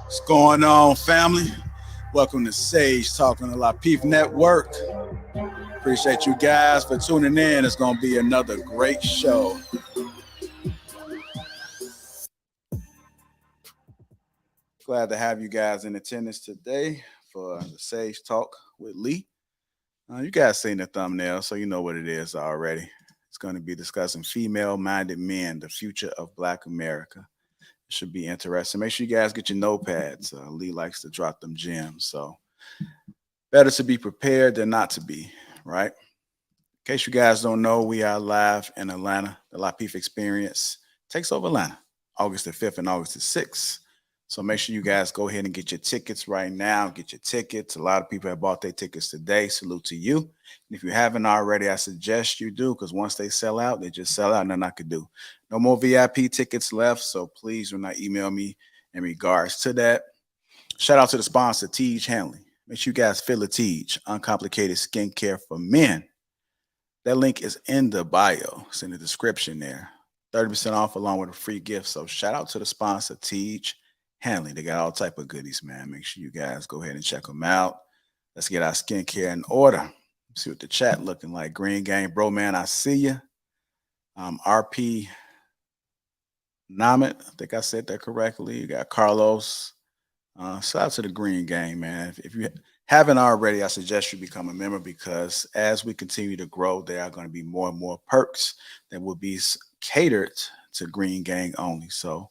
What's going on, family? Welcome to Sage Talking to Lapeef Network. Appreciate you guys for tuning in. It's going to be another great show. Glad to have you guys in attendance today for the Sage Talk with Lee. You guys seen the thumbnail, so you know what it is already. It's going to be discussing female-minded men, the future of Black America. It should be interesting. Make sure you guys get your notepads. Lee likes to drop them gems, so better to be prepared than not to be, right? In case you guys don't know, we are live in Atlanta. The Lapeef Experience takes over Atlanta, August the 5th and August the 6th. So make sure you guys go ahead and get your tickets right now. Get your tickets. A lot of people have bought their tickets today. Salute to you. And if you haven't already, I suggest you do, because once they sell out, they just sell out. Nothing I could do. No more VIP tickets left, so please do not email me in regards to that. Shout out to the sponsor, Teej Hanley. Make sure you guys feel the Teej, uncomplicated skincare for men. That link is in the bio. It's in the description there. 30% off along with a free gift. So shout out to the sponsor, Teej Hanley. They got all type of goodies, man. Make sure you guys go ahead and check them out. Let's get our skincare in order. See what the chat looking like. Green Gang, bro, man, I see you. RP Namit, I think I said that correctly. You got Carlos. Shout out to the Green Gang, man. If you haven't already, I suggest you become a member, because as we continue to grow, there are going to be more and more perks that will be catered to Green Gang only. So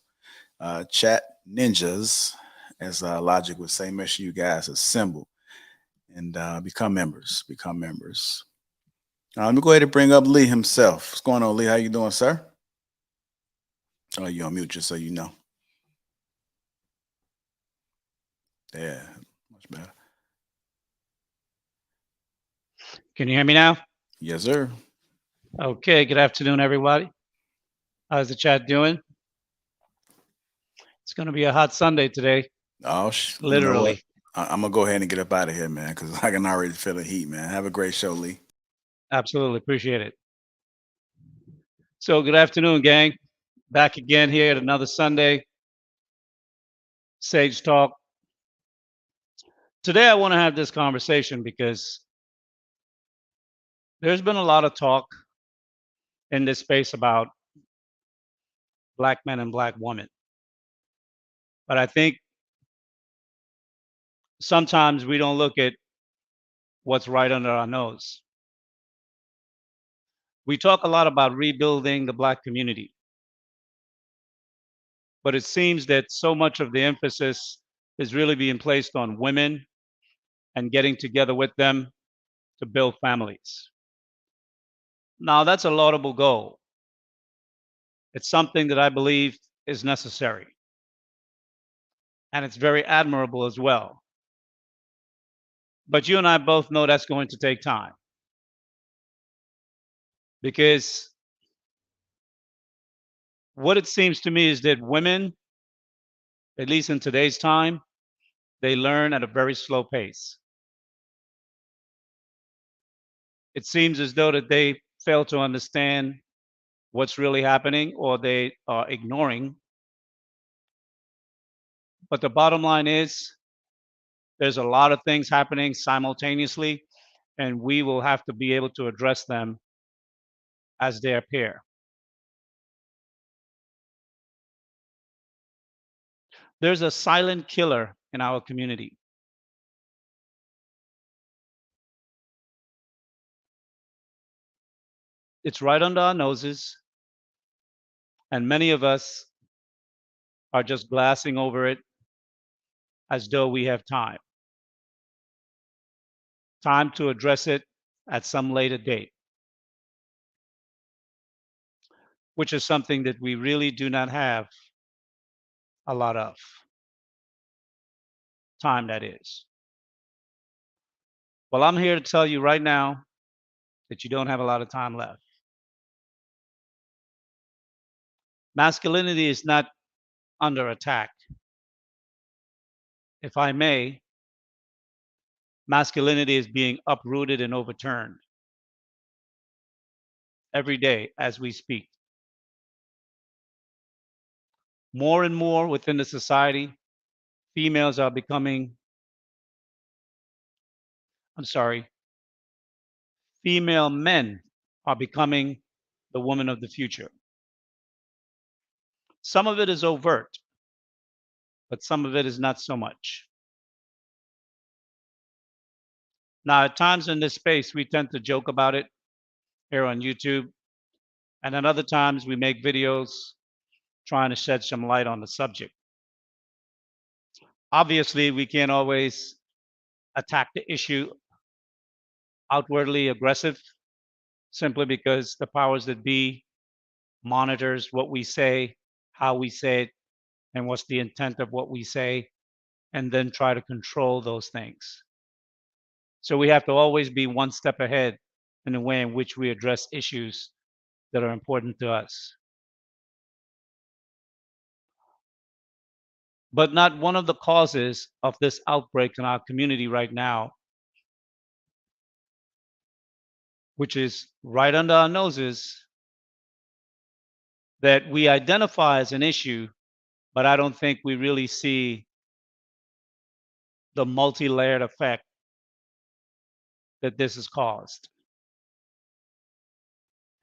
chat ninjas, as Logic would say, make sure you guys assemble and become members. Let me go ahead and bring up Lee himself. What's going on, Lee? How you doing, sir? Oh, you're on mute, just so you know. Yeah, much better. Can you hear me now? Yes, sir. Okay, good afternoon, everybody. How's the chat doing? It's going to be a hot Sunday today. Oh, literally. You know, I'm going to go ahead and get up out of here, man, because I can already feel the heat, man. Have a great show, Lee. Absolutely. Appreciate it. So good afternoon, gang. Back again here at another Sunday. Sage Talk. Today I want to have this conversation because there's been a lot of talk in this space about Black men and Black women. But I think sometimes we don't look at what's right under our nose. We talk a lot about rebuilding the Black community, but it seems that so much of the emphasis is really being placed on women and getting together with them to build families. Now, that's a laudable goal. It's something that I believe is necessary, and it's very admirable as well. But you and I both know that's going to take time, because what it seems to me is that women, at least in today's time, they learn at a very slow pace. It seems as though that they fail to understand what's really happening, or they are ignoring. But the bottom line is there's a lot of things happening simultaneously, and we will have to be able to address them as they appear. There's a silent killer in our community. It's right under our noses, and many of us are just glassing over it as though we have time to address it at some later date, which is something that we really do not have a lot of time, that is. Well, I'm here to tell you right now that you don't have a lot of time left. Masculinity is not under attack. If I may, Masculinity is being uprooted and overturned every day as we speak. More and more within the society, females are becoming, I'm sorry, female men are becoming the woman of the future. Some of it is overt, but some of it is not so much. Now, at times in this space, we tend to joke about it here on YouTube, and at other times, we make videos trying to shed some light on the subject. Obviously, we can't always attack the issue outwardly aggressive simply because the powers that be monitors what we say, how we say it, and what's the intent of what we say, and then try to control those things. So we have to always be one step ahead in the way in which we address issues that are important to us. But not one of the causes of this outbreak in our community right now, which is right under our noses, that we identify as an issue, but I don't think we really see the multi-layered effect that this has caused.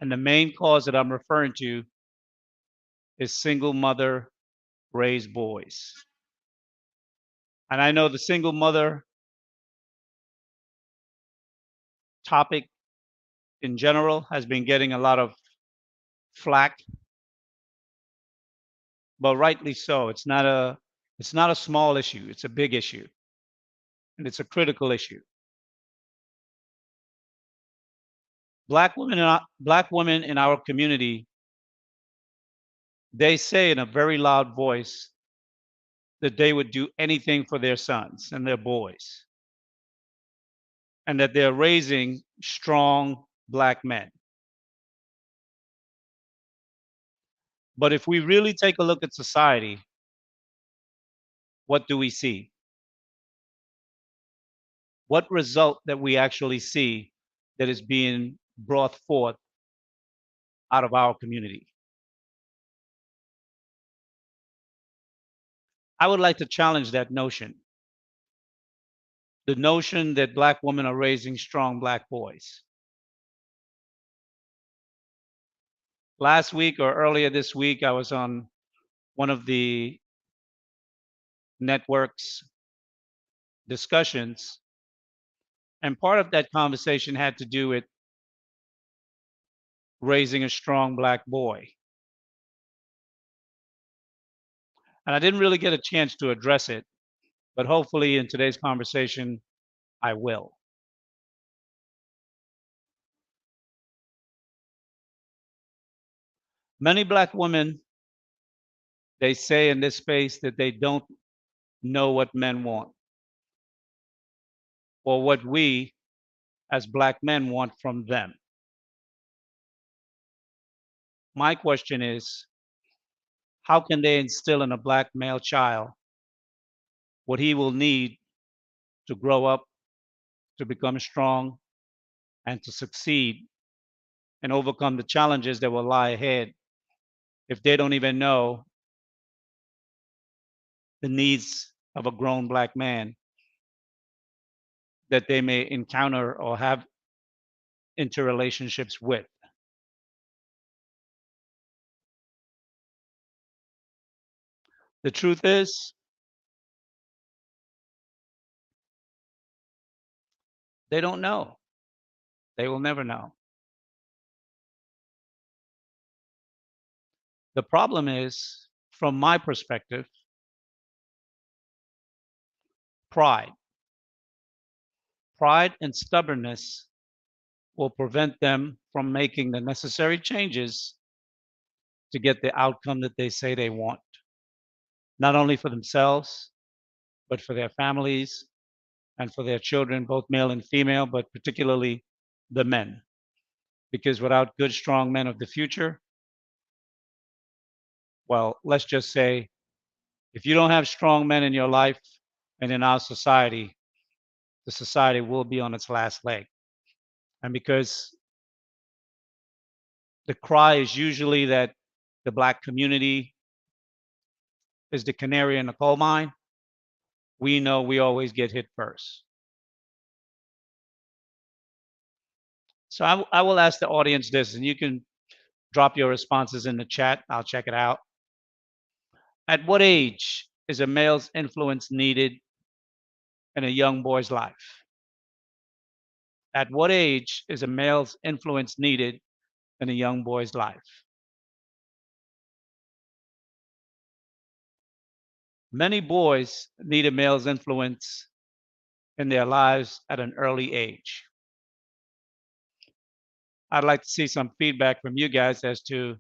And the main cause that I'm referring to is single mother raised boys. And I know the single mother topic in general has been getting a lot of flack, but rightly so. It's not a small issue, it's a big issue, and it's a critical issue. Black women in our community, they say in a very loud voice that they would do anything for their sons and their boys, and that they're raising strong black men. But if we really take a look at society, what do we see? What result that we actually see that is being brought forth out of our community? I would like to challenge that notion, the notion that black women are raising strong black boys. Last week or earlier this week, I was on one of the network's discussions, and part of that conversation had to do with raising a strong black boy. And I didn't really get a chance to address it, but hopefully in today's conversation, I will. Many black women, they say in this space that they don't know what men want or what we as black men want from them. My question is, how can they instill in a black male child what he will need to grow up, to become strong, and to succeed and overcome the challenges that will lie ahead if they don't even know the needs of a grown black man that they may encounter or have interrelationships with? The truth is, they don't know. They will never know. The problem is, from my perspective, pride. Pride and stubbornness will prevent them from making the necessary changes to get the outcome that they say they want, not only for themselves, but for their families and for their children, both male and female, but particularly the men. Because without good, strong men of the future, well, let's just say if you don't have strong men in your life and in our society, the society will be on its last leg. And because the cry is usually that the black community is the canary in the coal mine, we know we always get hit first. So I will ask the audience this, and you can drop your responses in the chat. I'll check it out. At what age is a male's influence needed in a young boy's life? At what age is a male's influence needed in a young boy's life? Many boys need a male's influence in their lives at an early age. I'd like to see some feedback from you guys as to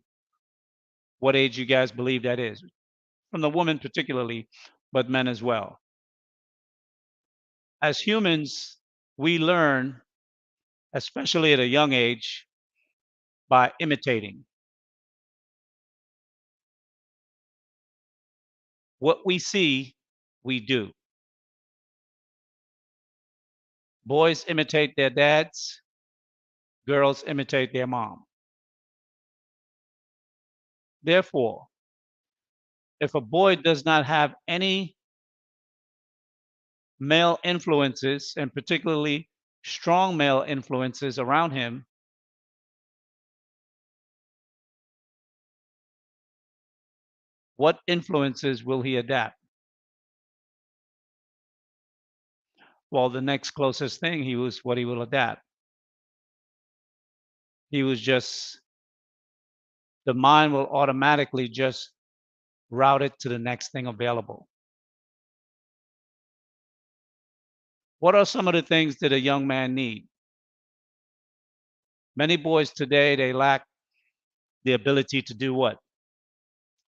what age you guys believe that is, from the women particularly, but men as well. As humans, we learn, especially at a young age, by imitating. What we see, we do. Boys imitate their dads, girls imitate their mom. Therefore, if a boy does not have any male influences, and particularly strong male influences around him, what influences will he adapt? Well, the next closest thing he was what he will adapt. He was just the mind will automatically just route it to the next thing available. What are some of the things that a young man need? Many boys today they lack the ability to do what?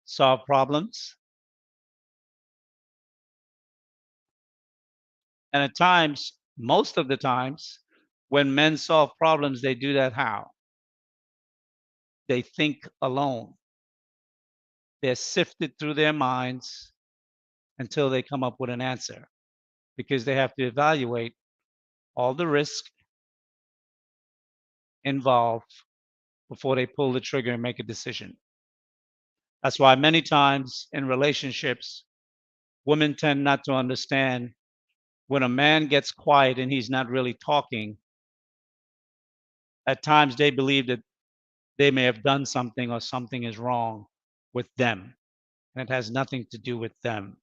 Solve problems. And at times, most of the times, when men solve problems, they do that how? They think alone. They're sifted through their minds until they come up with an answer because they have to evaluate all the risk involved before they pull the trigger and make a decision. That's why many times in relationships, women tend not to understand when a man gets quiet and he's not really talking. At times, they believe that they may have done something or something is wrong with them. And it has nothing to do with them.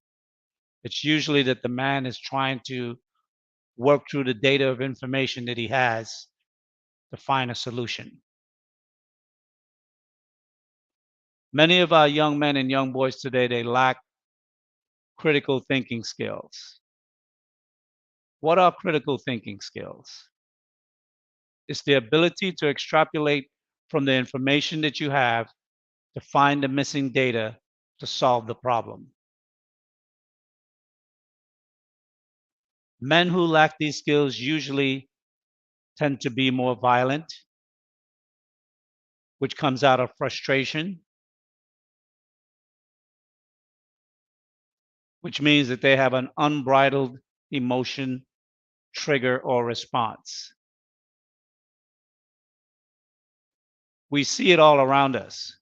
It's usually that the man is trying to work through the data of information that he has to find a solution. Many of our young men and young boys today, they lack critical thinking skills. What are critical thinking skills? It's the ability to extrapolate from the information that you have to find the missing data to solve the problem. Men who lack these skills usually tend to be more violent, which comes out of frustration, which means that they have an unbridled emotion trigger or response. We see it all around us.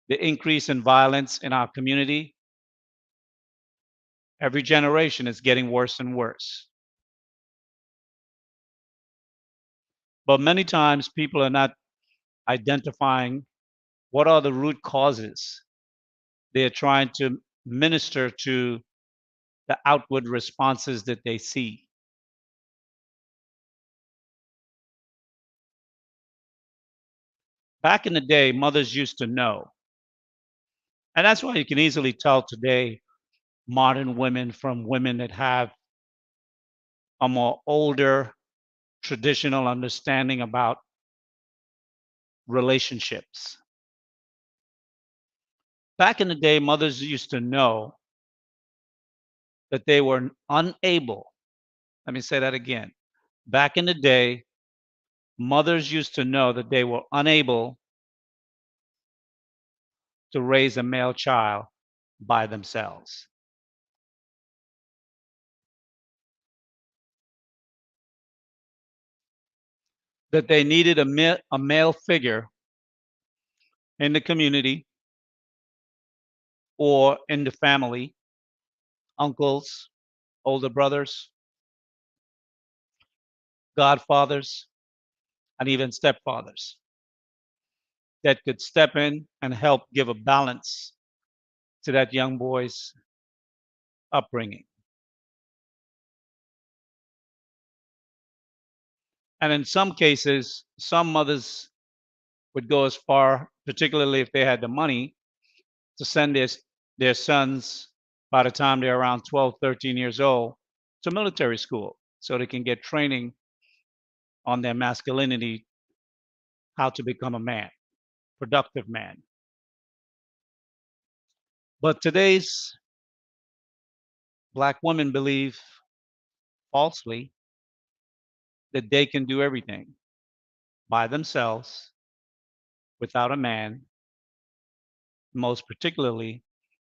The increase in violence in our community, every generation is getting worse and worse. But many times people are not identifying what are the root causes. They are trying to minister to the outward responses that they see. Back in the day, mothers used to know. And that's why you can easily tell today modern women from women that have a more older traditional understanding about relationships. Back in the day, mothers used to know that they were unable. Let me say that again. Back in the day, mothers used to know that they were unable to raise a male child by themselves. that they needed a male figure in the community or in the family, uncles, older brothers, godfathers, and even stepfathers that could step in and help give a balance to that young boy's upbringing. And in some cases, some mothers would go as far, particularly if they had the money, to send their sons by the time they're around 12, 13 years old to military school so they can get training on their masculinity, how to become a man, productive man. But today's black women believe falsely that they can do everything by themselves without a man, most particularly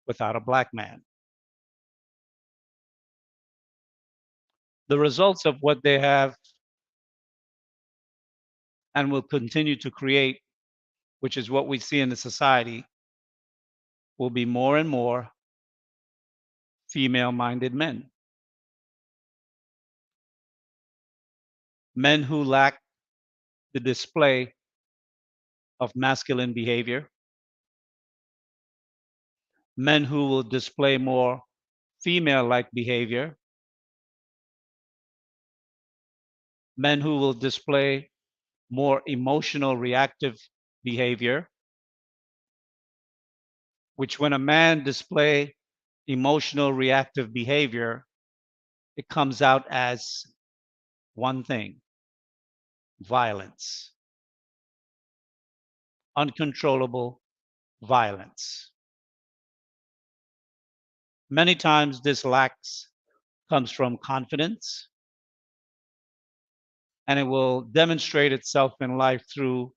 without a black man. The results of what they have and will continue to create, which is what we see in the society, will be more and more female minded men. Men who lack the display of masculine behavior, men who will display more female like behavior, men who will display more emotional reactive behavior, which when a man display emotional reactive behavior, it comes out as one thing: violence, uncontrollable violence. Many times this lacks comes from confidence, and it will demonstrate itself in life through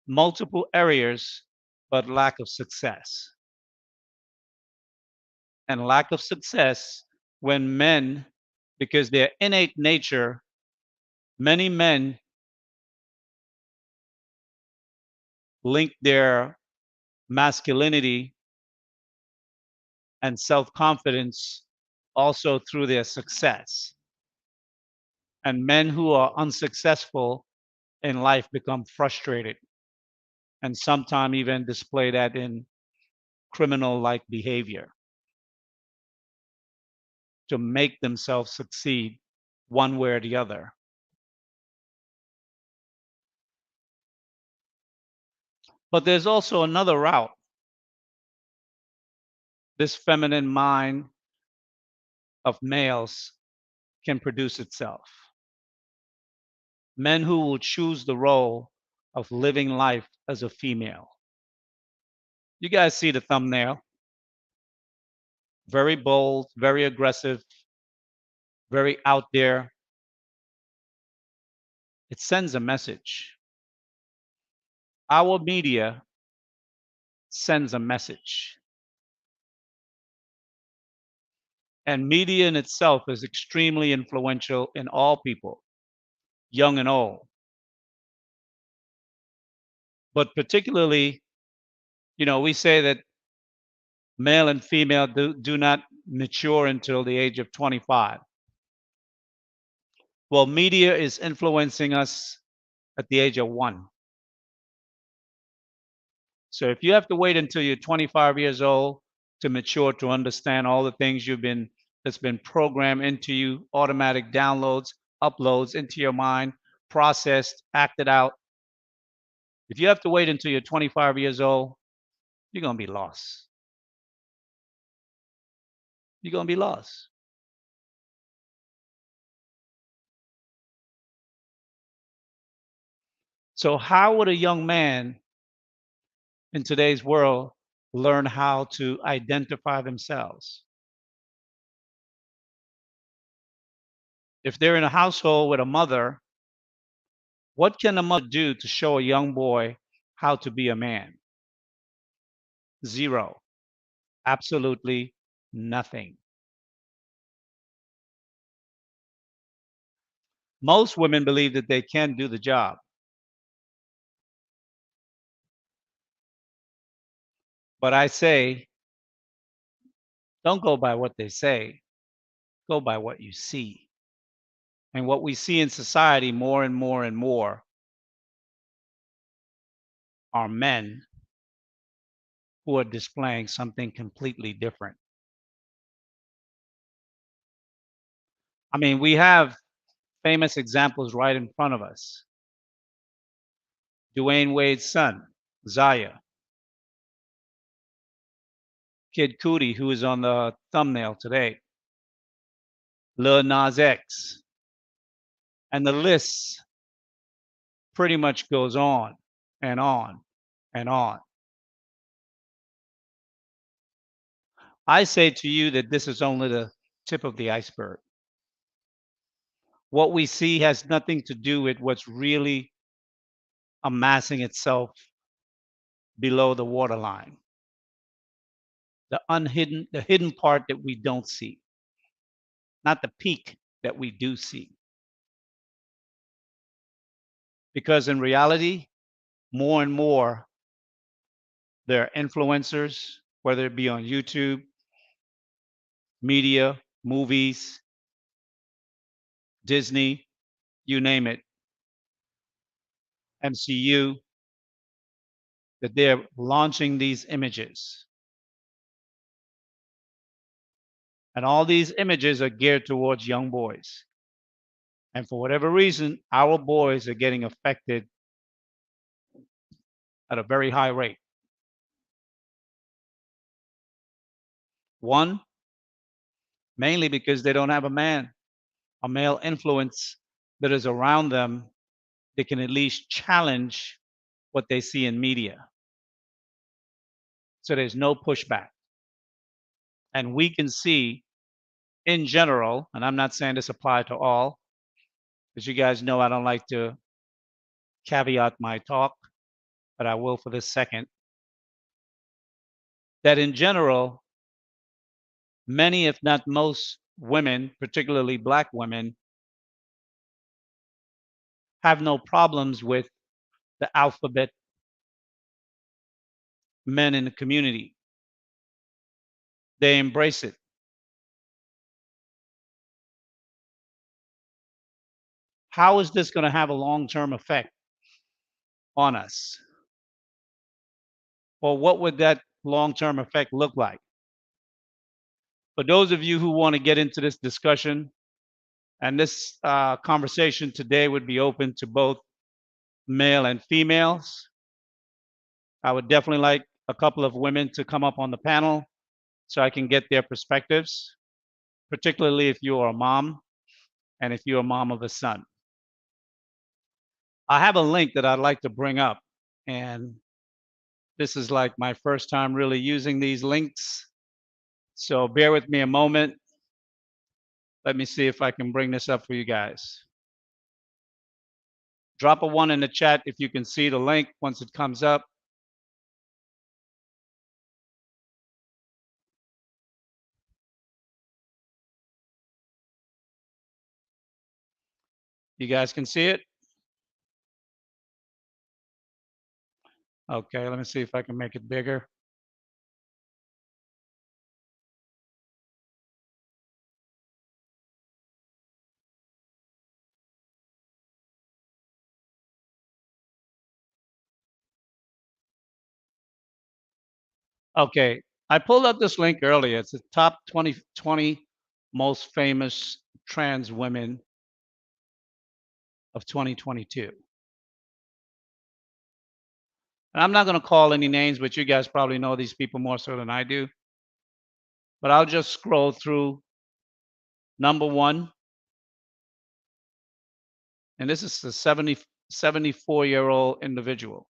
multiple areas, but lack of success. And lack of success when men, because their innate nature, many men link their masculinity and self confidence also through their success. And men who are unsuccessful in life become frustrated and sometimes even display that in criminal like behavior to make themselves succeed one way or the other. But there's also another route this feminine mind of males can produce itself. Men who will choose the role of living life as a female. You guys see the thumbnail. Very bold, very aggressive, very out there. It sends a message. Our media sends a message. And media in itself is extremely influential in all people, young and old. But particularly, we say that male and female do not mature until the age of 25. Well, media is influencing us at the age of 1. So if you have to wait until you're 25 years old to mature to understand all the things that's been programmed into you, automatic downloads, uploads into your mind, processed, acted out. If you have to wait until you're 25 years old, you're going to be lost. You're going to be lost. So how would a young man in today's world learn how to identify themselves? If they're in a household with a mother, what can a mother do to show a young boy how to be a man? Zero. Absolutely nothing. Most women believe that they can do the job, but I say, don't go by what they say, go by what you see. And what we see in society more and more and more are men who are displaying something completely different. I mean, we have famous examples right in front of us. Dwayne Wade's son, Zaya, Kid Cudi, who is on the thumbnail today, Lil Nas X, and the list pretty much goes on and on and on. I say to you that this is only the tip of the iceberg. What we see has nothing to do with what's really amassing itself below the waterline. The hidden part that we don't see, not the peak that we do see. Because in reality, more and more, there are influencers, whether it be on YouTube, media, movies, Disney, you name it, MCU, that they're launching these images. And all these images are geared towards young boys. And for whatever reason, our boys are getting affected at a very high rate. One, mainly because they don't have a male influence that is around them that can at least challenge what they see in media. So there's no pushback. And we can see in general, and I'm not saying this applies to all, as you guys know, I don't like to caveat my talk, but I will for this second, that in general, many, if not most women, particularly black women, have no problems with the alphabet men in the community. They embrace it. How is this going to have a long term effect on us? Or what would that long term effect look like? For those of you who want to get into this discussion, and this conversation today would be open to both male and females, I would definitely like a couple of women to come up on the panel so I can get their perspectives, particularly if you are a mom and if you're a mom of a son. I have a link that I'd like to bring up, and this is like my first time really using these links. So bear with me a moment. Let me see if I can bring this up for you guys. Drop a one in the chat if you can see the link once it comes up. You guys can see it? Okay, let me see if I can make it bigger. Okay, I pulled up this link earlier. It's the top 20 most famous trans women of 2022. And I'm not going to call any names, but you guys probably know these people more so than I do. But I'll just scroll through number one, and this is the 74-year-old individual.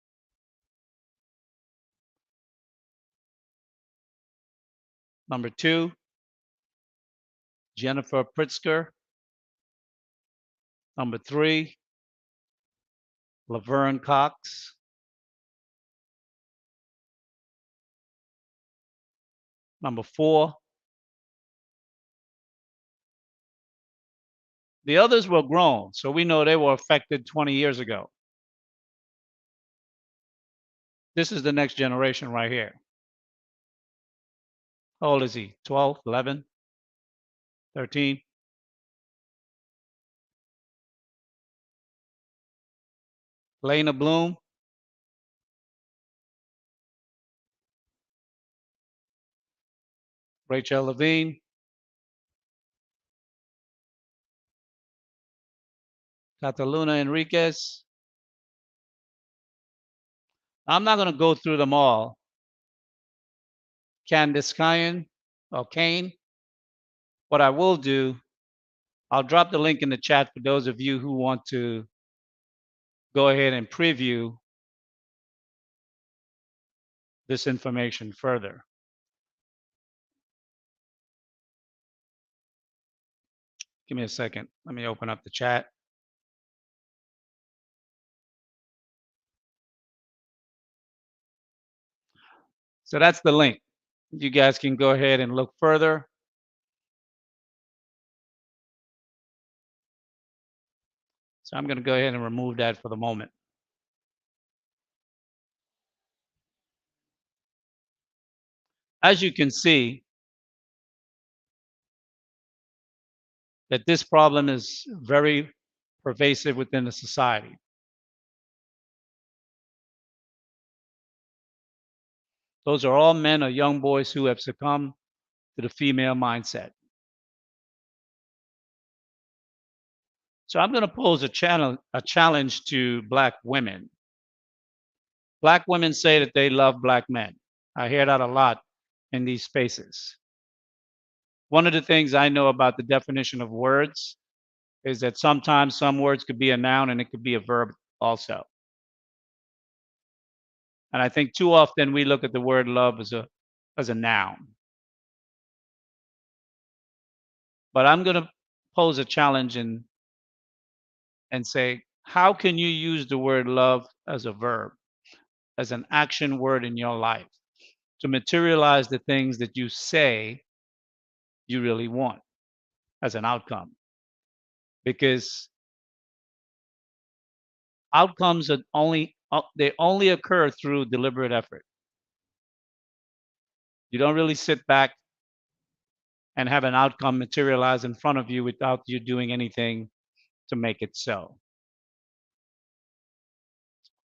Number two, Jennifer Pritzker. Number three, Laverne Cox. Number four, The others were grown, so we know they were affected 20 years ago. This is the next generation right here. How old is he? 12, 11, 13? Lena Bloom, Rachel Levine, Cataluna Enriquez. I'm not going to go through them all. Candace Kyan or Kane. What I will do, I'll drop the link in the chat for those of you who want to go ahead and preview this information further. Give me a second. Let me open up the chat. So that's the link. You guys can go ahead and look further. So I'm going to go ahead and remove that for the moment. As you can see, that this problem is very pervasive within the society. Those are all men or young boys who have succumbed to the female mindset. So I'm going to pose a challenge to black women. Black women say that they love black men. I hear that a lot in these spaces. One of the things I know about the definition of words is that sometimes some words could be a noun and it could be a verb also. And I think too often we look at the word love as a noun. But I'm going to pose a challenge and say, how can you use the word love as a verb, as an action word in your life to materialize the things that you say you really want as an outcome? Because outcomes are they only occur through deliberate effort. You don't really sit back and have an outcome materialize in front of you without you doing anything to make it so.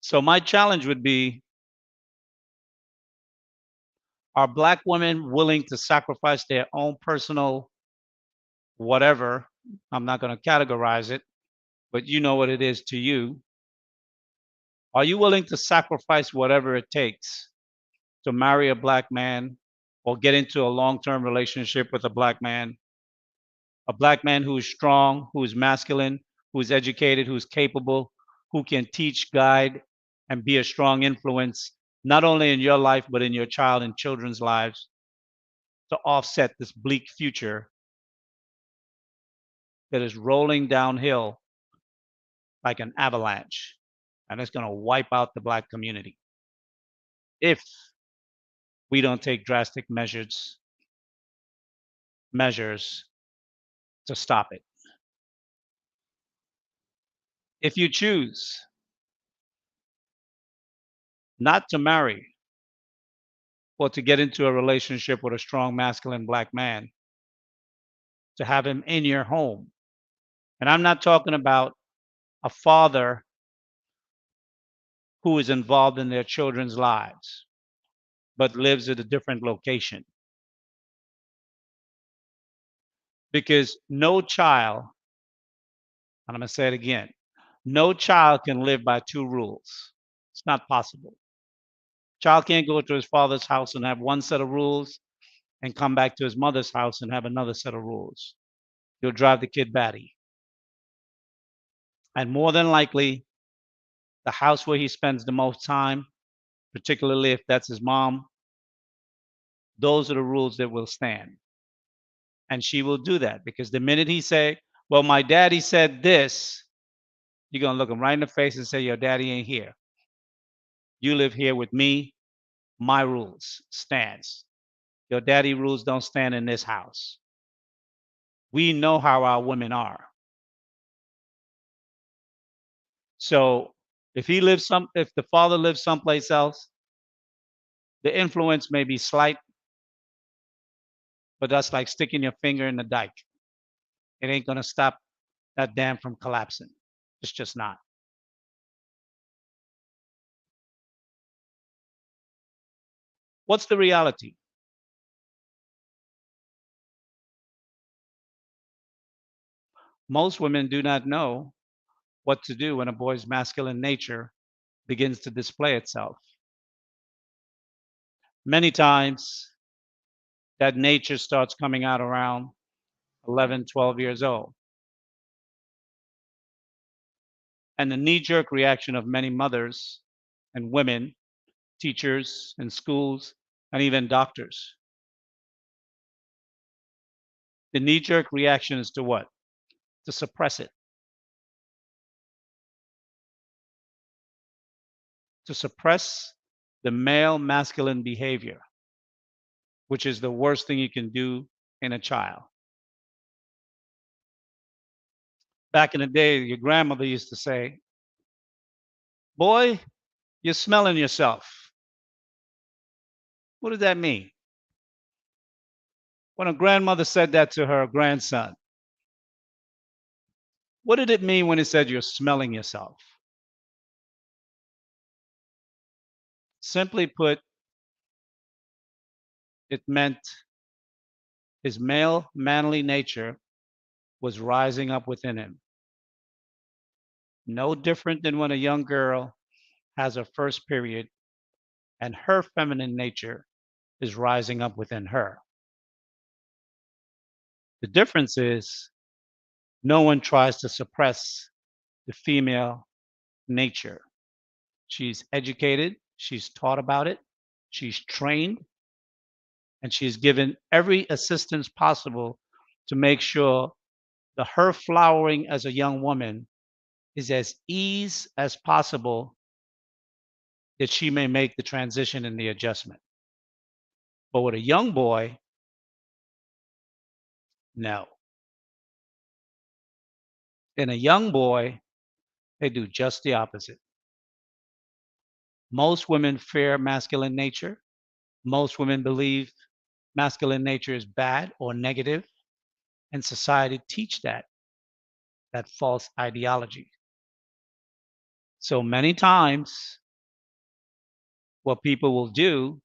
So my challenge would be, are black women willing to sacrifice their own personal whatever? I'm not going to categorize it, but you know what it is to you. Are you willing to sacrifice whatever it takes to marry a black man or get into a long-term relationship with a black man who is strong, who is masculine, who is educated, who is capable, who can teach, guide, and be a strong influence, not only in your life, but in your child and children's lives, to offset this bleak future that is rolling downhill like an avalanche, and it's going to wipe out the black community if we don't take drastic measures to stop it. If you choose not to marry or to get into a relationship with a strong masculine black man, to have him in your home, and I'm not talking about a father who is involved in their children's lives but lives at a different location, because no child, and I'm going to say it again, no child can live by two rules. It's not possible. Child can't go to his father's house and have one set of rules and come back to his mother's house and have another set of rules. You'll drive the kid batty. And more than likely, the house where he spends the most time, particularly if that's his mom, those are the rules that will stand. And she will do that, because the minute he say, well, my daddy said this, you're going to look him right in the face and say, your daddy ain't here. You live here with me. My rules stands. Your daddy rules don't stand in this house. We know how our women are. So if the father lives someplace else, the influence may be slight, but that's like sticking your finger in the dike. It ain't gonna stop that dam from collapsing. It's just not. What's the reality? Most women do not know what to do when a boy's masculine nature begins to display itself. Many times, that nature starts coming out around 11, 12 years old. And the knee jerk reaction of many mothers and women, teachers and schools, and even doctors, the knee jerk reaction is to what? To suppress it, to suppress the male masculine behavior, which is the worst thing you can do in a child. Back in the day, your grandmother used to say, "Boy, you're smelling yourself." What did that mean? When a grandmother said that to her grandson, what did it mean when it said you're smelling yourself? Simply put, it meant his male, manly nature was rising up within him. No different than when a young girl has her first period and her feminine nature is rising up within her. The difference is no one tries to suppress the female nature. She's educated, she's taught about it, she's trained, and she's given every assistance possible to make sure that her flowering as a young woman is as easy as possible, that she may make the transition and the adjustment. But with a young boy, no. In a young boy, they do just the opposite. Most women fear masculine nature. Most women believe masculine nature is bad or negative, and society teach that false ideology. So many times, what people will do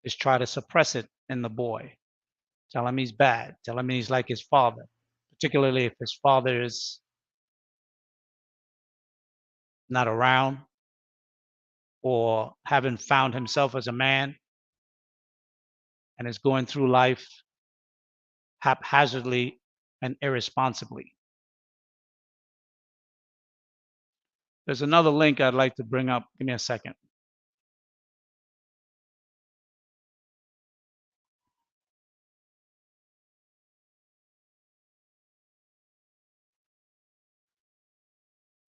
is try to suppress it in the boy. Tell him he's bad. Tell him he's like his father, particularly if his father is not around or haven't found himself as a man and is going through life haphazardly and irresponsibly. There's another link I'd like to bring up. Give me a second.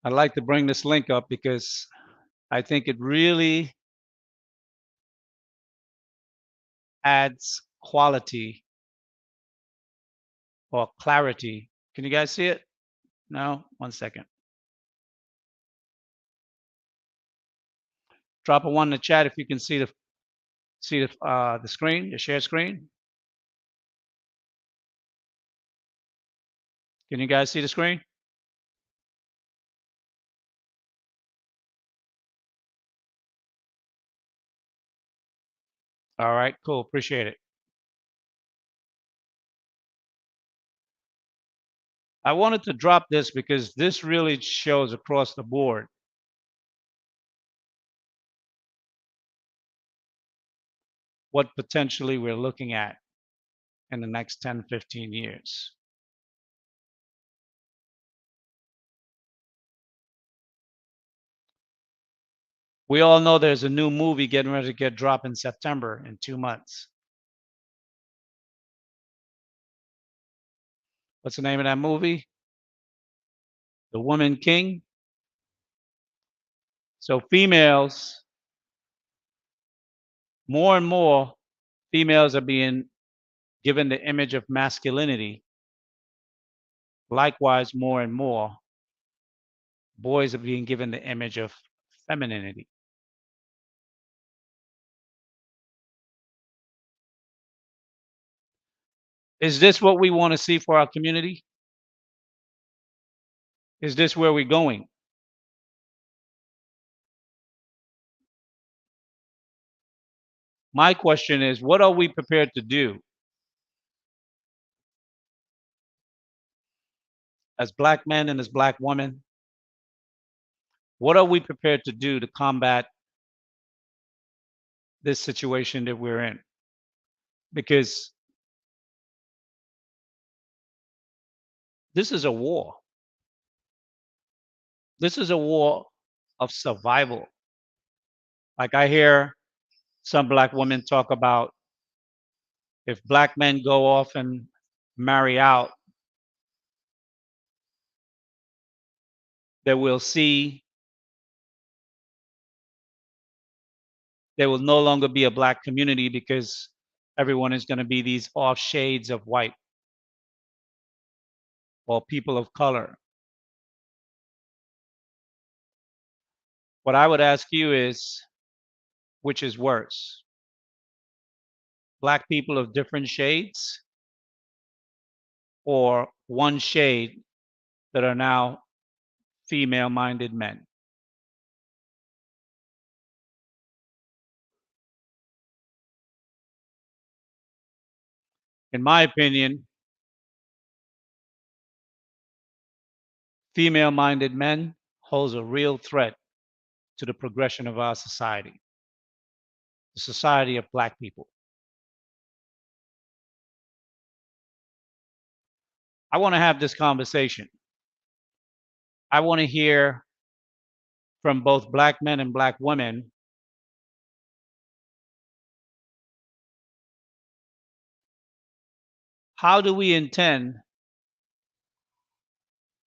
I'd like to bring this link up because I think it really adds quality or clarity. Can you guys see it? No? One second. Drop a one in the chat if you can see the screen, the share screen. Can you guys see the screen? All right, cool. Appreciate it. I wanted to drop this because this really shows across the board what potentially we're looking at in the next 10, 15 years. We all know there's a new movie getting ready to get dropped in September in 2 months. What's the name of that movie? The Woman King. So females, more and more females are being given the image of masculinity. Likewise, more and more Boys are being given the image of femininity. Is this what we want to see for our community? Is this where we're going? My question is, what are we prepared to do as black men and as black women? What are we prepared to do to combat this situation that we're in? Because this is a war. This is a war of survival. Like I hear some black women talk about, if black men go off and marry out, that we'll see there will no longer be a black community because everyone is going to be these off shades of white or people of color. What I would ask you is, which is worse? Black people of different shades or one shade that are now female minded men? In my opinion, female minded men holds a real threat to the progression of our society, the society of black people. I want to have this conversation. I want to hear from both black men and black women how do we intend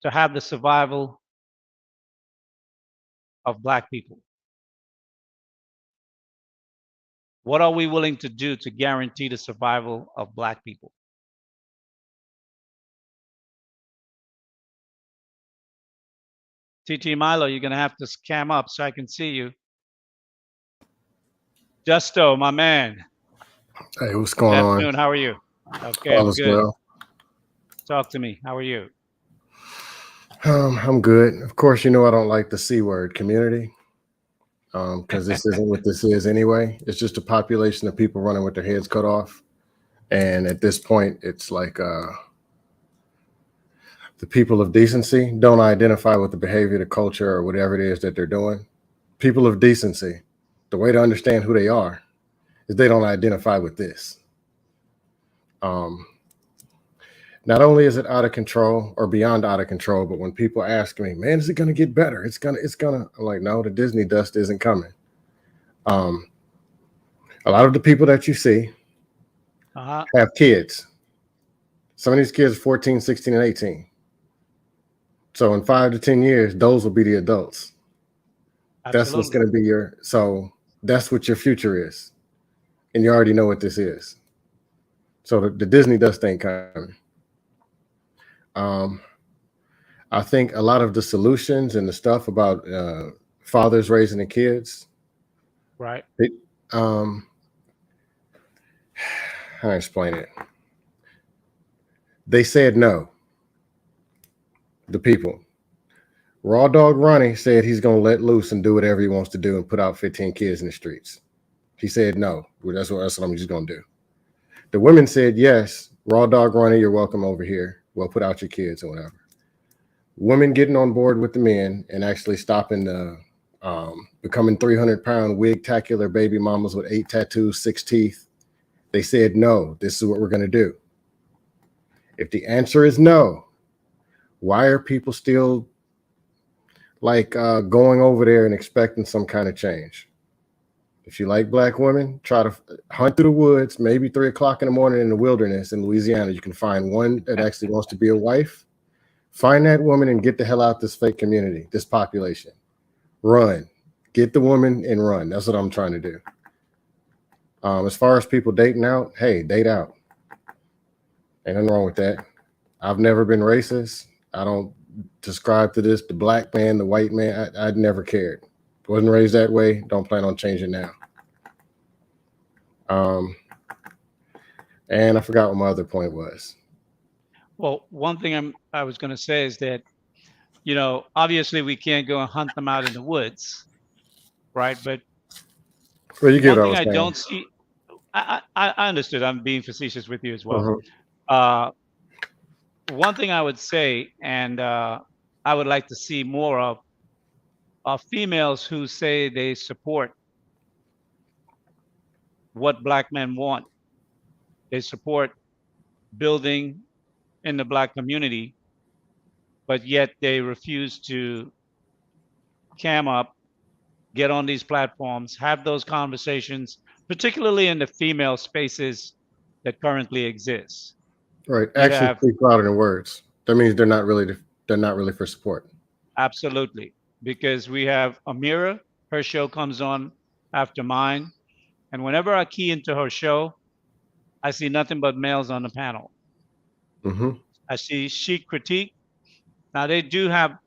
to have the survival of black people? What are we willing to do to guarantee the survival of black people? TT Milo, you're going to have to cam up so I can see you. Justo, my man. Hey, what's Good going on? afternoon. How are you? Okay, All I'm is good. well. Talk to me. How are you? I'm good. Of course, you know I don't like the C word, community, because this isn't what this is anyway. It's just a population of people running with their heads cut off. And at this point, it's like the people of decency don't identify with the behavior, the culture, or whatever it is that they're doing. People of decency, the way to understand who they are is they don't identify with this. Um, Not only is it out of control or beyond out of control, but when people ask me, "Man, is it going to get better? It's gonna." I'm like, no, the Disney dust isn't coming. Um, a lot of the people that you see Uh-huh. have kids. Some of these kids are 14, 16, and 18. So in 5 to 10 years, those will be the adults. That's what's Absolutely. going to be that's what your future is. And you already know what this is. So the Disney dust ain't coming. Um, I think a lot of the solutions and the stuff about fathers raising the kids, Right. it, um, how do I explain it? They said no. The people. Raw Dog Ronnie said he's going to let loose and do whatever he wants to do and put out 15 kids in the streets. He said no. Well, that's what I'm just going to do. The women said yes. Raw Dog Ronnie, you're welcome over here. Well, put out your kids or whatever. Women getting on board with the men and actually stopping the becoming 300-pound wig-tacular baby mamas with 8 tattoos, 6 teeth. They said no. This is what we're going to do. If the answer is no, why are people still like going over there and expecting some kind of change? If you like black women, try to hunt through the woods, maybe 3 o'clock in the morning in the wilderness in Louisiana. You can find one that actually wants to be a wife. Find that woman and get the hell out this fake community, this population. Run. Get the woman and run. That's what I'm trying to do. As far as people dating out, hey, date out. Ain't nothing wrong with that. I've never been racist. I don't subscribe to this, the black man, the white man. I'd never cared. Wasn't raised that way. Don't plan on changing now. Um, and I forgot what my other point was. Well, one thing I was going to say is that, obviously we can't go and hunt them out in the woods, right? But Well, you get one what I thing was I saying. don't see, I understood. I'm being facetious with you as well. Mhm. Uh, One thing I would say, and I would like to see more of, are females who say they support what black men want. They support building in the black community, but yet they refuse to cam up, get on these platforms, have those conversations, particularly in the female spaces that currently exist. Right. You Actions have speak louder than words. That means they're not really for support. absolutely, because we have Amira, her show comes on after mine. And whenever I key into her show, I see nothing but males on the panel. Hmm. I see Chic Critique. Now, they do have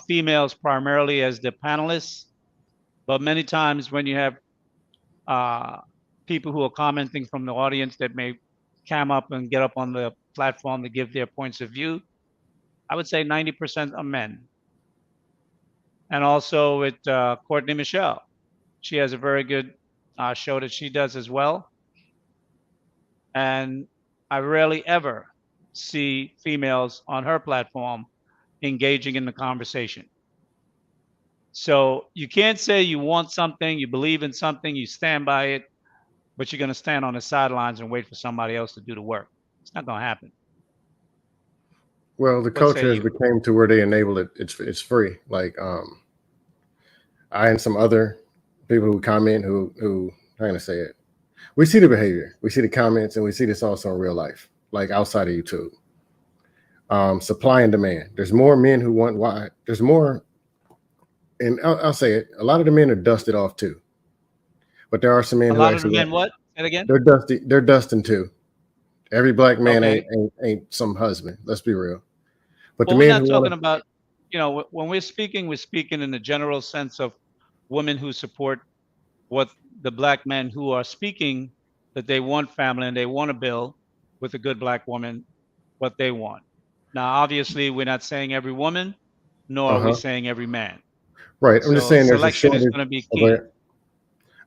females primarily as the panelists, but many times when you have uh, people who are commenting from the audience that may cam up and get up on the platform to give their points of view, I would say 90% are men. And also with Courtney Michelle, she has a very good show that she does as well. And I rarely ever see females on her platform engaging in the conversation. So you can't say you want something, you believe in something, you stand by it, but you're going to stand on the sidelines and wait for somebody else to do the work. It's not going to happen. Well, the What say culture has you? become to where they enable it. It's free. Like I and some other people who comment who how can I say it? We see the behavior, we see the comments, and we see this also in real life, like outside of YouTube. Supply and demand. There's more men who want why. There's more, and I'll say it. A lot of the men are dusted off too, but there are some men A who lot of the actually men, what? Say it again? they're dusty. They're dusting too. Every black man ain't Okay. ain't, ain't some husband. Let's be real. But the Well, we're men not who talking want about, when we're speaking in the general sense of women who support what the black men who are speaking, that they want family and they want to build with a good black woman what they want. Now, obviously, we're not saying every woman, nor uh are we huh, saying every man. right. I'm just So saying there's a selection is shortage. going to be Of, key,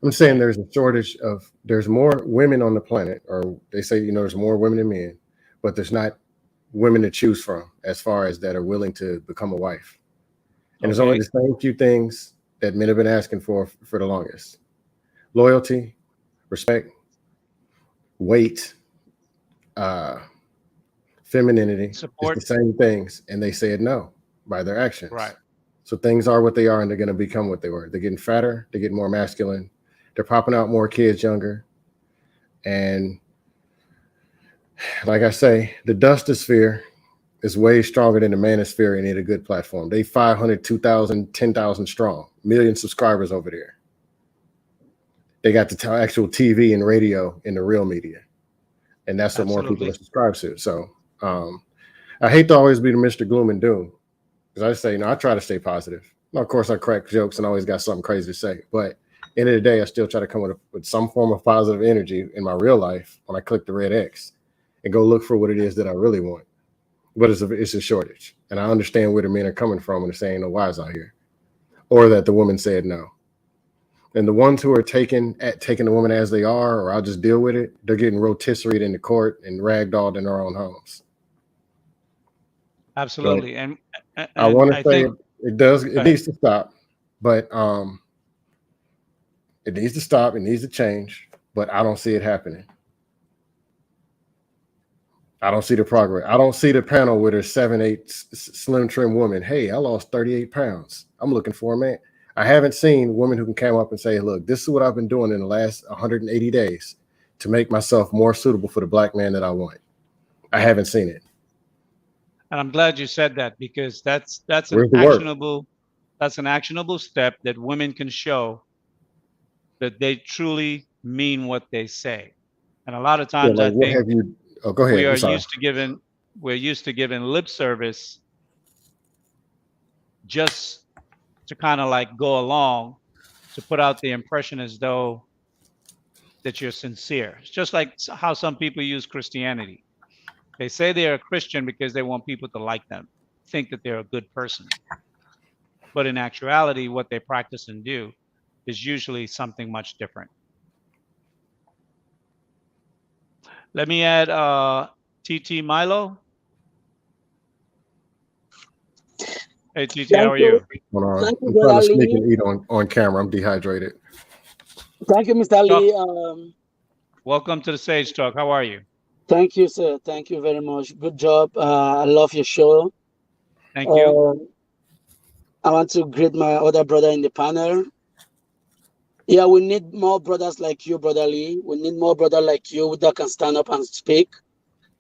I'm saying right? there's a shortage of there's more women on the planet, or they say there's more women than men, but there's not women to choose from as far as that are willing to become a wife. And there's only Okay. the same few things that men have been asking for the longest: loyalty, respect, weight, uh, femininity. It's Support, the same things, and they said no by their actions. right? So things are what they are, and they're going to become what they were. They're getting fatter, they're getting more masculine, they're popping out more kids younger, and like I say, the dustosphere is way stronger than the manosphere and need a good platform. They 500, 2,000, 10,000 strong, million subscribers over there. They got the actual TV and radio in the real media, and that's what more people are Absolutely. subscribed to. So um, I hate to always be the Mr. Gloom and Doom because I say, I try to stay positive. Now, of course, I crack jokes and always got something crazy to say, but end of the day, I still try to come with some form of positive energy in my real life when I click the red X and go look for what it is that I really want. But it's a shortage, and I understand where the men are coming from when they're saying no wives out here, or that the woman said no. And the ones who are taking the woman as they are, or I'll just deal with it, they're getting rotisseried in the court and ragdolled in their own homes. But Absolutely. And I and want to I say think, it go ahead. needs to stop. But it needs to stop. It needs to change. But I don't see it happening. I don't see the progress. I don't see the panel where there's 7, 8 slim trim women. Hey, I lost 38 pounds. I'm looking for a man. I haven't seen women who can come up and say, look, this is what I've been doing in the last 180 days to make myself more suitable for the black man that I want. I haven't seen it. And I'm glad you said that, because Where's the work? that's an actionable step that women can show that they truly mean what they say. And a lot of Yeah, times like I what think have you? Oh, go we ahead. are I'm sorry. used to giving we're used to giving lip service just to kind of like go along to put out the impression as though that you're sincere. It's just like how some people use Christianity. They say they're a Christian because they want people to like them, think that they're a good person. But in actuality, what they practice and do is usually something much different. Let me add TT Milo. Hey TT, how Thank are you. you? Hold on. Thank you, I'm trying Brother to sneak Lee. and eat on camera. I'm dehydrated. Thank you, Mr. Chuck, Lee. welcome to the Sage Talk. How are you? Thank you, sir. Thank you very much. Good job. I love your show. Thank you. Uh, I want to greet my other brother in the panel. Yeah, we need more brothers like you, Brother Lee. We need more brothers like you that can stand up and speak,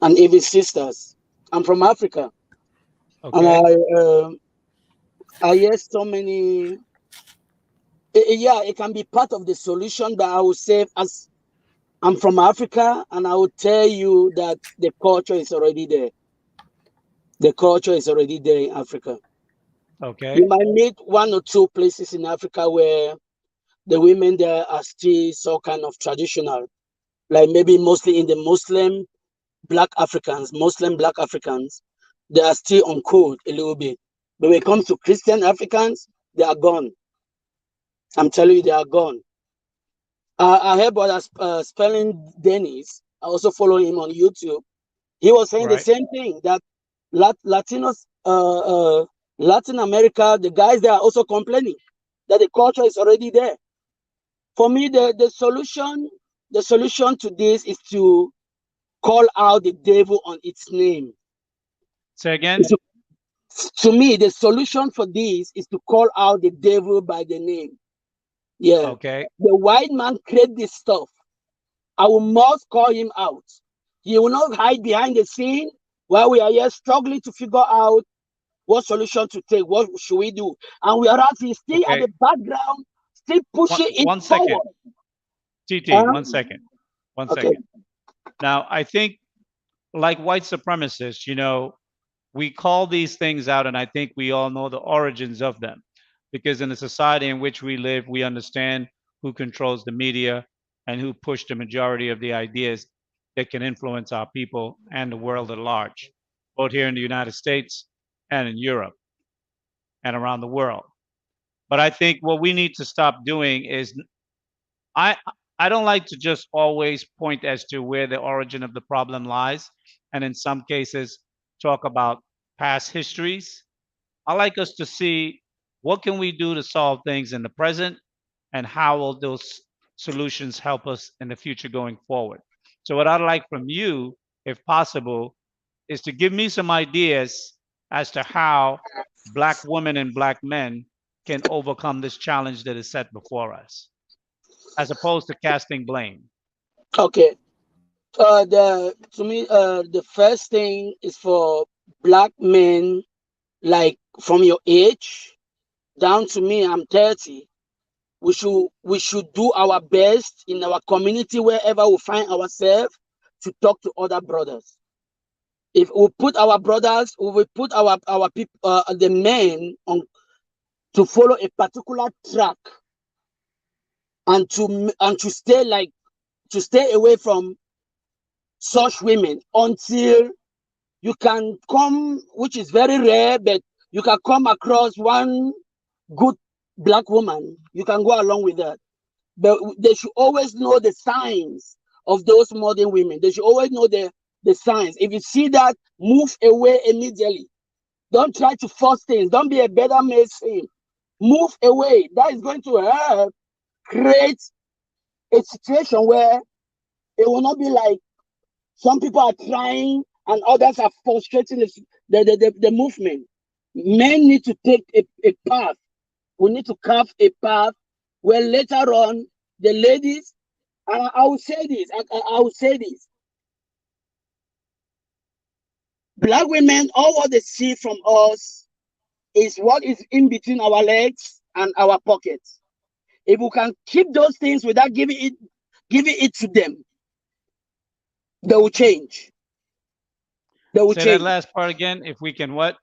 and even sisters. I'm from Africa, and Okay. I hear so many. Yeah, it can be part of the solution, but I would say as I'm from Africa, and I will tell you that the culture is already there. The culture is already there in Africa. You Okay. might meet one or two places in Africa where the women there are still so kind of traditional, like maybe mostly in the Muslim black Africans, they are still on code a little bit. But when it comes to Christian Africans, they are gone. I'm telling you, they are gone. I heard brother spelling Dennis. I also follow him on YouTube. He was saying the Right. same thing that Latinos, Latin America, the guys there are also complaining that the culture is already there. For me, the solution to this is to call out the devil on its name. Say It's again. to me, the solution for this is to call out the devil by the name. Yeah, Okay. the white man created this stuff. I will must call him out. He will not hide behind the scene while we are here struggling to figure out what solution to take, what should we do? And we are actually still at Okay. the background, still One, pushing it one second. forward. TT, Um, 1 second. One okay. second. Now, I think like white supremacists, we call these things out, and I think we all know the origins of them. Because in the society in which we live, we understand who controls the media and who push the majority of the ideas that can influence our people and the world at large, both here in the United States and in Europe and around the world. But I think what we need to stop doing is I I don't like to just always point as to where the origin of the problem lies, and in some cases talk about past histories. I like us to see what can we do to solve things in the present, and how will those solutions help us in the future going forward. So what I'd like from you, if possible, is to give me some ideas as to how black women and black men can overcome this challenge that is set before us, as opposed to casting blame. Okay. The to me, the first thing is for black men, like from your age down to me. I'm 30. We should do our best in our community wherever we find ourselves to talk to other brothers. If we put our brothers, we will put our people, the men on to follow a particular track, and to stay like to stay away from such women until you can come, which is very rare, but you can come across one good black woman. You can go along with that, but they should always know the signs of those modern women. They should always know the signs. If you see that, move away immediately. Don't try to force things. Don't be a better Mason. Move away. That is going to help create a situation where it will not be like some people are trying and others are frustrating the movement. Men need to take a path. We need to carve a path where later on the ladies, and I will say this, I will say this. Black women, all what they see from us is what is in between our legs and our pockets. If we can keep those things without giving it to them, they will change. They will Say that change. last part again. If we can what?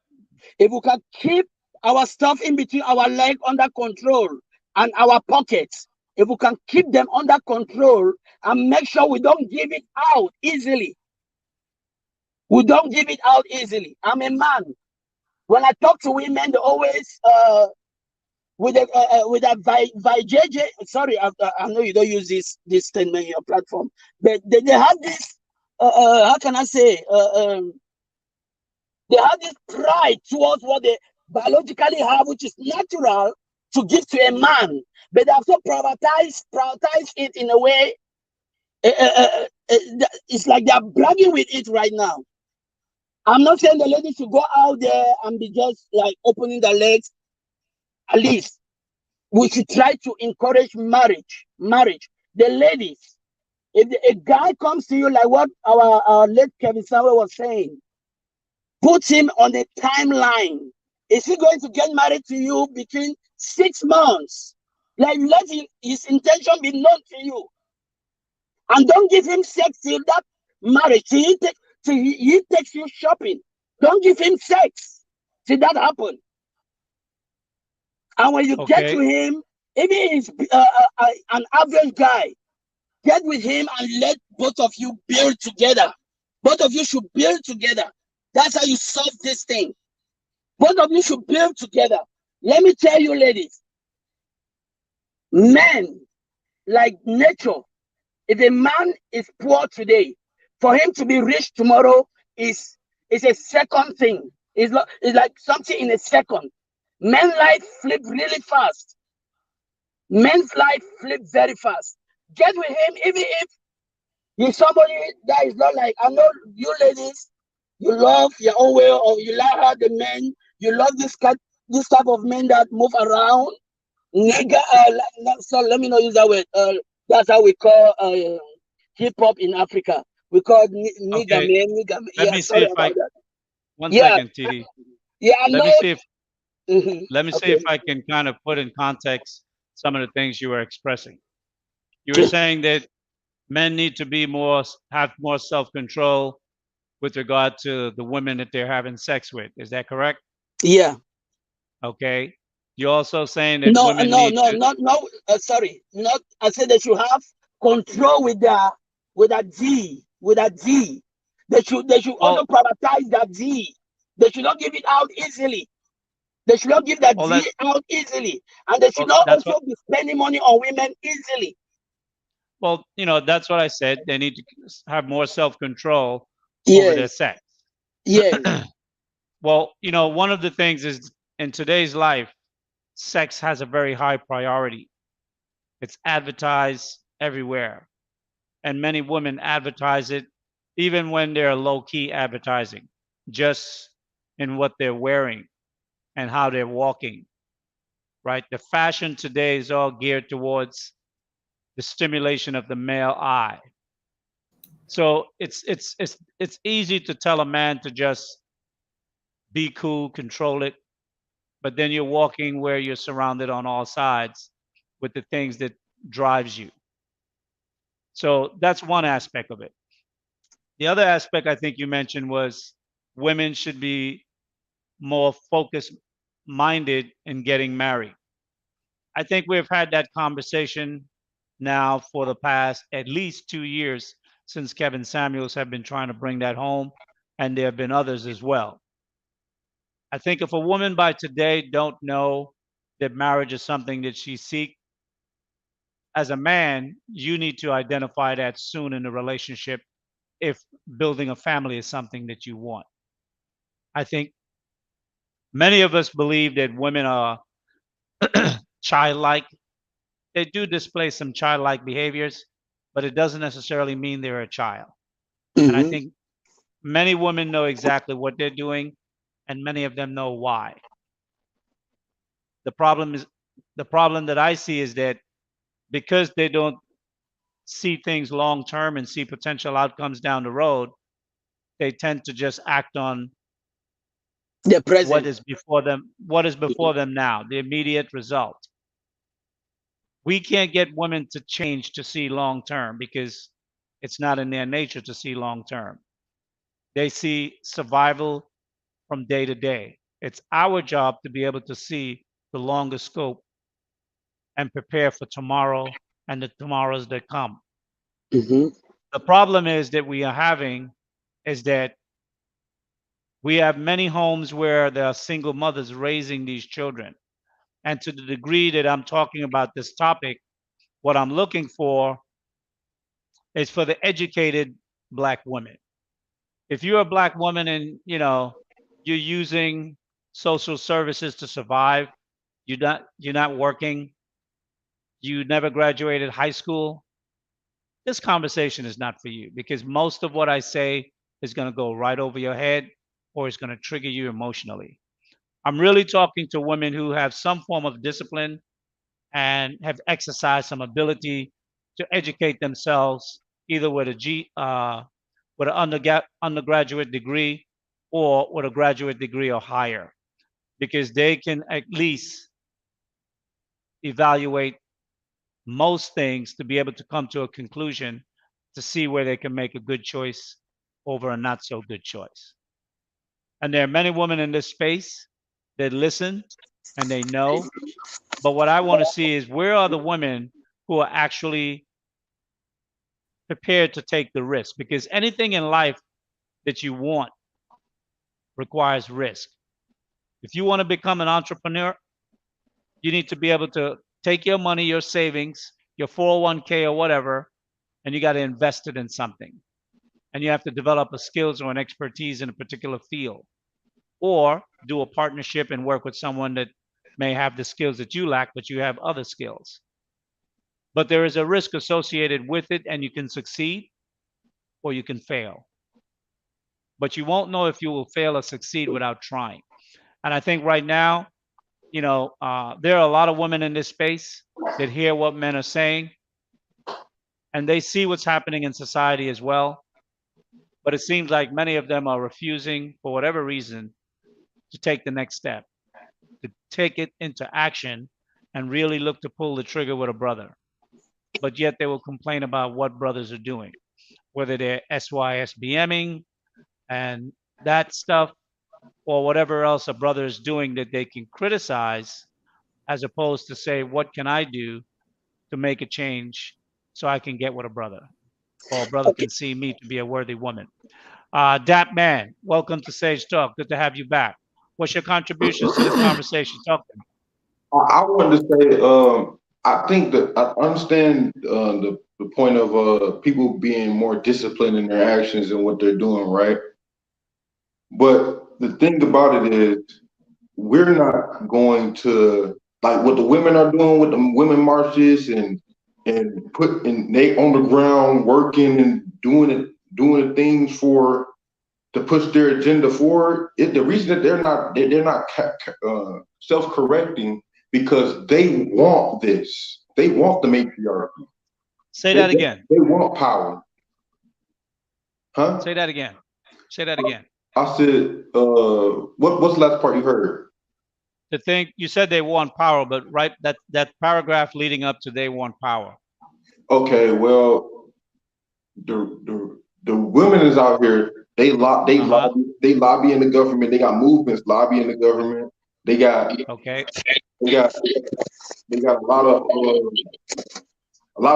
If we can keep our stuff in between our leg under control and our pockets, if we can keep them under control and make sure we don't give it out easily. We don't give it out easily. I'm a man. When I talk to women, they always with a JJ. Sorry, I know you don't use this statement in your platform, but they have this. How can I say? They have this pride towards what they biologically have, which is natural to give to a man, but they have to prioritize it in a way. It's like they're bragging with it right now. I'm not saying the ladies should go out there and be just like opening their legs. At least we should try to encourage marriage. The ladies, if a guy comes to you like what our late Kevin Samuel was saying, put him on a timeline. Is he going to get married to you between 6 months? Like, let his intention be known to you. And don't give him sex till that marriage. Till he takes you shopping. Don't give him sex till that happen. And when you get to Okay. him, even if he's an average guy, get with him and let both of you build together. Both of you should build together. That's how you solve this thing. Both of you should build together. Let me tell you, ladies, men, like nature, if a man is poor today, for him to be rich tomorrow is a second thing. It's like something in a second. Men's life flip really fast. Men's life flip very fast. Get with him, even if he's somebody that is not like, I know you ladies, you love your own way, or you like how the men, you love this type of men that move around. Nigga, so let me not use that word. That's how we call hip hop in Africa. We call nigga Okay. man, nigga man. Let Yeah, me see sorry if about that. one Yeah, second, TD. yeah, I Let know. me see if let me see Okay. if I can kind of put in context some of the things you were expressing. You were saying that men need to have more self-control with regard to the women that they're having sex with. Is that correct? Yeah. Okay. You're also saying that No, women no, need no, to. not no. Sorry, not. I said they should have control with a D, with a D. They should also Well, prioritize that D. They should not give it out easily. They should not give that well, D out easily, and they should not that's what. also be spending money on women easily. Well, that's what I said. They need to have more self-control over their Yes, sex. yes. Well, one of the things is in today's life, sex has a very high priority. It's advertised everywhere, and many women advertise it even when they're low-key advertising, just in what they're wearing and how they're walking, right? The fashion today is all geared towards the stimulation of the male eye. So it's easy to tell a man to just be cool, control it, but then you're walking where you're surrounded on all sides with the things that drives you. So that's one aspect of it. The other aspect I think you mentioned was women should be more focused minded in getting married. I think we've had that conversation now for the past at least 2 years since Kevin Samuels have been trying to bring that home, and there have been others as well. I think if a woman by today don't know that marriage is something that she seeks, as a man, you need to identify that soon in the relationship if building a family is something that you want. I think many of us believe that women are childlike. They do display some childlike behaviors, but it doesn't necessarily mean they're a child. And I Mm-hmm. think many women know exactly what they're doing, and many of them know why. The problem is the problem that I see is that because they don't see things long term and see potential outcomes down the road, they tend to just act on The what present. is before them, now, the immediate result. We can't get women to change to see long term because it's not in their nature to see long term. They see survival from day to day. It's our job to be able to see the longer scope and prepare for tomorrow and the tomorrows that come. Mm-hmm. The problem is that we are having is that we have many homes where there are single mothers raising these children. And to the degree that I'm talking about this topic, what I'm looking for is for the educated black women. If you're a black woman and you're using social services to survive, you're not working, you never graduated high school, this conversation is not for you because most of what I say is going to go right over your head or is going to trigger you emotionally. I'm really talking to women who have some form of discipline and have exercised some ability to educate themselves either with an undergraduate degree or with a graduate degree or higher, because they can at least evaluate most things to be able to come to a conclusion to see where they can make a good choice over a not so good choice. And there are many women in this space that listen and they know. But what I want to see is where are the women who are actually prepared to take the risk? Because anything in life that you want requires risk. If you want to become an entrepreneur, you need to be able to take your money, your savings, your 401k or whatever, and you got to invest it in something. And you have to develop a skills or an expertise in a particular field, or do a partnership and work with someone that may have the skills that you lack, but you have other skills. But there is a risk associated with it, and you can succeed or you can fail. But you won't know if you will fail or succeed without trying. And I think right now, there are a lot of women in this space that hear what men are saying and they see what's happening in society as well. But it seems like many of them are refusing, for whatever reason, to take the next step, to take it into action and really look to pull the trigger with a brother. But yet they will complain about what brothers are doing, whether they're SYSBMing and that stuff, or whatever else a brother is doing that they can criticize, as opposed to say, what can I do to make a change so I can get with a brother, or a brother Okay. can see me to be a worthy woman. Dap Man, welcome to Sage Talk. Good to have you back. What's your contributions to this conversation? Talk to me. I wanted to say, I think that I understand the point of people being more disciplined in their actions and what they're doing, right? But the thing about it is, we're not going to like what the women are doing with the women marches and putting they on the ground working and doing things for to push their agenda forward. The reason that they're not self-correcting because they want this. They want the matriarchy. Say They, that again. they want power, huh? Say that again. Say that again. I said, what's the last part you heard? The thing you said they want power, but right that paragraph leading up to they want power. Okay, well, the women is out here. Uh huh. They lobby in the government. They got movements lobbying the government. They got Okay. they got they got a lot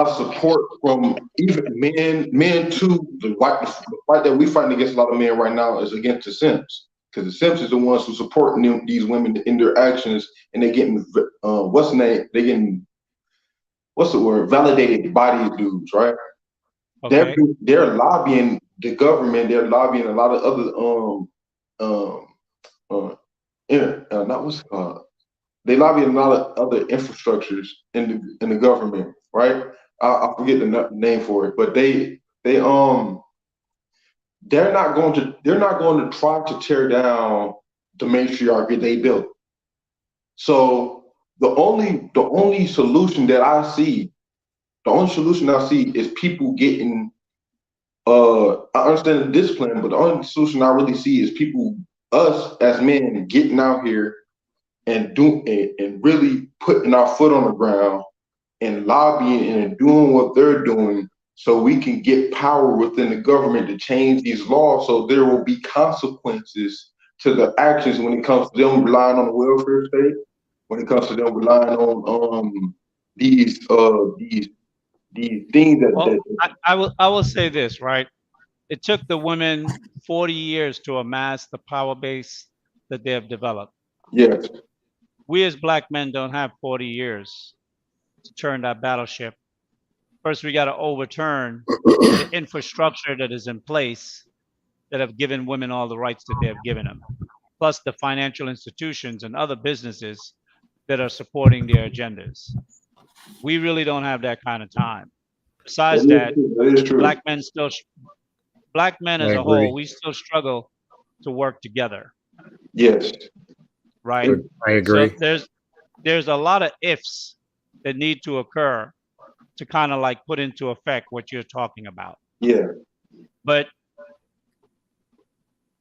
of support from even men too. The fight that we fighting against a lot of men right now is against the Simps, because the Simps is the ones who supporting these women in their actions, and they getting what's the name? They getting what's the word? Validated by these dudes, right? They're Okay. they're lobbying the government. They're lobbying a lot of other um uh, not what's it called. They lobby a lot of other infrastructures in the government, right? I forget the name for it, but they're not going to try to tear down the matriarchy they built. So the only solution that I see, the only solution I see is people getting. I understand the discipline, but the only solution I really see is people, us as men, getting out here and and really putting our foot on the ground and lobbying and doing what they're doing so we can get power within the government to change these laws so there will be consequences to the actions when it comes to them relying on the welfare state, when it comes to them relying on these things Well, that I will say this, right? It took the women 40 years to amass the power base that they have developed. yes. We as black men don't have 40 years to turn that battleship. First, we got to overturn the infrastructure that is in place that have given women all the rights that they have given them, plus the financial institutions and other businesses that are supporting their agendas. We really don't have that kind of time. That Besides is that, true. That is true. black men I as a agree. whole, we still struggle to work together, Yes. right? I So agree. there's a lot of ifs that need to occur to kind of like put into effect what you're talking about. Yeah. But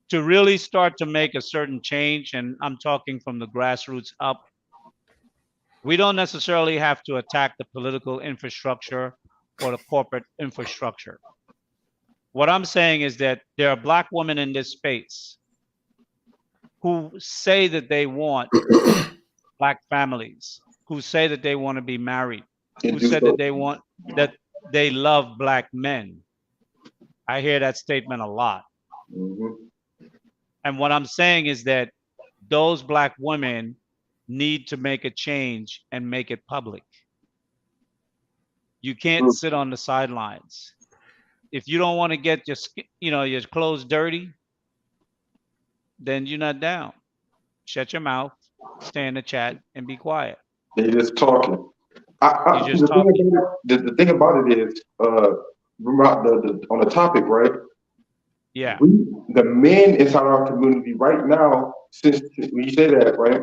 to really start to make a certain change, and I'm talking from the grassroots up, we don't necessarily have to attack the political infrastructure or the corporate infrastructure. What I'm saying is that there are black women in this space who say that they want black families, who say that they want to be married, And who do said that so. they want that they love black men. I hear that statement a lot. Mhm. And what I'm saying is that those black women need to make a change and make it public. You can't True. sit on the sidelines. If you don't want to get your clothes dirty, then you're not down. Shut your mouth, stay in the chat, and be quiet. They just talking. You're just The thing talking. about it, the thing about it is, remember on the topic, right? Yeah. The men inside our community right now, since when you say that, right?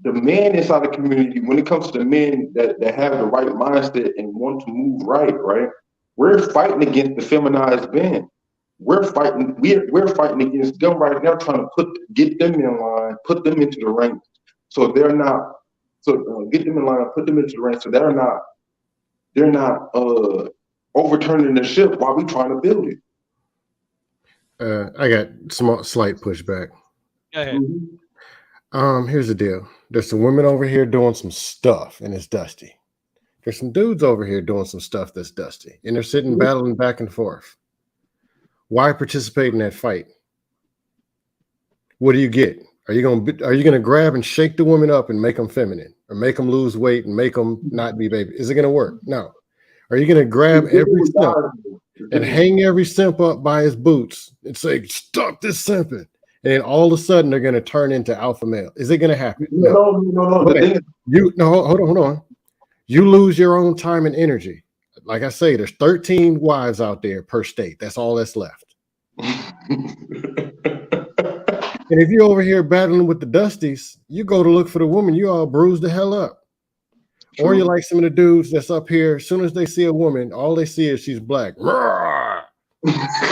The men inside the community, when it comes to the men that have the right mindset and want to move right, right? We're fighting against the feminized men. We're fighting against them right now, trying to get them in line, put them into the ranks, so they're not. So get them in line, put them into the ranks, so they're not overturning the ship while we trying to build it. I got slight pushback. Go ahead. Here's the deal. There's some women over here doing some stuff, and it's dusty. There's some dudes over here doing some stuff that's dusty, and they're sitting battling back and forth. Why participate in that fight? What do you get? Are you gonna grab and shake the woman up and make them feminine, or make them lose weight and make them not be baby? Is it gonna work? No. Are you gonna grab every simp and hang every simp up by his boots and say, "Stop this simping"? And then all of a sudden they're gonna turn into alpha male. Is it gonna happen? No. No. Okay. Hold on. You lose your own time and energy. Like I say, there's 13 wives out there per state. That's all that's left. And if you're over here battling with the dusties, you go to look for the woman, you all bruise the hell up. True. Or you're like some of the dudes that's up here, as soon as they see a woman, all they see is she's black.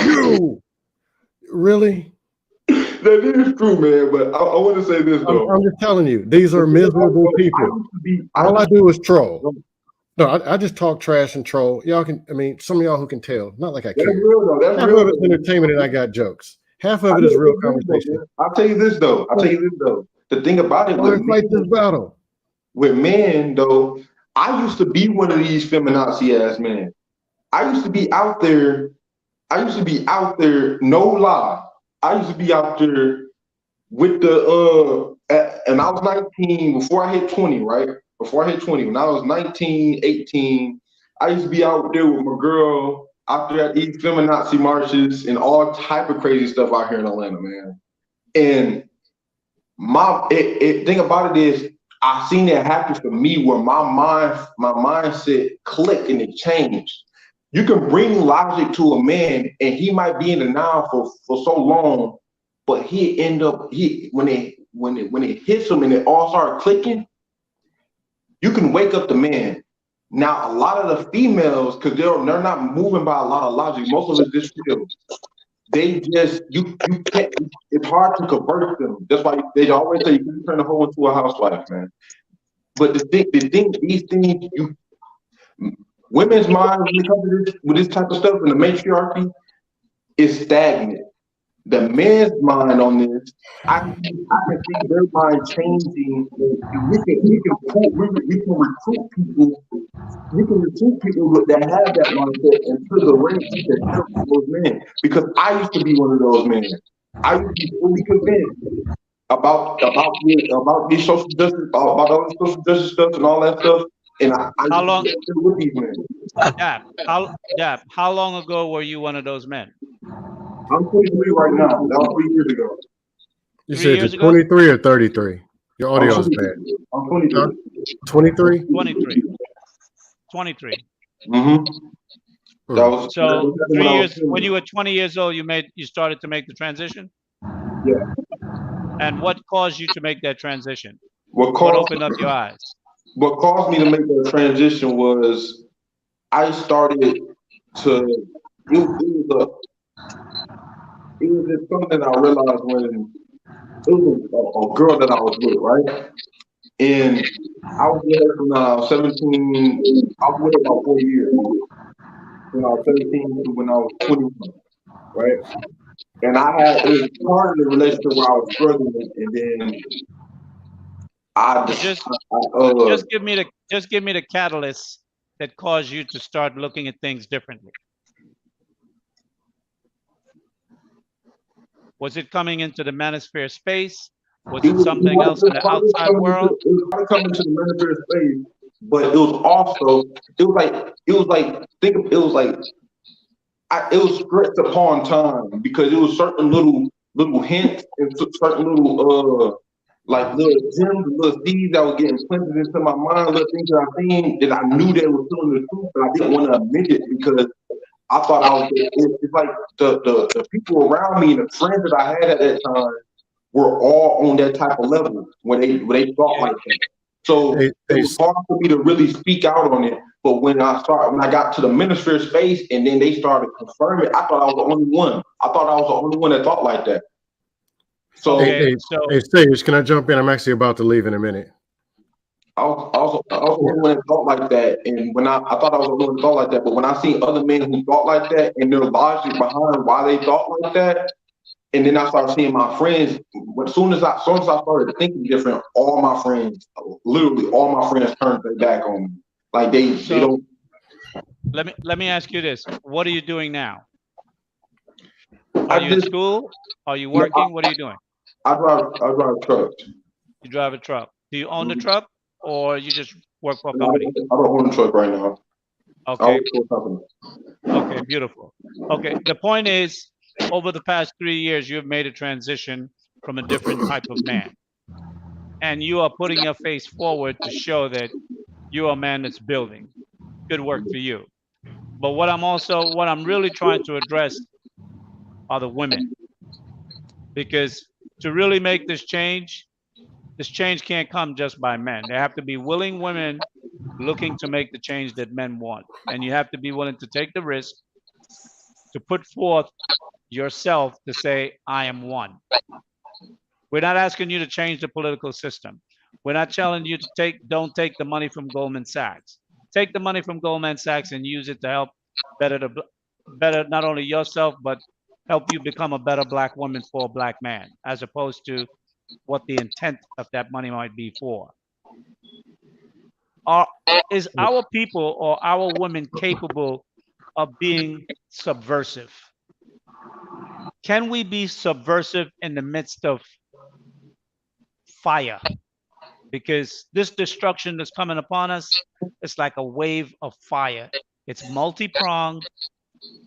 You really? That is true, man. But I want to say this though. I'm just telling you, these are miserable people. All I do is troll. No, I just talk trash and troll. Y'all can, some of y'all who can tell, not like I care. That's real though. That's half real. Of it's entertainment and I got jokes. Half of it is real conversation. I'll tell you this though. The thing about it with men though, I used to be one of these feminazi ass men. I used to be out there, no lie. I used to be out there with and I was 19 before I hit 20, right? Before I hit 20, when I was 19, 18, I used to be out there with my girl out there at these feminazi marches and all type of crazy stuff out here in Atlanta, man. And thing about it is, I seen it happen for me where my mindset clicked and it changed. You can bring logic to a man and he might be in denial for so long, but he end up when it hits him and it all started clicking, you can wake up the man. Now a lot of the females, because they're not moving by a lot of logic, most of it just feels. They just you can't. It's hard to convert them. That's why they always say you can turn a hoe into a housewife, man. But these things, women's minds when it comes to with this type of stuff in the matriarchy is stagnant. the men's mind on this, I can see their mind changing. And we can recruit people. We can recruit people that have that mindset into the ranks that help those men. Because I used to be one of those men. I used to be fully convinced about these social justice, about all this social justice stuff and all that stuff. And I How used to long? be with these men. How long ago were you one of those men? I'm 23 right now. That was 3 years ago. You 3 said years you're ago? 23 or 33? Your I'm audio is 23. bad. I'm 23. Huh? 23? 23. 23. Mm-hmm. That Hmm. was So when 3 I was years, when 20. you were 20 years old, you started to make the transition. Yeah. And what caused you to make that transition? What What caused opened up your eyes? what caused me to make that transition was I started to it was just something I realized when it was a girl that I was with, right? And I was with her from 17. I was with her about 4 years, when I was 17 to when I was 21, right? And it was part of the relationship where I was struggling, and then I So just, just uh, just give me the catalyst that caused you to start looking at things differently. Was it coming into the manosphere space? Was it something else in the outside world? it was part of coming to the military space, but it was also, it was like it was stretched upon time because it was certain little hints and certain little gems, little seeds that were getting planted into my mind, little things that I seen that I knew they were telling the truth, but I didn't want to admit it because I thought I was. It's like the people around me and the friends that I had at that time were all on that type of level where they thought like that. So Hey, it hey, was hard for me to really speak out on it. But when I got to the minister space and then they started confirming, I thought I was the only one. I thought I was the only one that thought like that. So hey, Okay, hey, so hey, Sage, can I jump in? I'm actually about to leave in a minute. I was the only one that thought like that. And I thought I was the only one that thought like that. But when I seen other men who thought like that and their logic behind why they thought like that, and then I started seeing my friends. As soon as I started thinking different, literally all my friends turned their back on me. Like they so don't. let me ask you this. What are you doing now? Are I you in just school? Are you no, working? What are you doing? I drive trucks. You drive a truck. Do you own the truck or you just work for a And I company? don't own a truck right now. I Okay. work for a company. Okay, beautiful. Okay, the point is, over the past 3 years, you've made a transition from a different type of man, and you are putting your face forward to show that you're a man that's building. Good work for you. But what I'm really trying to address are the women, because to really make this change can't come just by men. There have to be willing women looking to make the change that men want, and you have to be willing to take the risk to put forth yourself to say, I am one. We're not asking you to change the political system. We're not telling you to don't take the money from Goldman Sachs. Take the money from Goldman Sachs and use it to help better not only yourself, but help you become a better black woman for a black man, as opposed to what the intent of that money might be for. Are, is our people or our women capable of being subversive? Can we be subversive in the midst of fire? Because this destruction that's coming upon us, it's like a wave of fire. It's multi-pronged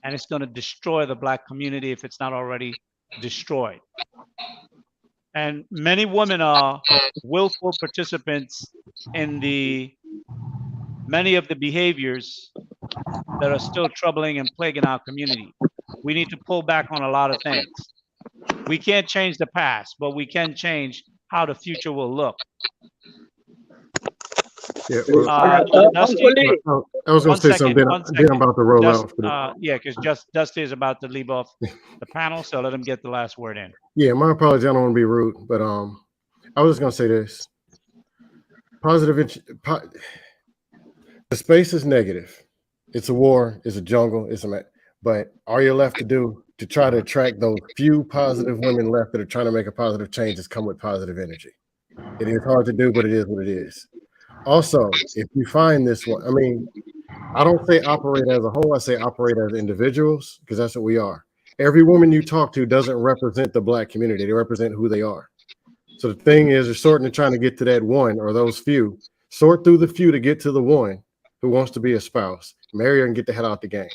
and it's going to destroy the black community if it's not already destroyed. And many women are willful participants in many of the behaviors that are still troubling and plaguing our community. We need to pull back on a lot of things. We can't change the past, but we can change how the future will look. Yeah, well, Dusty, Uncle Lee, I was going to say something. one Then I'm second. about to roll Just, out. For the, yeah, because Dusty is about to leave off the panel, so let him get the last word in. yeah, my apologies. I don't want to be rude, but I was just going to say this. The space is negative. It's a war. It's a jungle. But are you left to do to try to attract those few positive women left that are trying to make a positive change that's come with positive energy. It is hard to do, but it is what it is. Also, if you find this one, I mean, I don't say operate as a whole, I say operate as individuals, because that's what we are. Every woman you talk to doesn't represent the Black community, they represent who they are. So the thing is, you're sorting and trying to get to that one or those few. Sort through the few to get to the one who wants to be a spouse. Marry her and get the hell out the game.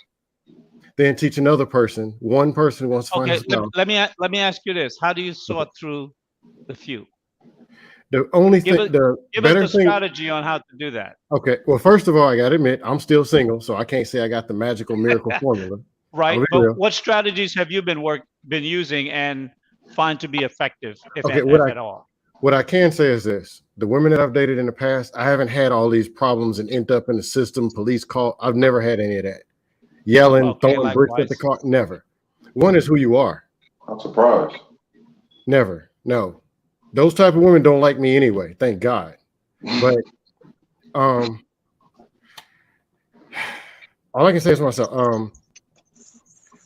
Then teach another person, one person who wants to find a Okay, spouse. let me ask you this: how do you sort through the few? The only Give thing, us the give better us a thing. strategy on how to do that. Okay, well, first of all, I got to admit, I'm still single, so I can't say I got the magical miracle formula. I'm Right, gonna be but real. what strategies have you been using and find to be effective, Okay, if at all? what I can say is this: the women that I've dated in the past, I haven't had all these problems and end up in the system, police call. I've never had any of that. Yelling, Okay, throwing bricks at the likewise. car. Never. One is who you are. I'm surprised. Never. No. Those type of women don't like me anyway. Thank God. But all I can say is myself.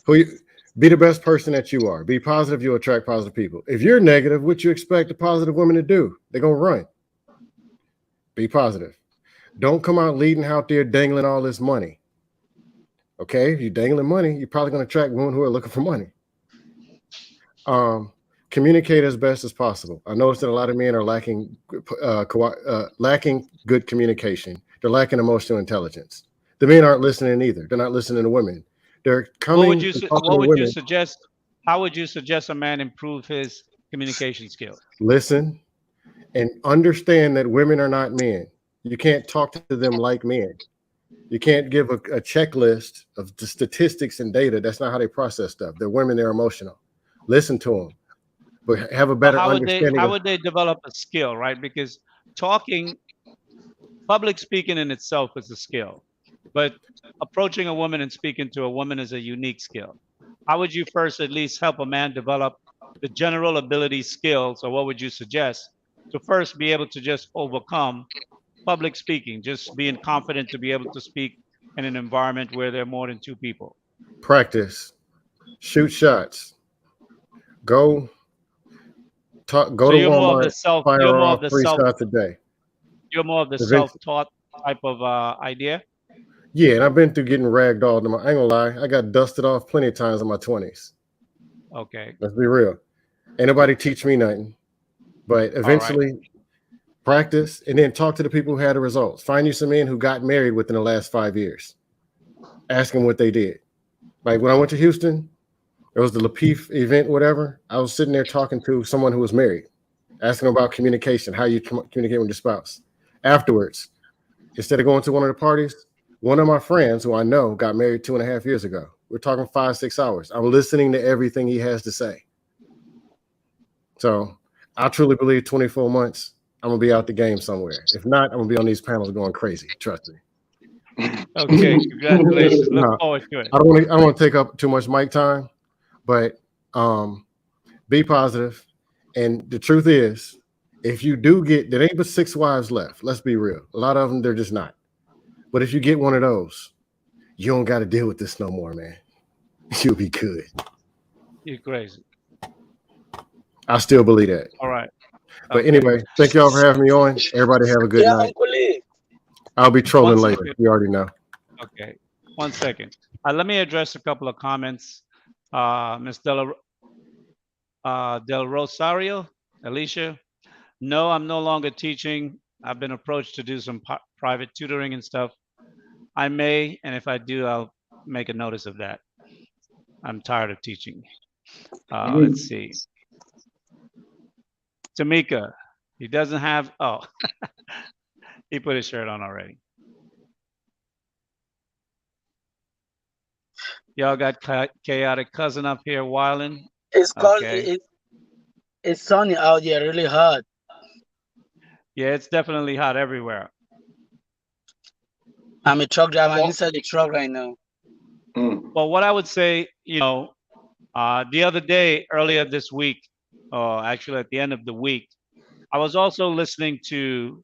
Who you, be the best person that you are. Be positive. You'll attract positive people. If you're negative, what you expect a positive woman to do? They're gonna run. Be positive. Don't come out leading out there dangling all this money. Okay, if you're dangling money, you're probably going to attract women who are looking for money. Communicate as best as possible. I noticed that a lot of men are lacking good communication. They're lacking emotional intelligence. The men aren't listening either. They're not listening to women. They're coming and talking What to would you women. suggest? How would you suggest a man improve his communication skills? Listen and understand that women are not men. You can't talk to them like men. You can't give a checklist of the statistics and data. That's not how they process stuff. They're women. They're emotional. Listen to them, but have a But better understanding how of. would they develop a skill, right? Because talking, public speaking in itself is a skill, but approaching a woman and speaking to a woman is a unique skill. How would you first at least help a man develop the general ability skills, or what would you suggest to first be able to just overcome public speaking, just being confident to be able to speak in an environment where there are more than two people? Practice, shoot shots, go talk, go So to Walmart, you're fire more off of the 3 shots a day. you're more of the Eventually, self-taught type of idea. yeah, and I've been through getting ragged all. I ain't gonna lie, I got dusted off plenty of times in my 20s. Okay. Let's be real. Ain't nobody teach me nothing, but All right. eventually practice and then talk to the people who had the results. Find you some men who got married within the last 5 years. Ask them what they did. Like when I went to Houston, it was the Lapeef event, whatever. I was sitting there talking to someone who was married, asking about communication, how you communicate with your spouse. Afterwards, instead of going to one of the parties, one of my friends who I know got married 2.5 years ago. We're talking 5-6 hours. I'm listening to everything he has to say. So I truly believe 24 months, I'm gonna be out the game somewhere. If not, I'm gonna be on these panels going crazy. Trust me. Okay. Congratulations. Look No, forward to it. I don't want to take up too much mic time, but be positive. And the truth is, if you do get, there ain't but 6 wives left. Let's be real. A lot of them, they're just not. But if you get one of those, you don't got to deal with this no more, man. You'll be good. You're crazy. I still believe that. All right. But Okay. anyway, thank y'all for having me on. Everybody have a good Yeah, night. Uncle Lee. I'll be trolling One later. second. You already know. Okay. 1 second. Let me address a couple of comments. Ms. Del Rosario, Alicia. No, I'm no longer teaching. I've been approached to do some private tutoring and stuff. I may, and if I do, I'll make a notice of that. I'm tired of teaching. Let's see. Tamika, he doesn't have, oh, he put his shirt on already. Y'all got chaotic cousin up here wilding. It's called Okay. it's sunny out here, really hot. Yeah, it's definitely hot everywhere. I'm a truck driver. I'm inside the truck right now. Well, what I would say, the other day, earlier this week, or actually at the end of the week, I was also listening to,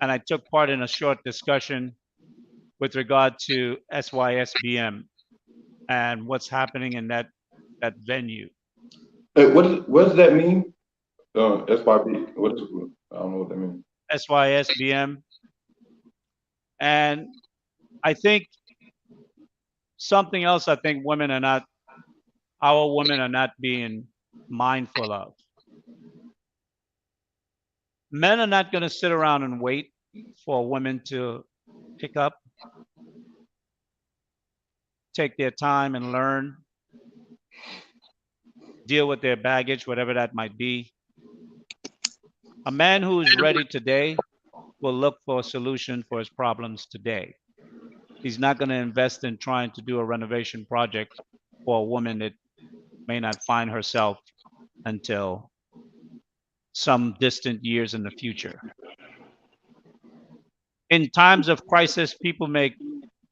and I took part in a short discussion with regard to SYSBM and what's happening in that that venue. What does that mean? SYB. What is? I don't know what that means. SYSBM. And I think something else I think our women are not being mindful of. Men are not going to sit around and wait for women to pick up, take their time and learn, deal with their baggage, whatever that might be. A man who is ready today will look for a solution for his problems today. He's not going to invest in trying to do a renovation project for a woman that may not find herself until some distant years in the future. In times of crisis, people make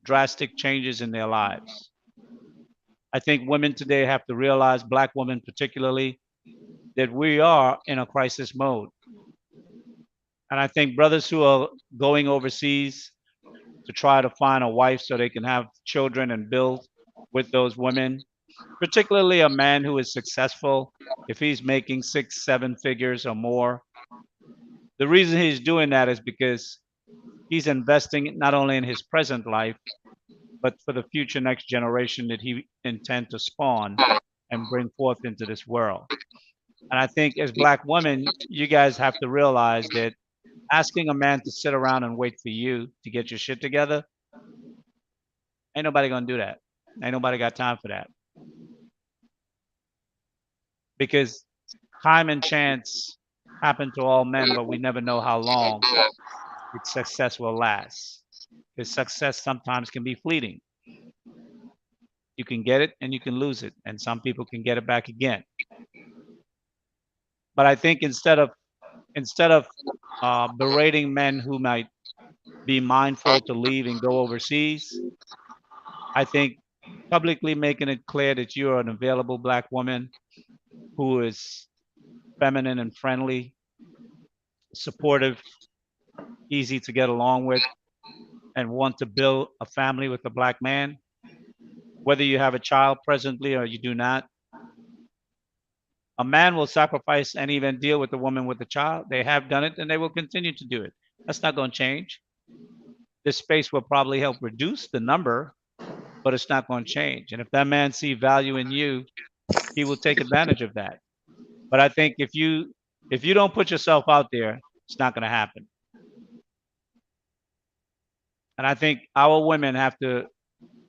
drastic changes in their lives. I think women today have to realize, Black women particularly, that we are in a crisis mode. And I think brothers who are going overseas to try to find a wife so they can have children and build with those women, particularly a man who is successful, if he's making 6, 7 figures or more, the reason he's doing that is because he's investing not only in his present life, but for the future next generation that he intends to spawn and bring forth into this world. And I think as Black women, you guys have to realize that asking a man to sit around and wait for you to get your shit together, ain't nobody gonna do that. Ain't nobody got time for that. Because time and chance happen to all men, but we never know how long its success will last. Because success sometimes can be fleeting. You can get it and you can lose it, and some people can get it back again. But I think instead of berating men who might be mindful to leave and go overseas, I think publicly making it clear that you're an available Black woman who is feminine and friendly, supportive, easy to get along with, and want to build a family with a Black man, whether you have a child presently or you do not. A man will sacrifice and even deal with a woman with a child. They have done it and they will continue to do it. That's not going to change. This space will probably help reduce the number, but it's not going to change. And if that man sees value in you, he will take advantage of that. But I think if you don't put yourself out there, it's not going to happen. And I think our women have to,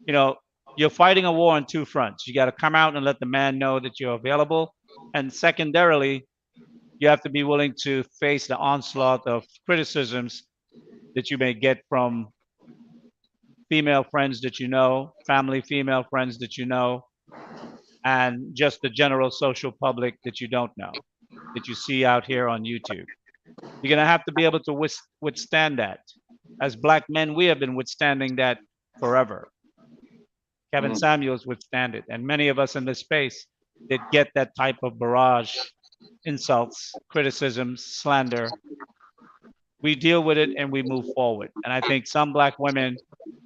you're fighting a war on two fronts. You got to come out and let the man know that you're available. And secondarily, you have to be willing to face the onslaught of criticisms that you may get from female friends that you know, family female friends that you know, and just the general social public that you don't know, that you see out here on YouTube. You're going to have to be able to withstand that. As Black men, we have been withstanding that forever. Kevin Samuels withstand it, and many of us in this space that get that type of barrage, insults, criticisms, slander, we deal with it and we move forward. And I think some Black women,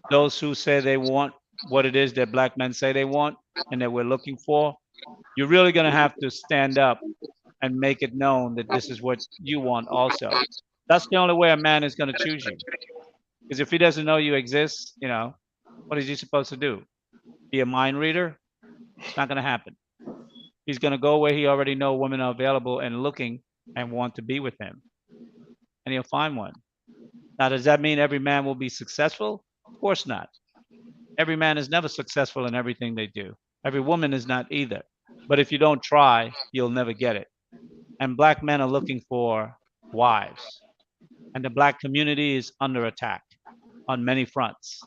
those who say they want what it is that Black men say they want and that we're looking for, you're really going to have to stand up and make it known that this is what you want also. That's the only way a man is going to choose you. Because if he doesn't know you exist, what is he supposed to do? Be a mind reader? It's not going to happen. He's going to go where he already know women are available and looking and want to be with him. And he'll find one. Now, does that mean every man will be successful? Of course not. Every man is never successful in everything they do. Every woman is not either. But if you don't try, you'll never get it. And Black men are looking for wives. And the Black community is under attack on many fronts.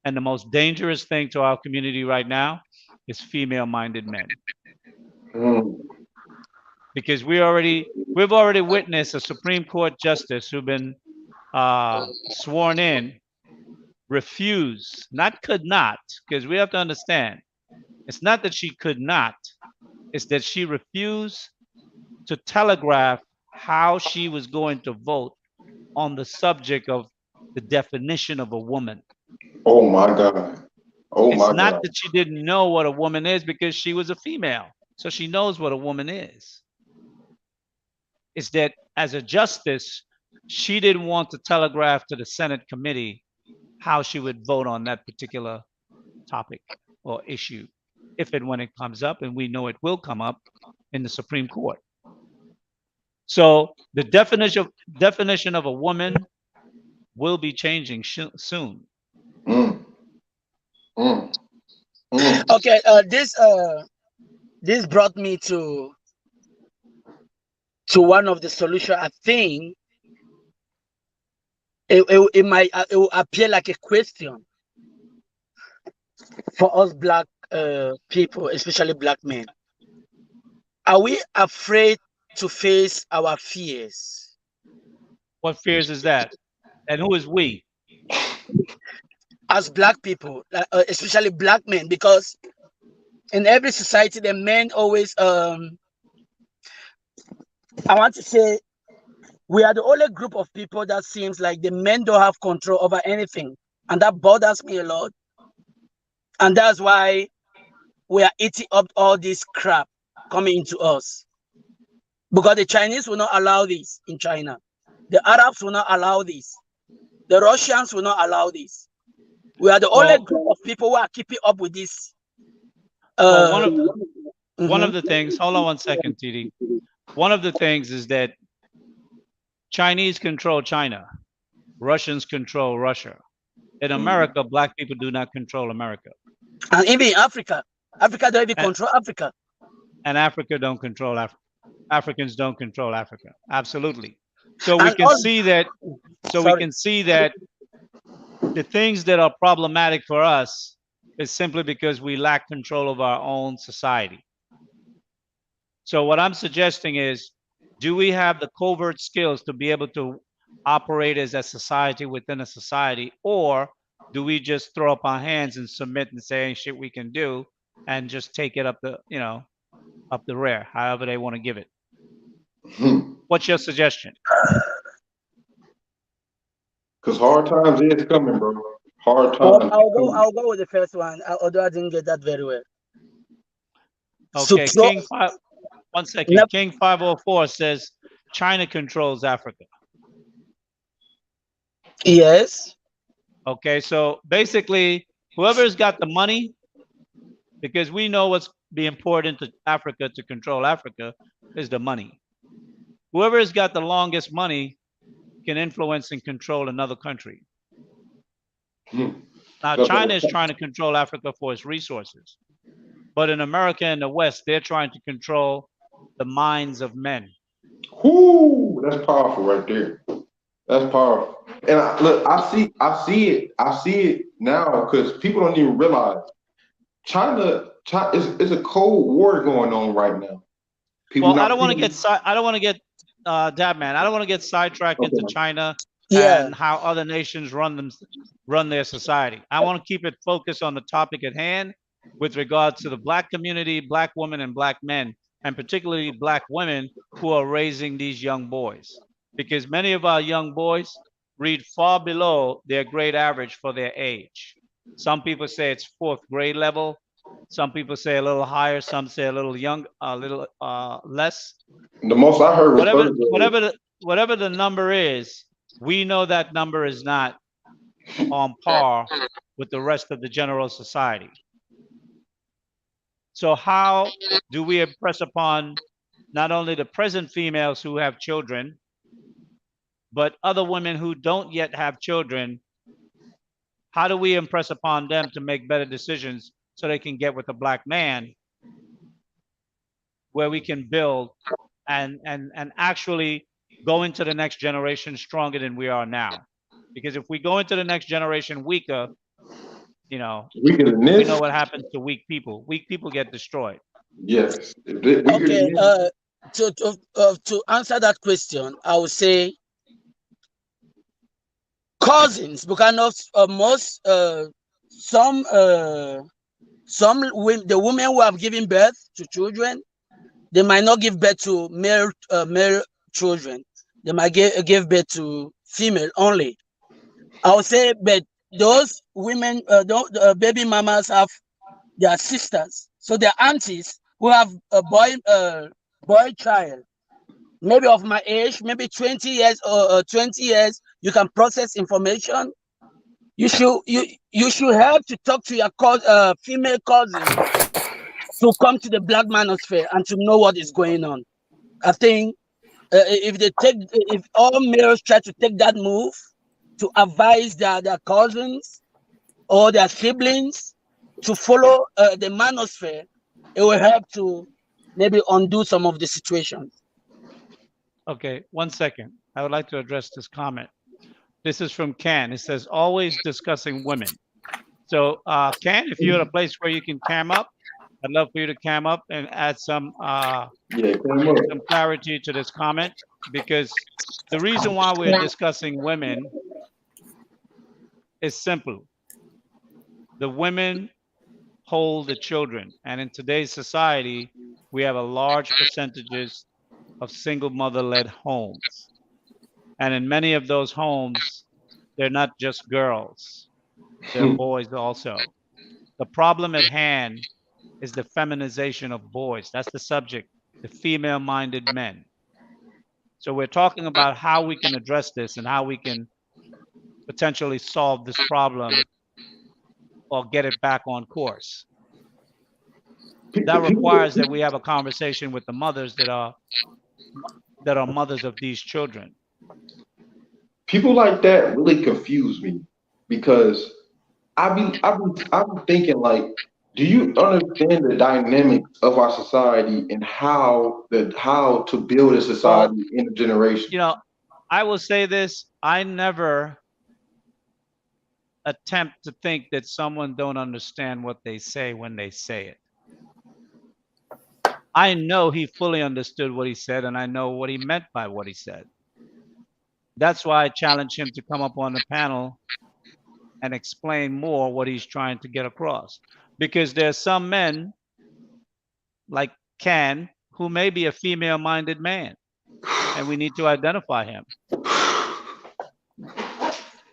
And the most dangerous thing to our community right now is female-minded men. Because we've already witnessed a Supreme Court justice who's been sworn in, refuse, not could not, because we have to understand, it's not that she could not, it's that she refused to telegraph how she was going to vote on the subject of the definition of a woman. Oh my God. Oh It's my not God. that she didn't know what a woman is because she was a female. So she knows what a woman is. It's that as a justice, she didn't want to telegraph to the Senate committee how she would vote on that particular topic or issue if and when it comes up, and we know it will come up in the Supreme Court. So the definition of a woman will be changing soon. Mm, mm, mm. Okay, this brought me to one of the solution. I think it might it will appear like a question for us black people, especially black men. Are we afraid to face our fears? What fears is that? And who is we? As black people, especially black men, because in every society, the men always I want to say we are the only group of people that seems like the men don't have control over anything, and that bothers me a lot. And that's why we are eating up all this crap coming into us, because the Chinese will not allow this in China, the Arabs will not allow this, the Russians will not allow this. We are the only Well, group of people who are keeping up with this. well, one Mhm. of the things. Hold on one second, TD. One of the things is that Chinese control China, Russians control Russia. In America, black people do not control America, And even in Africa, Africa don't even and, control Africa. and Africa don't control Africa. Africans don't control Africa. Absolutely. So we And can all, see that. So we sorry. can see that the things that are problematic for us is simply because we lack control of our own society. So what I'm suggesting is, do we have the covert skills to be able to operate as a society within a society, or do we just throw up our hands and submit and say ain't shit we can do and just take it up the, up the rear, however they want to give it? What's your suggestion? Because hard times is coming, bro. Hard Well, times is I'll go. coming. I'll go with the first one, although I didn't get that very well. So, Okay, King five. One second. King 504 says China controls Africa. yes. Okay, so basically, whoever's got the money, because we know what's be important to Africa to control Africa is the money. Whoever has got the longest money can influence and control another country. Now, China is trying to control Africa for its resources, but in America and the West, they're trying to control the minds of men. Whoo, that's powerful right there. That's powerful. And look, I see it now because people don't even realize China is a cold war going on right now. People Well, I not don't want to thinking. get I don't want to get Dad man. I don't want to get sidetracked into Okay. China Yeah. and how other nations run their society. I want to keep it focused on the topic at hand with regards to the black community, black women and black men, and particularly black women who are raising these young boys. Because many of our young boys read far below their grade average for their age. Some people say it's fourth grade level. Some people say a little higher. Some say a little a little less. The most I heard was Whatever, third grade. whatever the number is, we know that number is not on par with the rest of the general society. So how do we impress upon not only the present females who have children, but other women who don't yet have children? How do we impress upon them to make better decisions so they can get with a black man where we can build and actually go into the next generation stronger than we are now? Because if we go into the next generation weaker, We get in we this. know what happens to weak people. Weak people get destroyed. Yes. We get Okay. in this. To answer that question, I would say cousins, because most some women, the women who have given birth to children, they might not give birth to male children. They might give birth to female only. I would say, but those women, baby mamas have their sisters, so their aunties who have a boy child, maybe of my age, maybe 20 years or 20 years. You can process information. You should have to talk to your female cousin to come to the Black Manosphere and to know what is going on. I think if all males try to take that move to advise their cousins or their siblings to follow the manosphere, it will help to maybe undo some of the situations. Okay, 1 second. I would like to address this comment. This is from Ken. It says, always discussing women. So, Ken, if you're at a place where you can cam up, I'd love for you to cam up and add Yeah, come up. some clarity to this comment, because the reason why we're discussing women is simple. The women hold the children, and in today's society, we have a large percentages of single mother-led homes. And in many of those homes, they're not just girls, they're boys also. The problem at hand is the feminization of boys. That's the subject, the female minded men. So we're talking about how we can address this and how we can potentially solve this problem or get it back on course. That requires that we have a conversation with the mothers that are mothers of these children. People like that really confuse me because I be thinking like, do you understand the dynamics of our society and how to build a Well, society in a generation? you know, I will say this, I never attempt to think that someone don't understand what they say when they say it. I know he fully understood what he said, and I know what he meant by what he said. That's why I challenge him to come up on the panel and explain more what he's trying to get across. Because there's some men like Ken who may be a female minded man, and we need to identify him,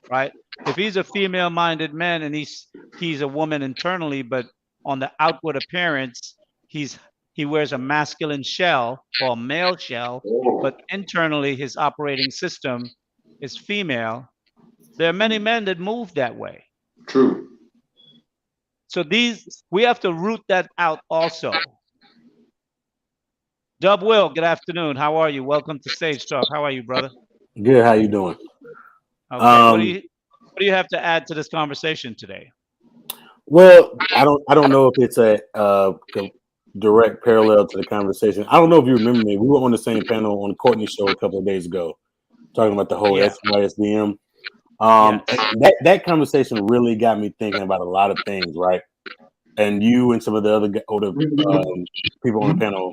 right? If he's a female minded man and he's a woman internally, but on the outward appearance, he wears a masculine shell or a male shell, but internally his operating system is female. There are many men that move that way. True. So we have to root that out also. Dub Will, good afternoon. How are you? Welcome to Sage Talk. How are you, brother? Good. How you doing? Okay. What do you have to add to this conversation today? Well, I don't know if it's a direct parallel to the conversation. I don't know if you remember me. We were on the same panel on Courtney's show a couple of days ago, talking about the whole Yeah. SYSDM. Yes. That conversation really got me thinking about a lot of things, right? And you and some of the other people on the panel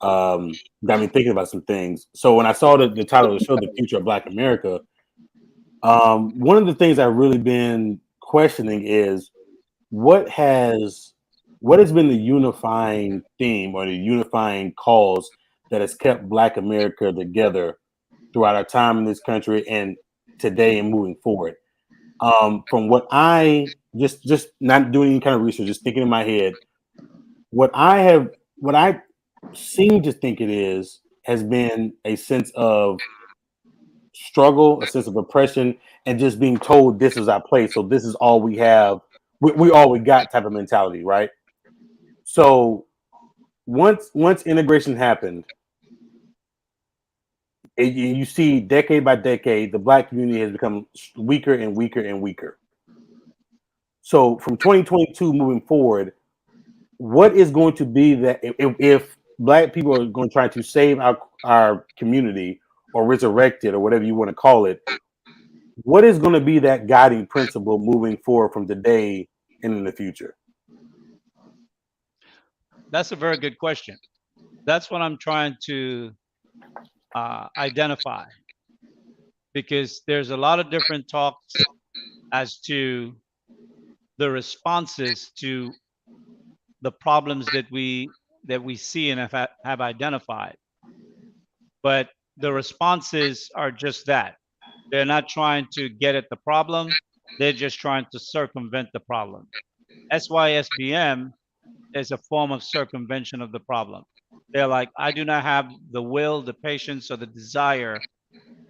got me thinking about some things. So when I saw the title of the show, "The Future of Black America," one of the things I've really been questioning is what has been the unifying theme or the unifying cause that has kept Black America together throughout our time in this country and today and moving forward. From what I just not doing any kind of research, just thinking in my head, what I seem to think it has been a sense of struggle, a sense of oppression, and just being told this is our place, so this is all we have, we all we got type of mentality, right? So once integration happened, you see decade by decade, the Black community has become weaker and weaker and weaker. So from 2022 moving forward, what is going to be that if Black people are going to try to save our community or resurrect it or whatever you want to call it, what is going to be that guiding principle moving forward from today and in the future? That's a very good question. That's what I'm trying to identify, because there's a lot of different talks as to the responses to the problems that we see and have identified. But the responses are just that. They're not trying to get at the problem. They're just trying to circumvent the problem. SYSBM is a form of circumvention of the problem. They're like, I do not have the will, the patience, or the desire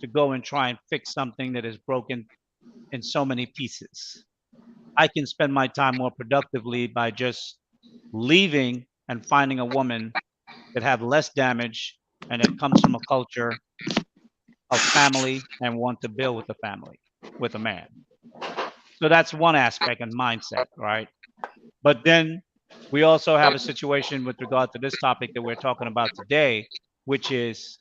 to go and try and fix something that is broken in so many pieces. I can spend my time more productively by just leaving and finding a woman that have less damage and that comes from a culture of family and want to build with a family, with a man. So that's one aspect and mindset, right? But then we also have a situation with regard to this topic that we're talking about today, which is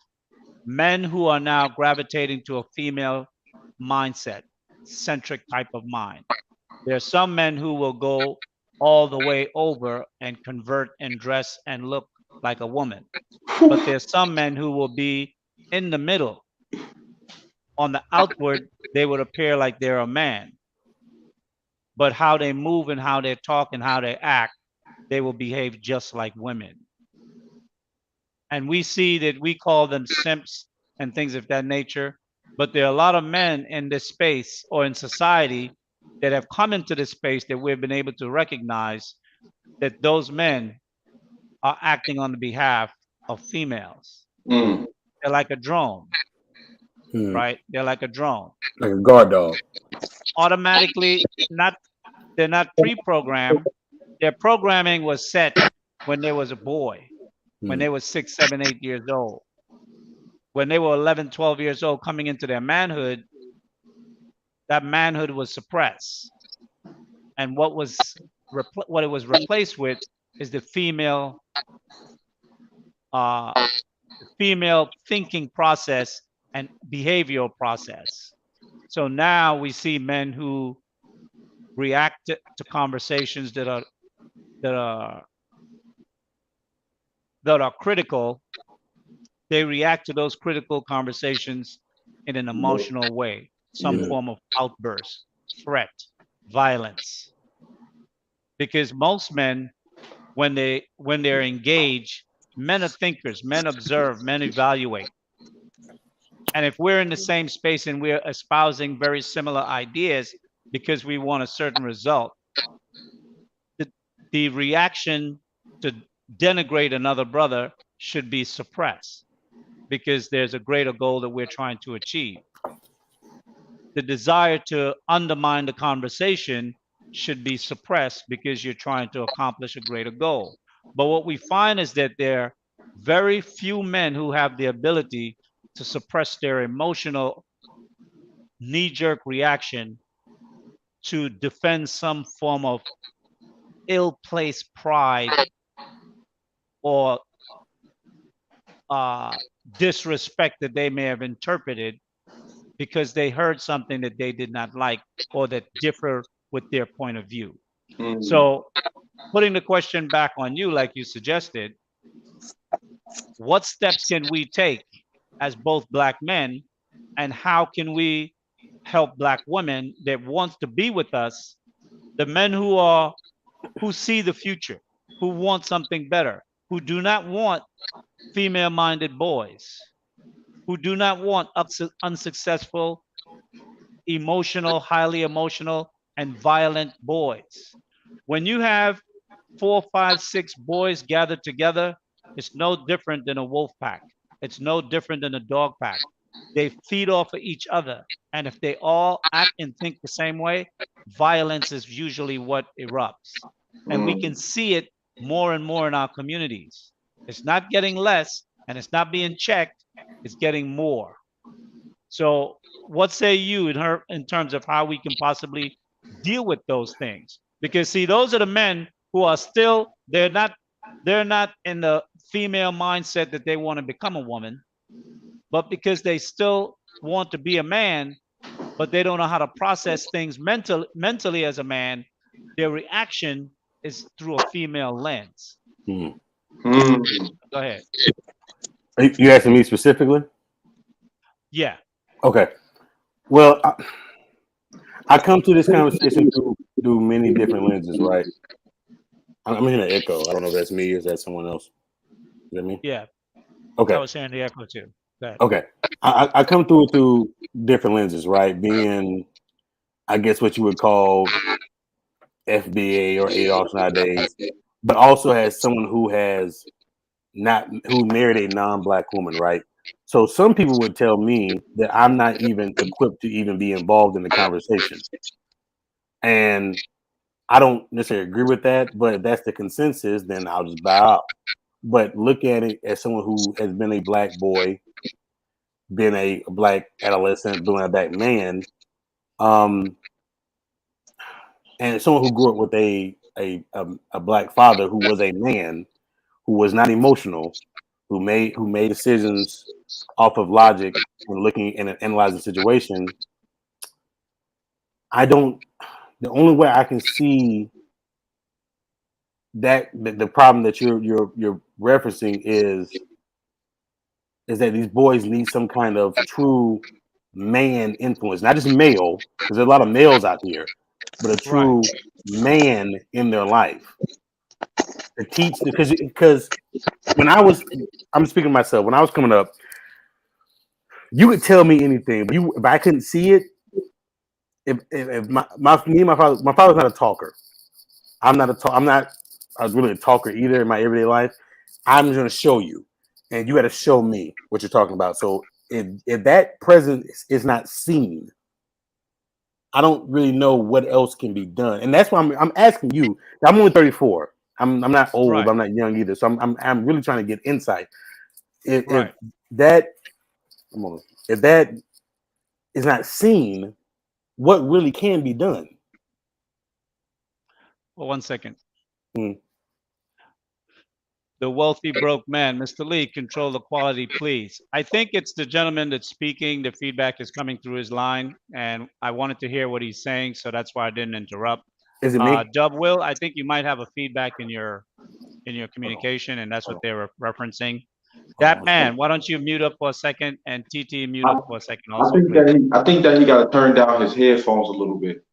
men who are now gravitating to a female mindset, centric type of mind. There are some men who will go all the way over and convert and dress and look like a woman. But there's some men who will be in the middle. On the outward, they would appear like they're a man, but how they move and how they talk and how they act, they will behave just like women. And we see that we call them simps and things of that nature, but there are a lot of men in this space or in society that have come into this space that we've been able to recognize that those men are acting on the behalf of females. Mm. They're like a drone, Hmm. right? They're like a drone. Like a guard dog. Automatically, not they're not pre-programmed. Their programming was set when they was a boy, when they were 6, 7, 8 years old. When they were 11, 12 years old, coming into their manhood, that manhood was suppressed. And what it was replaced with is the uh, female thinking process and behavioral process. So now we see men who react to conversations that are that are critical. They react to those critical conversations in an emotional way, some Yeah. form of outburst, threat, violence. Because most men, when they're engaged, men are thinkers, men observe, men evaluate. And if we're in the same space and we're espousing very similar ideas because we want a certain result, the, the reaction to denigrate another brother should be suppressed because there's a greater goal that we're trying to achieve. The desire to undermine the conversation should be suppressed because you're trying to accomplish a greater goal. But what we find is that there are very few men who have the ability to suppress their emotional knee jerk reaction to defend some form of ill placed pride or uh, disrespect that they may have interpreted because they heard something that they did not like or that differ with their point of view. Mm. So, putting the question back on you, like you suggested, what steps can we take as both Black men, and how can we help Black women that wants to be with us, the men who see the future, who want something better, who do not want female-minded boys, who do not want unsuccessful, emotional, highly emotional, and violent boys. When you have 4, 5, 6 boys gathered together, it's no different than a wolf pack. It's no different than a dog pack. They feed off of each other. And if they all act and think the same way, violence is usually what erupts. And we can see it more and more in our communities. It's not getting less and it's not being checked, it's getting more. So, what say you in terms of how we can possibly deal with those things? Because see, those are the men who are still they're not in the female mindset that they want to become a woman, but because they still want to be a man, but they don't know how to process things mentally as a man, their reaction is through a female lens. Hmm. Mm. Go ahead. You asking me specifically? Yeah. Okay. Well, I come to this conversation through many different lenses, right? I'm hearing an echo. I don't know if that's me or is that someone else. Is that me? Yeah. Okay. I was hearing the echo too. Go ahead. Okay. I come through different lenses, right? Being I guess what you would call FBA or ADOS nowadays, but also has someone who married a non-black woman, right? So some people would tell me that I'm not even equipped to even be involved in the conversation, and I don't necessarily agree with that. But if that's the consensus, then I'll just bow out. But look at it as someone who has been a black boy, been a black adolescent, been a black man, um, and someone who grew up with a black father who was a man, who was not emotional, who made decisions off of logic when looking and analyzing the situation. I don't. The only way I can see that the problem that you're referencing is that these boys need some kind of true man influence, not just male, because there's a lot of males out here, but a Right. true man in their life to teach. Because when I'm speaking to myself. When I was coming up, you could tell me anything, but if I couldn't see it, if me and my father's not a talker. I'm not really a talker either in my everyday life. I'm just going to show you, and you got to show me what you're talking about. So if that presence is not seen, I don't really know what else can be done, and that's why I'm asking you. I'm only 34. I'm not old, Right. but I'm not young either. So I'm really trying to get insight. If Right. that if that is not seen, what really can be done? Well, 1 second. Hmm. The wealthy broke man, Mr. Lee, control the quality, please. I think it's the gentleman that's speaking. The feedback is coming through his line, and I wanted to hear what he's saying, so that's why I didn't interrupt. Is it me? Dub Will, I think you might have a feedback in your communication, and that's what they were referencing. That man, why don't you mute up for a second, and TT mute I, up for a second I also, think please. that he got to turn down his headphones a little bit.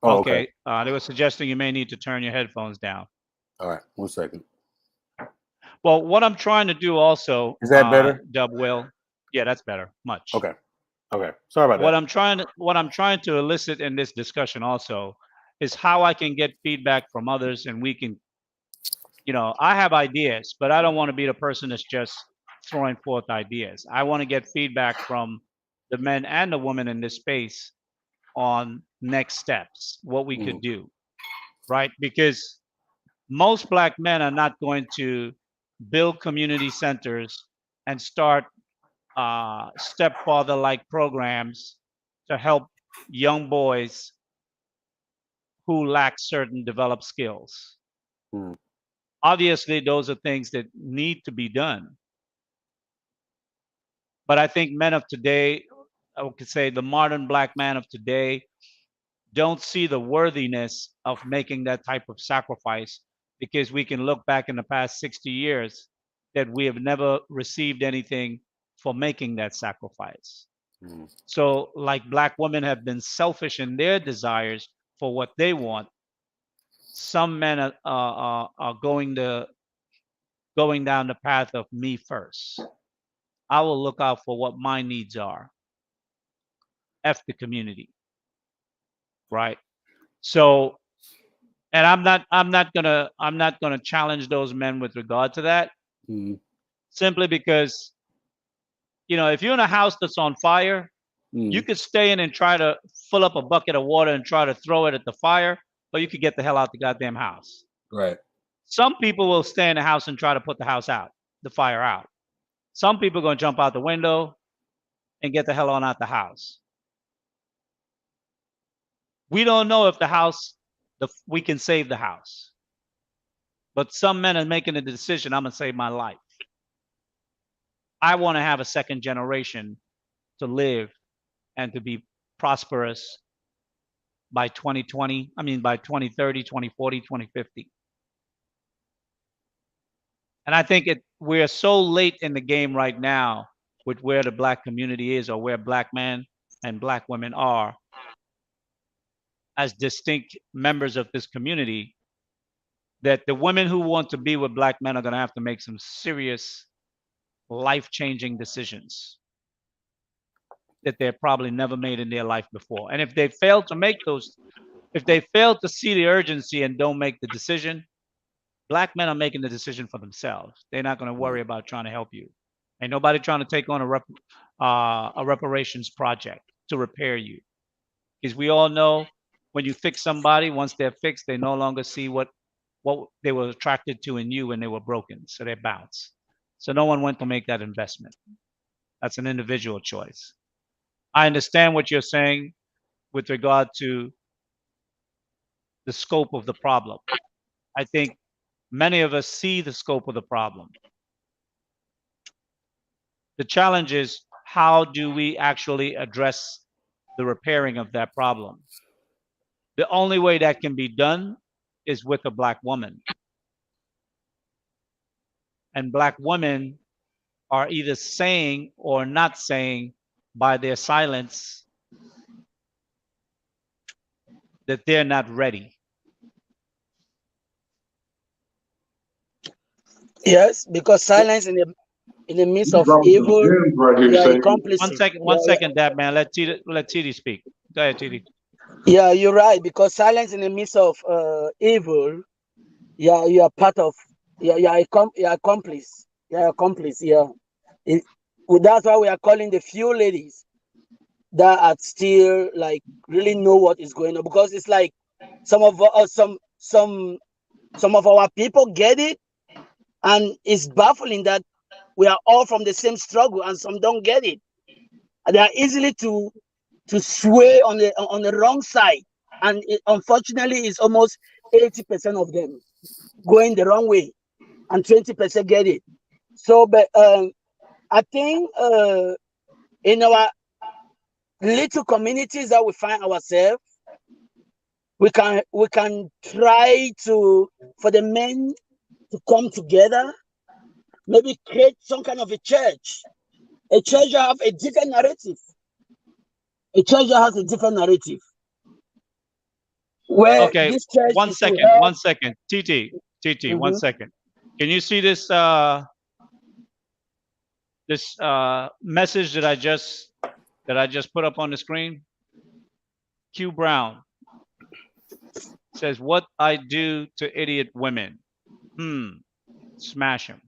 Oh, okay. Okay. They were suggesting you may need to turn your headphones down. All right. 1 second. Well, what I'm trying to do also, Is that better? Dub Will, yeah, that's better, much. Okay. Okay. Sorry about that. What I'm trying to elicit in this discussion also is how I can get feedback from others, and we can, I have ideas, but I don't want to be the person that's just throwing forth ideas. I want to get feedback from the men and the women in this space on next steps, what we could do, right? Because most black men are not going to build community centers and start stepfather like programs to help young boys who lack certain developed skills. Mm. Obviously, those are things that need to be done. But I think men of today, I could say the modern black man of today, don't see the worthiness of making that type of sacrifice, because we can look back in the past 60 years that we have never received anything for making that sacrifice. Mm. So, like black women have been selfish in their desires for what they want, some men are going down the path of me first. I will look out for what my needs are. F the community, right? So, and I'm not gonna challenge those men with regard to that, Mm. simply because if you're in a house that's on fire, you Mm. could stay in and try to fill up a bucket of water and try to throw it at the fire, but you could get the hell out the goddamn house. Right. Some people will stay in the house and try to put the house out, the fire out. Some people are gonna jump out the window and get the hell on out the house. We don't know if we can save the house, but some men are making a decision. I'm gonna save my life. I want to have a second generation to live and to be prosperous by 2020. I mean, by 2030, 2040, 2050. And I think we're so late in the game right now with where the black community is, or where black men and black women are as distinct members of this community, that the women who want to be with black men are going to have to make some serious life-changing decisions. that they've probably never made in their life before. And if they fail to make those, if they fail to see the urgency and don't make the decision, black men are making the decision for themselves. They're not going to worry about trying to help you. Ain't nobody trying to take on a reparations project to repair you. Because we all know when you fix somebody, once they're fixed, they no longer see what they were attracted to in you when they were broken. So they bounce. So no one went to make that investment. That's an individual choice. I understand what you're saying with regard to the scope of the problem. I think many of us see the scope of the problem. The challenge is, how do we actually address the repairing of that problem? The only way that can be done is with a black woman. And black women are either saying or not saying by their silence that they're not ready. Yes, because silence in the midst You of dropping some evil, gems right here, yeah, say. accomplishing. One second, that man. Let TD speak. Go ahead, TD. Yeah, you're right. Because silence in the midst of evil, yeah, you are part of. Yeah, you're accomplice. You're accomplice. Yeah, it, well, that's why we are calling the few ladies that are still like really know what is going on. Because it's like some of us, some of our people get it, and it's baffling that we are all from the same struggle, and some don't get it. They are easily to sway on the wrong side, and unfortunately, it's almost 80% of them going the wrong way, and 20% get it. So, but I think in our little communities that we find ourselves, we can try to for the men to come together, maybe create some kind of a church. A church that have a different narrative. A church that has a different narrative. Where Okay, this church one is to second, help. 1 second. TT, one Mhm. second. Can you see this message that I just put up on the screen? Q Brown says, "What I do to idiot women? Smash him."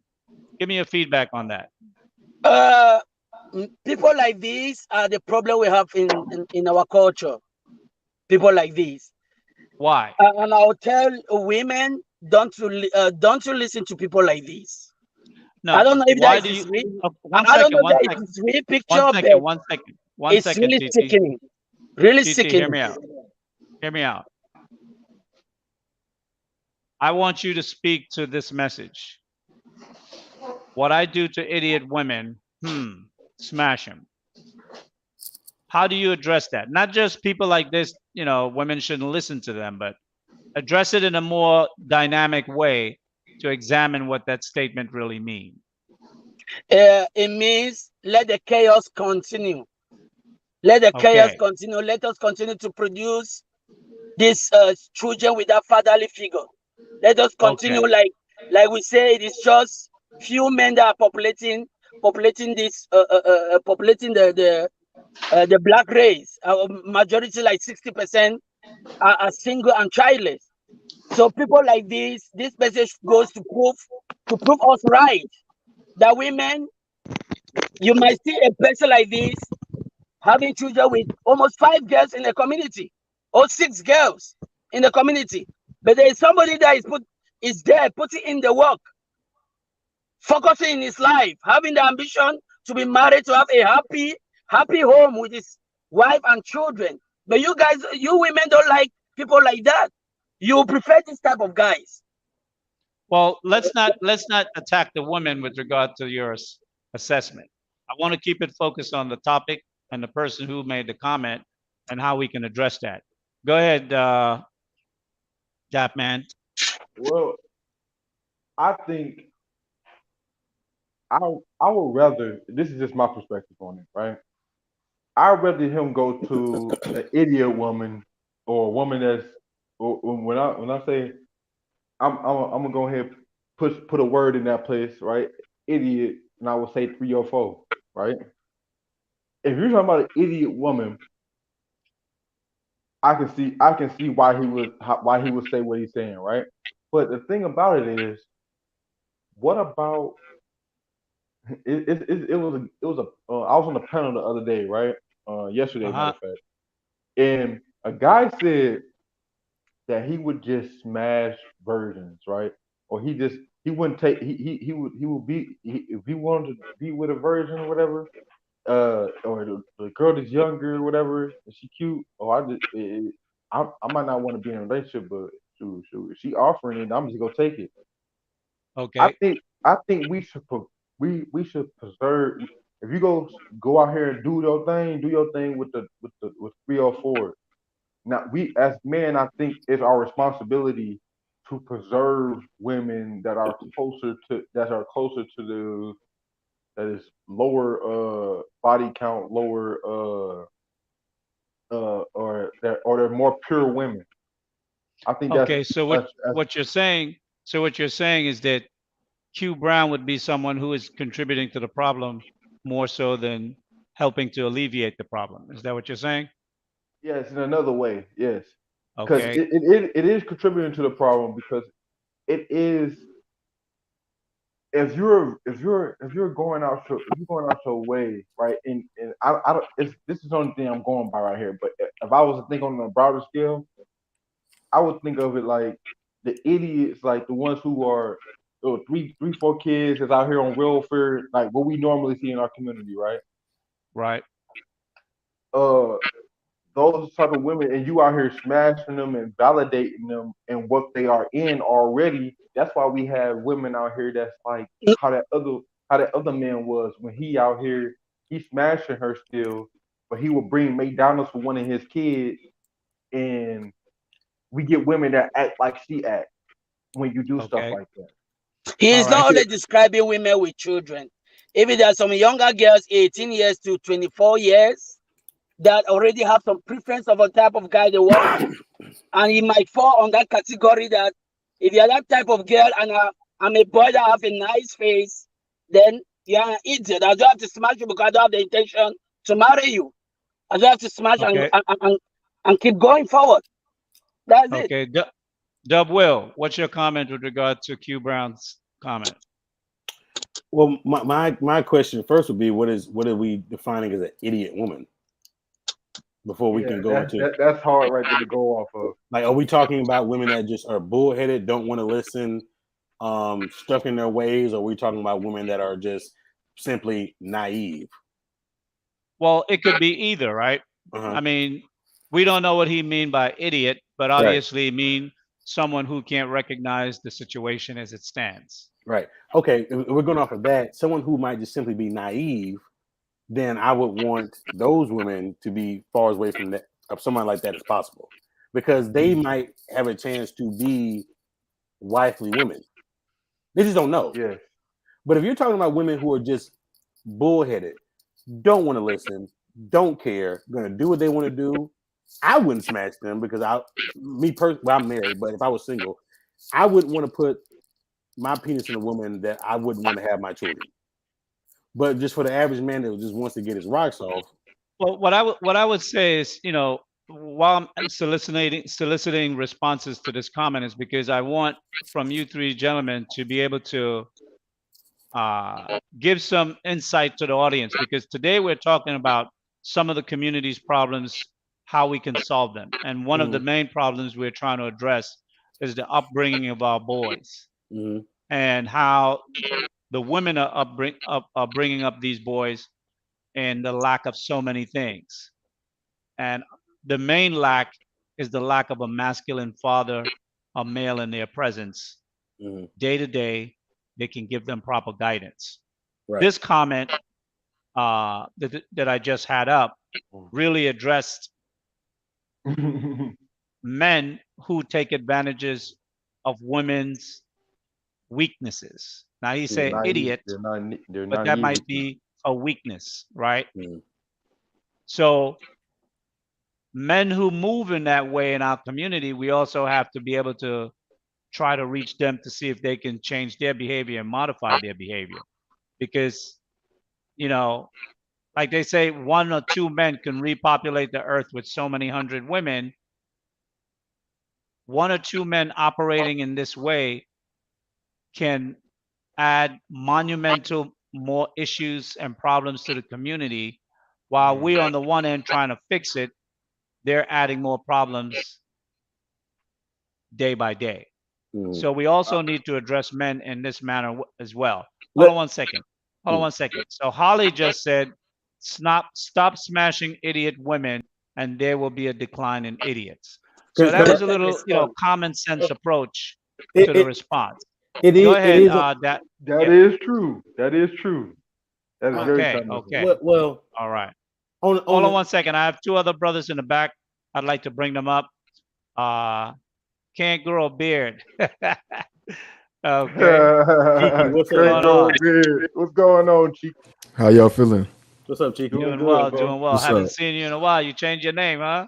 Give me your feedback on that. Uh, People like these are the problem we have in our culture. People like these. Why? And I'll tell women, don't you listen to people like these. I No. don't know if that Why is do his you? real. One I don't know second. if One that is second. his real One picture, second. but One second. One it's second. really TT. sickening. Really TT. Hear sickening. me out. Hear me out. I want you to speak to this message. What I do to idiot women, smash him. How do you address that? Not just people like this, women shouldn't listen to them, but address it in a more dynamic way to examine what that statement really means. It means let the chaos continue. Let the chaos Okay. continue. Let us continue to produce these children without fatherly figure. Let us continue, Okay. like we say, it is just few men that are populating this populating the black race. Our majority, like 60%, are single and childless. So people like this message goes to prove us right that women, you might see a person like this having children with almost 5 girls in the community or 6 girls in the community. But there is somebody that is there putting in the work, focusing in his life, having the ambition to be married, to have a happy home with his wife and children. But you guys, you women don't like people like that. You prefer this type of guys. Well, let's not attack the woman with regard to your assessment. I want to keep it focused on the topic and the person who made the comment and how we can address that. Go ahead, Dap man. Well, I think I I would rather. This is just my perspective on it, right? I'd rather him go to an idiot woman or a woman that's. Or when I say I'm gonna go ahead and put a word in that place, right? Idiot, and I would say 3 or 4, right? if you're talking about an idiot woman, I can see why he would say what he's saying, right? But the thing about it is, what about I was on the panel the other day, right? Yesterday, matter Uh-huh. of fact, and a guy said that he would just smash virgins, right? Or he wouldn't take he would be if he wanted to be with a virgin or whatever, or the girl that's younger or whatever, and she cute. Oh, I might not want to be in a relationship, but if she offering it, I'm just gonna take it. I Okay. think I think we should preserve. If you go out here and do your thing with with 304. Now we as men, I think it's our responsibility to preserve women that are closer to the that is lower body count, lower or they're more pure women. I think that's Okay. So as what you're saying is that Q Brown would be someone who is contributing to the problem more so than helping to alleviate the problem. Is that what you're saying? yes, in another way, yes, because Okay. it is contributing to the problem because it is if you're going out your way, right? And I don't this is the only thing I'm going by right here. But if I was to think on a broader scale, I would think of it like the idiots, like the ones who are three, four kids that's out here on welfare, like what we normally see in our community, right? Right. Uh, those type of women, and you out here smashing them and validating them and what they are in already. That's why we have women out here that's like how that other man was when he out here, he smashing her still, but he will bring McDonald's for one of his kids, and we get women that act like she act when you do stuff Okay. like that. He All is not right. only describing women with children. Even there are some younger girls, 18 years to 24 years, that already have some preference of a type of guy they want. And he might fall on that category that if you're that type of girl and I'm a boy that have a nice face, then you're an idiot. I don't have to smash you because I don't have the intention to marry you. I just have to smash Okay. and keep going forward. That's it. Okay. Dub Will, what's your comment with regard to Q Brown's comment? Well, my question first would be what are we defining as an idiot woman before we Yeah, can go into that's hard right there to go off of. like are we talking about women that just are bullheaded, don't want to listen, stuck in their ways, or are we talking about women that are just simply naive? Well, it could be either, right? Uh-huh. I mean, we don't know what he mean by idiot, but Right. obviously mean someone who can't recognize the situation as it stands. Right. Okay. If we're going off of that. Someone who might just simply be naive, then I would want those women to be far away from that of someone like that as possible, because they might have a chance to be wifely women. They just don't know. Yes. But if you're talking about women who are just bullheaded, don't want to listen, don't care, gonna do what they want to do, I wouldn't smash them because well, I'm married, but if I was single, I wouldn't want to put my penis in a woman that I wouldn't want to have my children. But just for the average man that just wants to get his rocks off, Well, what I would say is, while I'm soliciting responses to this comment is because I want from you three gentlemen to be able to give some insight to the audience, because today we're talking about some of the community's problems, how we can solve them. And one of the mhm, main problems we're trying to address is the upbringing of our boys mhm, and how the women are bringing up these boys and the lack of so many things. And the main lack is the lack of a masculine father, a male in their presence. mhm, Day to day, they can give them proper guidance. right. This comment that I just had up really addressed men who take advantages of women's weaknesses. Now he They're say naive. idiot, They're but that might naivety. be a weakness, right? Mhm, So men who move in that way in our community, we also have to be able to try to reach them to see if they can change their behavior and modify their behavior. Because, you know, like they say, 1 or 2 men can repopulate the earth with so many hundred women. 1 or 2 men operating in this way can add monumental more issues and problems to the community, while we on the one end trying to fix it, they're adding more problems day by day. So we also need to address men in this manner as well. Hold on 1 second. Hold on 1 second. So Holly just said, stop smashing idiot women, and there will be a decline in idiots. So that was a little, common sense approach to the response. Go ahead, that is true. That is true. That is very okay. common. Okay. Well, All right. on Hold on 1 second. I have 2 other brothers in the back. I'd like to bring them up. Can't grow a beard. Okay. Cheeky, what's up? Great on? beard. What's going on, Cheeky? How y'all feeling? What's up, Cheeky? Doing good, well, bro. doing well. What's Haven't up? seen you in a while. You changed your name, huh?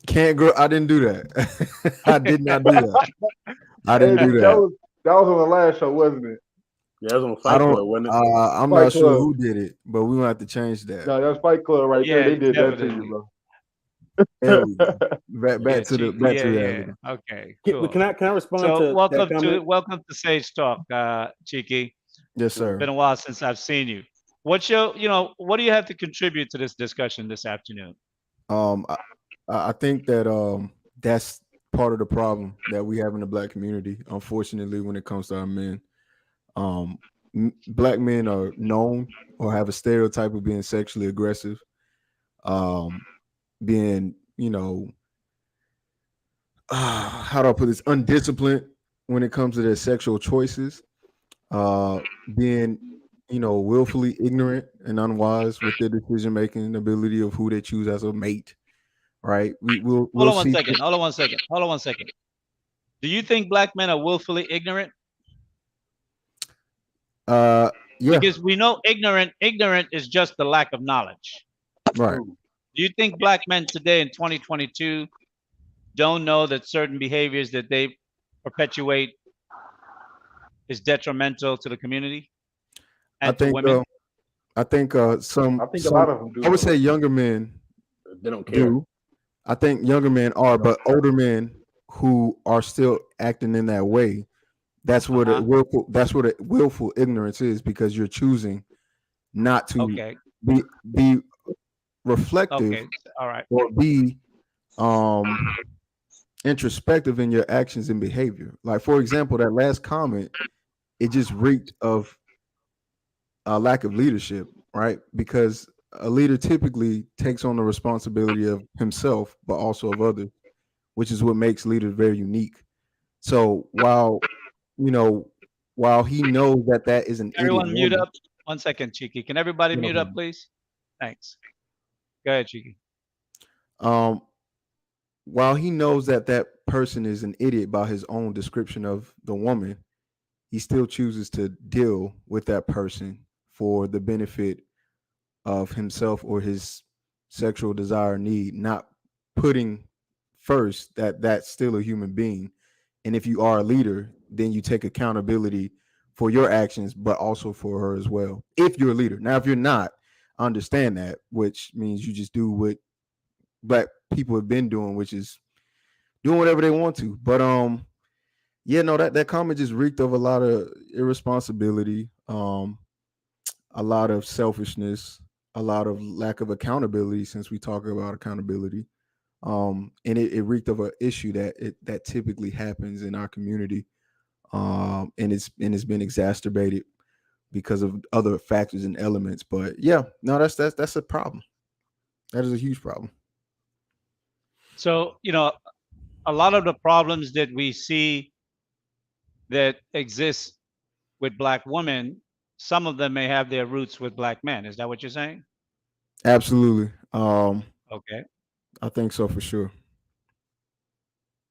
Can't grow. I didn't do that. I did not do that. I didn't do that. That was on the last show, wasn't it? Yeah, that was on Fight Club, wasn't it? I'm Fight not sure Club. who did it, but we gonna have to change that. No, that's Fight Club right there. Yeah, They did that to definitely. you, bro. There we go. Back to Cheeky. reality. Okay. Cool. Can I respond So to welcome that comment? welcome to Sage Talk, Cheeky. Yes, sir. Been a while since I've seen you. What's your, what do you have to contribute to this discussion this afternoon? I think that that's part of the problem that we have in the Black community. Unfortunately, when it comes to our men, Black men are known or have a stereotype of being sexually aggressive, being, how do I put this, undisciplined when it comes to their sexual choices, being, willfully ignorant and unwise with their decision making ability of who they choose as a mate. Right? We'll Hold on 1 see. second. Hold on 1 second. Hold on 1 second. Do you think Black men are willfully ignorant? Yeah. Because we know ignorant is just the lack of knowledge. Right. Do you think Black men today in 2022 don't know that certain behaviors that they perpetuate is detrimental to the community and to women? I think a lot of them do. I would say younger men they don't care. I think younger men are, but older men who are still acting in that way, that's what a willful ignorance is, because you're choosing not to be reflective or be introspective in your actions and behavior. Like, for example, that last comment, it just reeked of a lack of leadership, right? Because a leader typically takes on the responsibility of himself, but also of others, which is what makes leaders very unique. So while he knows that is an everyone idiot mute up 1 second, Cheeky. Can everybody mute up, please? Thanks. Go ahead, Cheeky. While he knows that person is an idiot by his own description of the woman, he still chooses to deal with that person for the benefit of himself or his sexual desire or need, not putting first that that's still a human being. And if you are a leader, then you take accountability for your actions, but also for her as well, if you're a leader. Now, if you're not, understand that, which means you just do what Black people have been doing, which is doing whatever they want to. But that comment just reeked of a lot of irresponsibility, a lot of selfishness, a lot of lack of accountability, since we talk about accountability. And it reeked of an issue that typically happens in our community, and it's been exacerbated because of other factors and elements. But that's a problem. That is a huge problem. So a lot of the problems that we see that exist with Black women, some of them may have their roots with Black men. Is that what you're saying? Absolutely. Okay. I think so, for sure.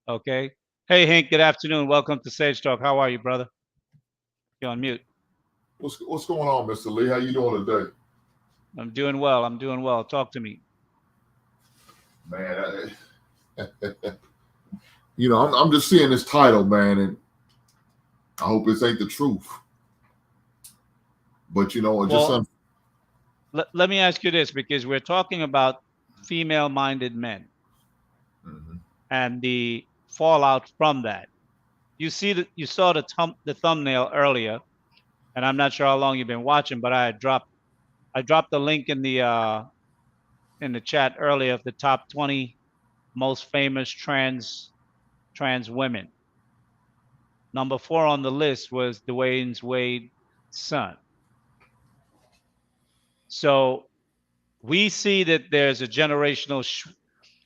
Okay. Hey, Hank, good afternoon. Welcome to Sage Talk. How are you, brother? You're on mute. What's going on, Mr. Lee? How you doing today? I'm doing well. Talk to me. Man, I'm just seeing this title, man, and I hope this ain't the truth. But let me ask you this, because we're talking about female-minded men Mhm. and the fallout from that. You saw the thumbnail earlier, and I'm not sure how long you've been watching, but I dropped the link in the chat earlier of the top 20 most famous trans women. Number 4 on the list was Dwayne Wade's son. So we see that there's a generational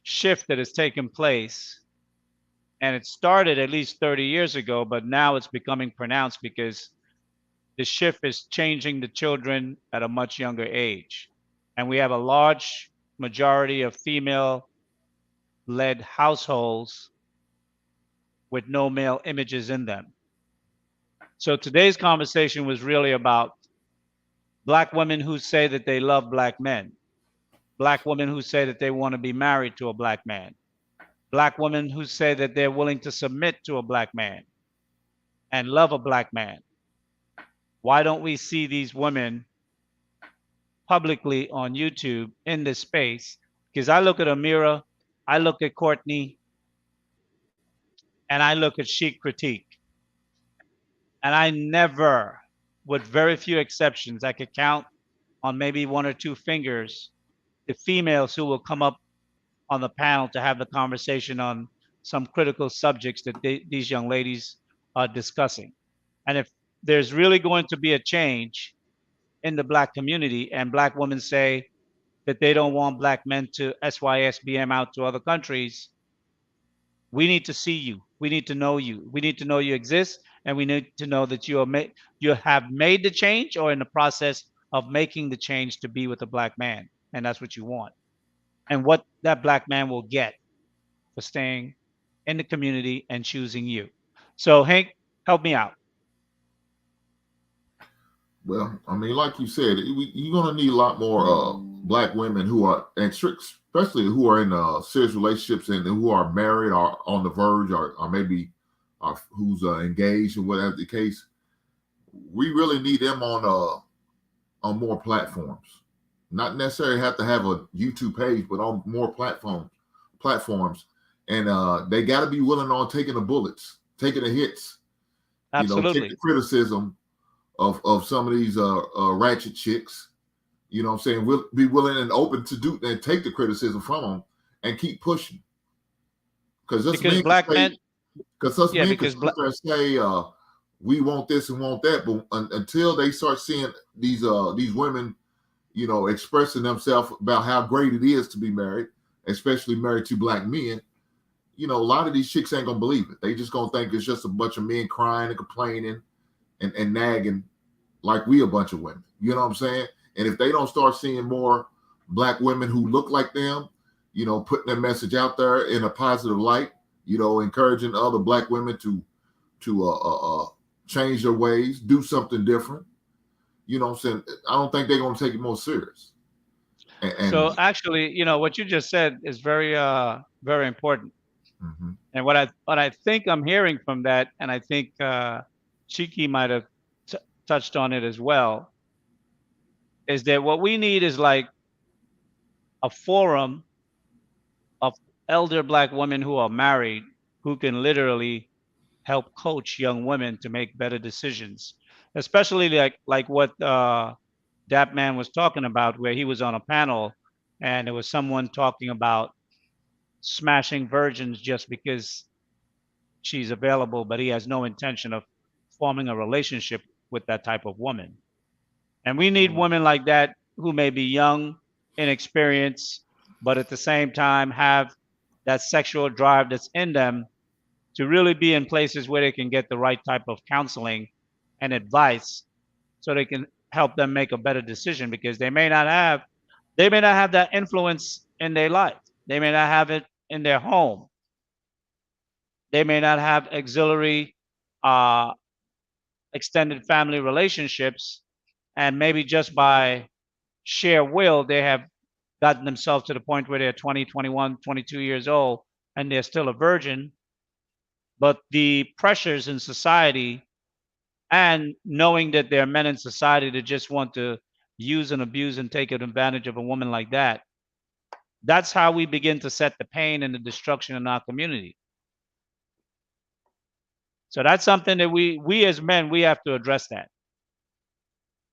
shift that has taken place, and it started at least 30 years ago, but now it's becoming pronounced because the shift is changing the children at a much younger age. And we have a large majority of female led households with no male images in them. So today's conversation was really about Black women who say that they love Black men, Black women who say that they want to be married to a Black man, Black women who say that they're willing to submit to a Black man and love a Black man. Why don't we see these women publicly on YouTube in this space? Because I look at Amira, I look at Courtney, and I look at Chic Critique. And I never, with very few exceptions, I could count on maybe 1 or 2 fingers, the females who will come up on the panel to have the conversation on some critical subjects that these young ladies are discussing. And if there's really going to be a change in the Black community and Black women say that they don't want Black men to SYSBM out to other countries, we need to see you. We need to know you. We need to know you exist, and we need to know that you have made the change or in the process of making the change to be with a Black man, and that's what you want, and what that Black man will get for staying in the community and choosing you. So, Hank, help me out. Well, I mean, like you said, you're gonna need a lot more Black women who are, and especially who are in serious relationships and who are married or on the verge or maybe who's engaged or whatever the case. We really need them on more platforms. Not necessarily have to have a YouTube page, but on more platforms, and they got to be willing on taking the bullets, taking the hits. Absolutely. Take the criticism of some of these ratchet chicks. You know what I'm saying? We'll be willing and open to do and take the criticism from them and keep pushing. Because Black men, because us men can sit there and say we want this and want that, but until they start seeing these women, expressing themselves about how great it is to be married, especially married to Black men, a lot of these chicks ain't gonna believe it. They just gonna think it's just a bunch of men crying and complaining and nagging like we a bunch of women. You know what I'm saying? And if they don't start seeing more Black women who look like them, putting their message out there in a positive light, encouraging other Black women to change their ways, do something different. You know what I'm saying? I don't think they're going to take it more serious. So actually, what you just said is very, very important. Mm-hmm. And what I think I'm hearing from that, and I think Chiki might have touched on it as well, is that what we need is like a forum of elder Black women who are married who can literally help coach young women to make better decisions, especially like what that man was talking about, where he was on a panel and there was someone talking about smashing virgins just because she's available, but he has no intention of forming a relationship with that type of woman. And we need women like that who may be young, inexperienced, but at the same time have that sexual drive that's in them to really be in places where they can get the right type of counseling and advice so they can help them make a better decision, because they may not have that influence in their life. They may not have it in their home. They may not have auxiliary extended family relationships, and maybe just by sheer will they have gotten themselves to the point where they're 20, 21, 22 years old and they're still a virgin. But the pressures in society and knowing that there are men in society that just want to use and abuse and take advantage of a woman like that, that's how we begin to set the pain and the destruction in our community. So that's something that we as men, we have to address that.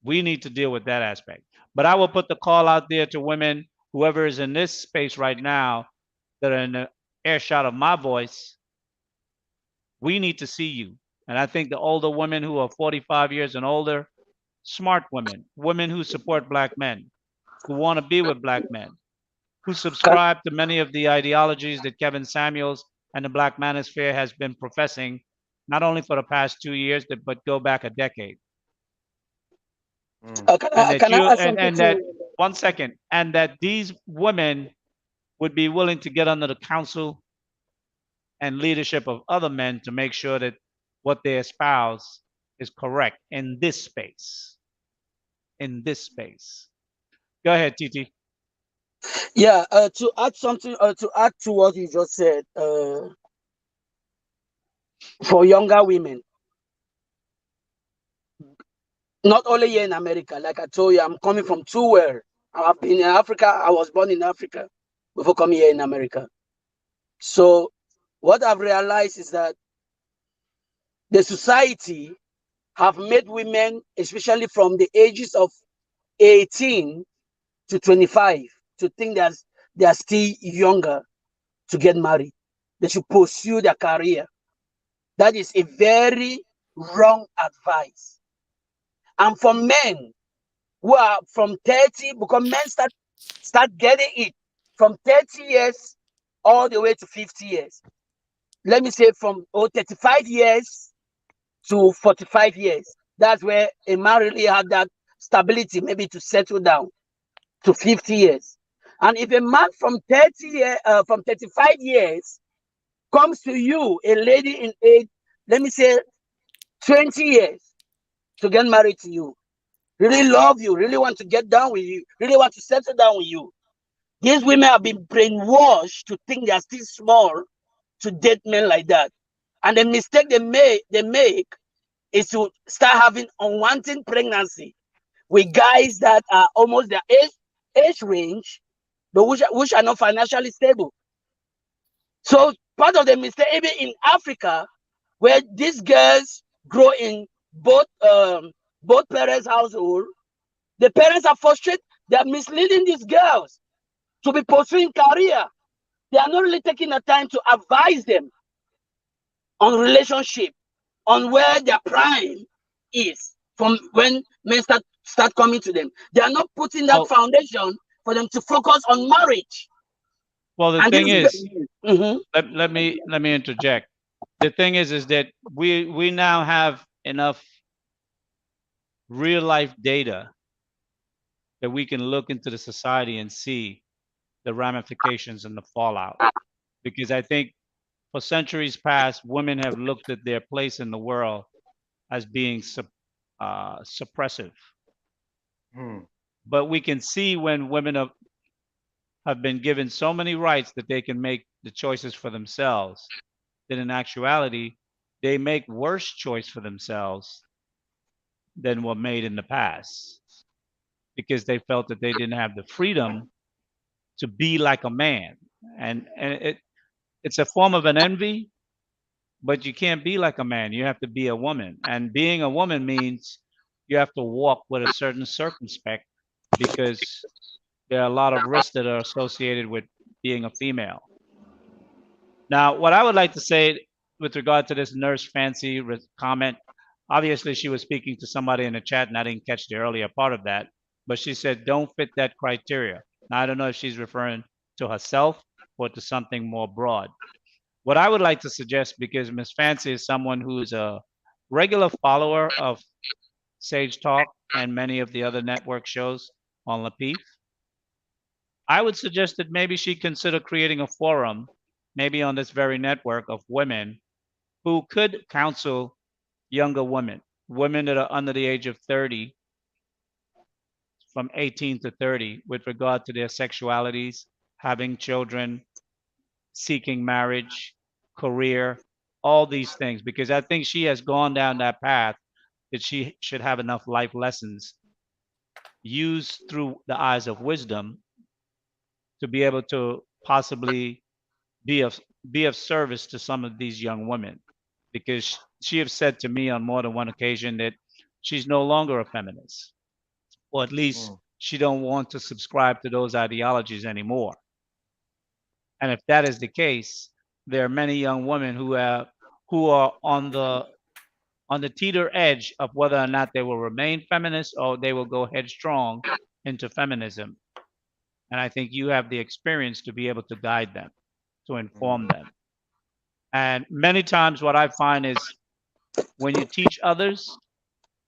We need to deal with that aspect. But I will put the call out there to women, whoever is in this space right now, that are in the earshot of my voice. We need to see you. And I think the older women who are 45 years and older, smart women, women who support black men, who want to be with black men, who subscribe to many of the ideologies that Kevin Samuels and the Black Manosphere has been professing, not only for the past 2 years, but go back a decade. And that can I you add something and that to? 1 second, and that these women would be willing to get under the counsel and leadership of other men to make sure that what they espouse is correct in this space. In this space. Go ahead, TT. Yeah, to add something, to add to what you just said, for younger women, not only here in America, like I told you, I'm coming from two worlds. I've been in Africa. I was born in Africa before coming here in America. So what I've realized is that the society have made women, especially from the ages of 18 to 25, to think that they are still younger to get married. They should pursue their career. That is a very wrong advice. And for men who are from 30, because men start getting it from 30 years all the way to 50 years. Let me say from 35 years to 45 years. That's where a man really had that stability, maybe to settle down to 50 years. And if a man from 35 years comes to you, a lady in age, let me say 20 years, to get married to you, really love you, really want to get down with you, really want to settle down with you, these women have been brainwashed to think they are still small to date men like that. And the mistake they make is to start having unwanted pregnancy with guys that are almost their age range, but which are not financially stable. So part of the mistake, even in Africa, where these girls grow in both parents' household, the parents are frustrated. They are misleading these girls to be pursuing career. They are not really taking the time to advise them on relationship, on where their prime is from when men start coming to them. They are not putting that foundation for them to focus on marriage. Well, the And thing is, Mhm. let me interject. The thing is that we now have enough real life data that we can look into the society and see the ramifications and the fallout. Because I think for centuries past, women have looked at their place in the world as being suppressive. But we can see when women have been given so many rights that they can make the choices for themselves, that in actuality, they make worse choice for themselves than were made in the past, because they felt that they didn't have the freedom to be like a man. And it's a form of an envy, but you can't be like a man. You have to be a woman. And being a woman means you have to walk with a certain circumspect, because there are a lot of risks that are associated with being a female. Now, what I would like to say with regard to this nurse fancy comment, obviously she was speaking to somebody in the chat and I didn't catch the earlier part of that, but she said, don't fit that criteria. Now, I don't know if she's referring to herself or to something more broad. What I would like to suggest, because Miss Fancy is someone who is a regular follower of Sage Talk and many of the other network shows on Lapeef, I would suggest that maybe she consider creating a forum, maybe on this very network, of women who could counsel younger women, women that are under the age of 30, from 18 to 30, with regard to their sexualities, having children, seeking marriage, career, all these things, because I think she has gone down that path that she should have enough life lessons used through the eyes of wisdom to be able to possibly be of be of service to some of these young women, because she has said to me on more than one occasion that she's no longer a feminist, or at least Mm. she don't want to subscribe to those ideologies anymore. And if that is the case, there are many young women who are on the teeter edge of whether or not they will remain feminists or they will go headstrong into feminism. And I think you have the experience to be able to guide them, to inform Mm. them. And many times, what I find is when you teach others,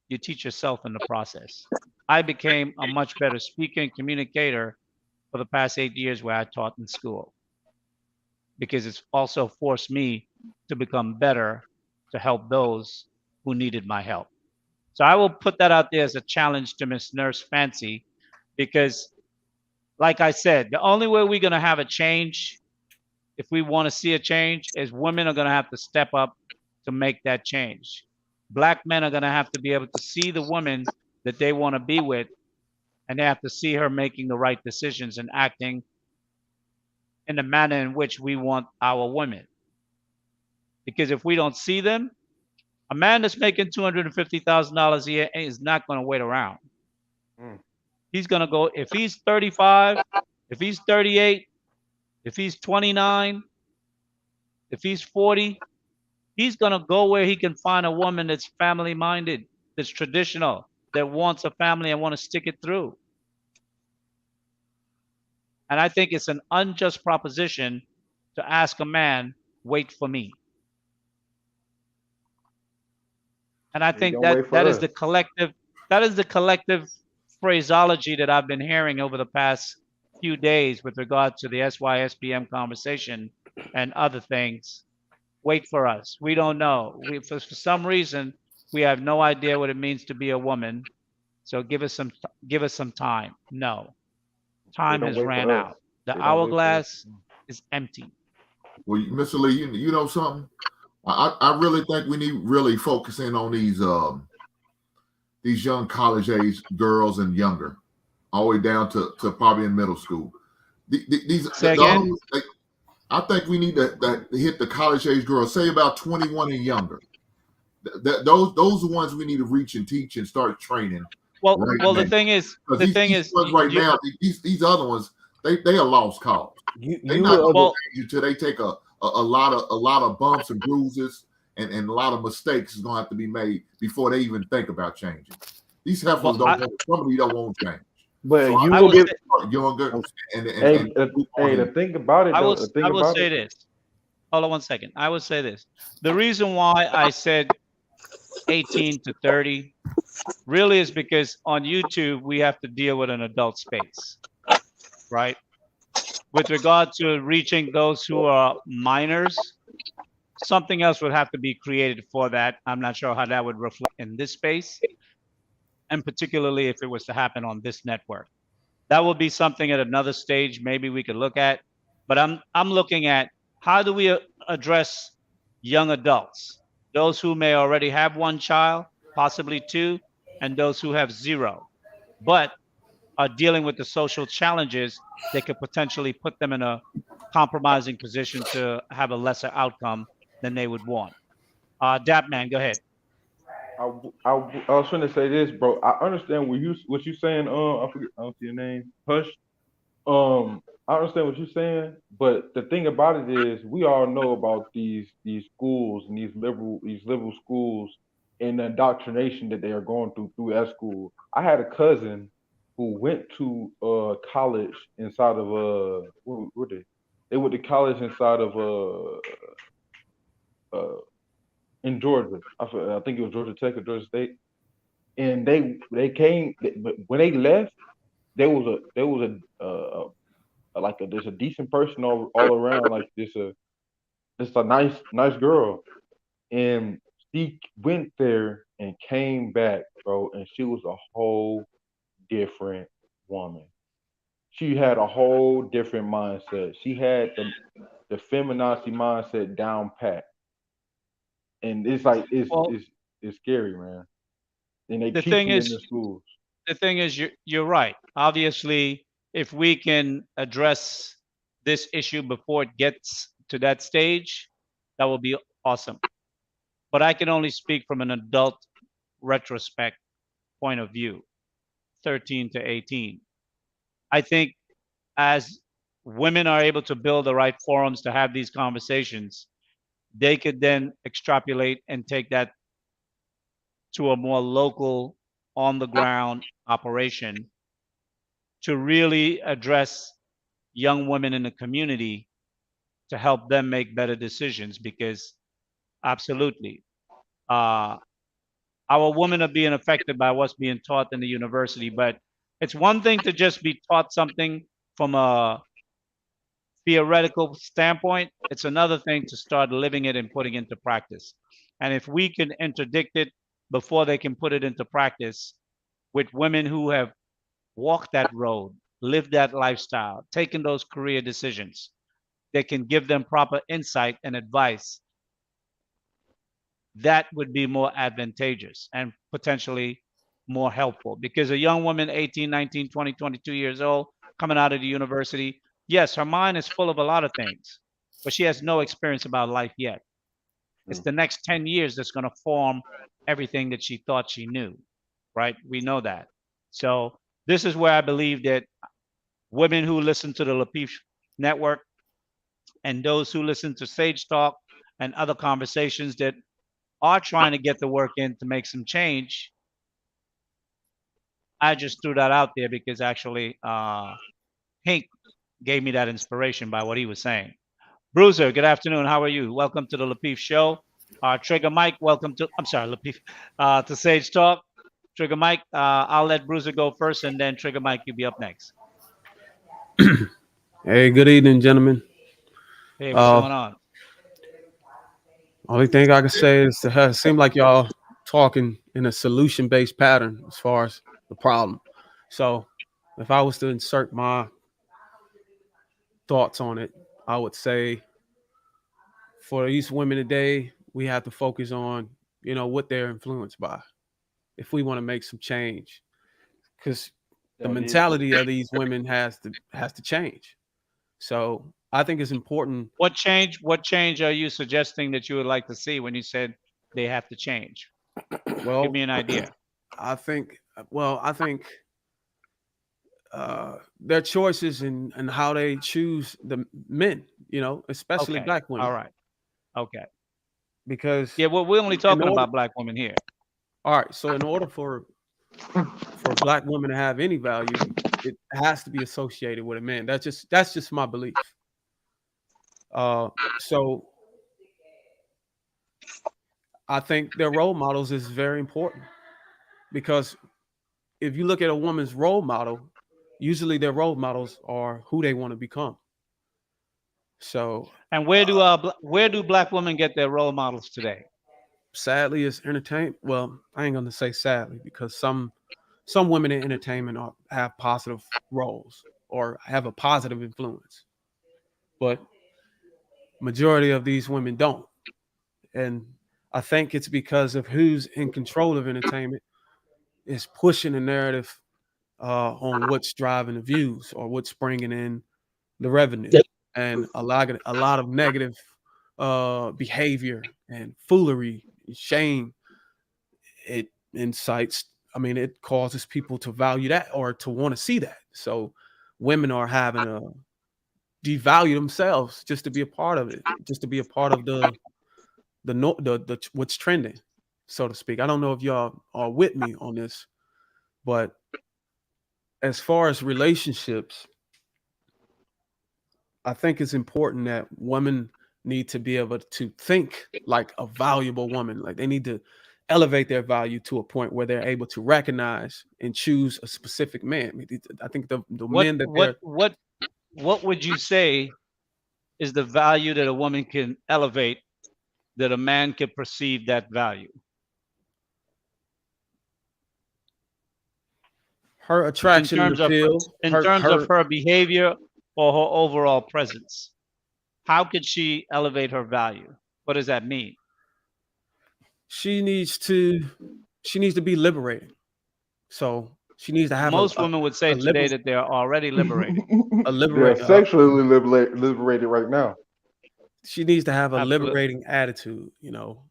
you teach yourself in the process. I became a much better speaker and communicator for the past 8 years where I taught in school, because it's also forced me to become better to help those who needed my help. So I will put that out there as a challenge to Miss Nurse Fancy, because, like I said, the only way we're going to have a change, if we want to see a change, is women are going to have to step up to make that change. Black men are going to have to be able to see the woman that they want to be with, and they have to see her making the right decisions and acting in the manner in which we want our women. Because if we don't see them, a man that's making $250,000 a year is not going to wait around. Mm. He's going to go, if he's 35, if he's 38, if he's 29, if he's 40, he's going to go where he can find a woman that's family minded, that's traditional, that wants a family and want to stick it through. And I think it's an unjust proposition to ask a man, wait for me. And I He think gonna wait that for is us. the collective phraseology that I've been hearing over the past few days with regard to the SYSBM conversation and other things. Wait for us. We don't know. For some reason, we have no idea what it means to be a woman. So give us some time. No, They time don't has wait ran for us. out. The They don't wait for us. hourglass is empty. Well, Mr. Lee, you know something? I really think we need really focus in on these young college age girls and younger, all the way down to probably in middle school. Say again? I think we need to hit the college age girls, say about 21 and younger. Those are the ones we need to reach and teach and start training right Well, now. Because these ones right now, these other ones, they are lost cause. They're not going to change until they take a lot of bumps and bruises and a lot of mistakes is going to have to be made before they even think about changing. These heifers some of these don't want change. But So you I will will get younger hey, the thing about it though, the thing I will about say it, this. Hold on one second. I would say this. The reason why I said 18 to 30 really is because on YouTube we have to deal with an adult space, right? With regard to reaching those who are minors, something else would have to be created for that. I'm not sure how that would reflect in this space, and particularly if it was to happen on this network. That would be something at another stage maybe we could look at. But I'm looking at how do we address young adults, those who may already have one child, possibly two, and those who have zero, but are dealing with the social challenges that could potentially put them in a compromising position to have a lesser outcome than they would want. Dap man, go ahead. I was trying to say this, bro. I understand what you saying. I forget. I don't see your name. Hush. I understand what you're saying, but the thing about it is, we all know about these schools and these liberal schools and the indoctrination that they are going through at school. I had a cousin who went to college inside of what they went to college inside of in Georgia. I think it was Georgia Tech or Georgia State, and they came, but when they left, there was like there's a decent person all around, like this a nice girl, and she went there and came back, bro, and she was a whole different woman. She had a whole different mindset. She had the feminazi mindset down pat, and it's like Well, it's scary, man. And they the teach thing it in is, the schools. the thing is, you're right. Obviously, if we can address this issue before it gets to that stage, that will be awesome. But I can only speak from an adult retrospect point of view, 13 to 18. I think as women are able to build the right forums to have these conversations, they could then extrapolate and take that to a more local, on the ground operation to really address young women in the community to help them make better decisions. Because absolutely, uh, our women are being affected by what's being taught in the university. But it's one thing to just be taught something from a theoretical standpoint. It's another thing to start living it and putting into practice. And if we can interdict it before they can put it into practice with women who have walked that road, lived that lifestyle, taken those career decisions, they can give them proper insight and advice, that would be more advantageous and potentially more helpful. Because a young woman, 18, 19, 20, 22 years old, coming out of the university, yes, her mind is full of a lot of things, but she has no experience about life yet. It's the next 10 years that's going to form everything that she thought she knew, right? We know that. So this is where I believe that women who listen to the Lapeef Network and those who listen to Sage Talk and other conversations that are trying to get the work in to make some change. I just threw that out there because actually Hank gave me that inspiration by what he was saying. Bruiser, good afternoon. How are you? Welcome to the Lapeef Show. Trigger Mike, welcome to, I'm sorry, Lapeef, to Sage Talk. Trigger Mike, I'll let Bruiser go first, and then Trigger Mike, you'll be up next. Hey, good evening, gentlemen. Hey, what's going on? Only thing I can say is it seems like y'all talking in a solution-based pattern as far as the problem. So if I was to insert my thoughts on it, I would say for these women today, we have to focus on, what they're influenced by if we want to make some change. Because the mentality of these women has to change. So I think it's important. What change are you suggesting that you would like to see when you said they have to change? Well, give me an idea. I think their choices and how they choose the men, especially Okay. black women. All right. Okay. Because well, we're only talking about black women here. All right. So in order for black women to have any value, it has to be associated with a man. That's just my belief. So I think their role models is very important, because if you look at a woman's role model, usually their role models are who they want to become. So, and where do black women get their role models today? Sadly, it's entertainment. Well, I ain't gonna say sadly, because some women in entertainment have positive roles or have a positive influence, but majority of these women don't. And I think it's because of who's in control of entertainment is pushing the narrative on what's driving the views or what's bringing in the revenue, and a lot of negative behavior and foolery, shame. It incites. It causes people to value that or to want to see that. So women are having to devalue themselves just to be a part of it, just to be a part of the what's trending, so to speak. I don't know if y'all are with me on this, but as far as relationships, I think it's important that women need to be able to think like a valuable woman. Like they need to elevate their value to a point where they're able to recognize and choose a specific man. I think the men that what would you say is the value that a woman can elevate that a man can perceive that value? Her attraction in terms and appeal, of her behavior or her overall presence. How could she elevate her value? What does that mean? She needs to be liberating. So She needs to have Most women would say a today that they are already liberated. They're sexually liberated right now. She needs to have a Absolutely. liberating attitude, you know,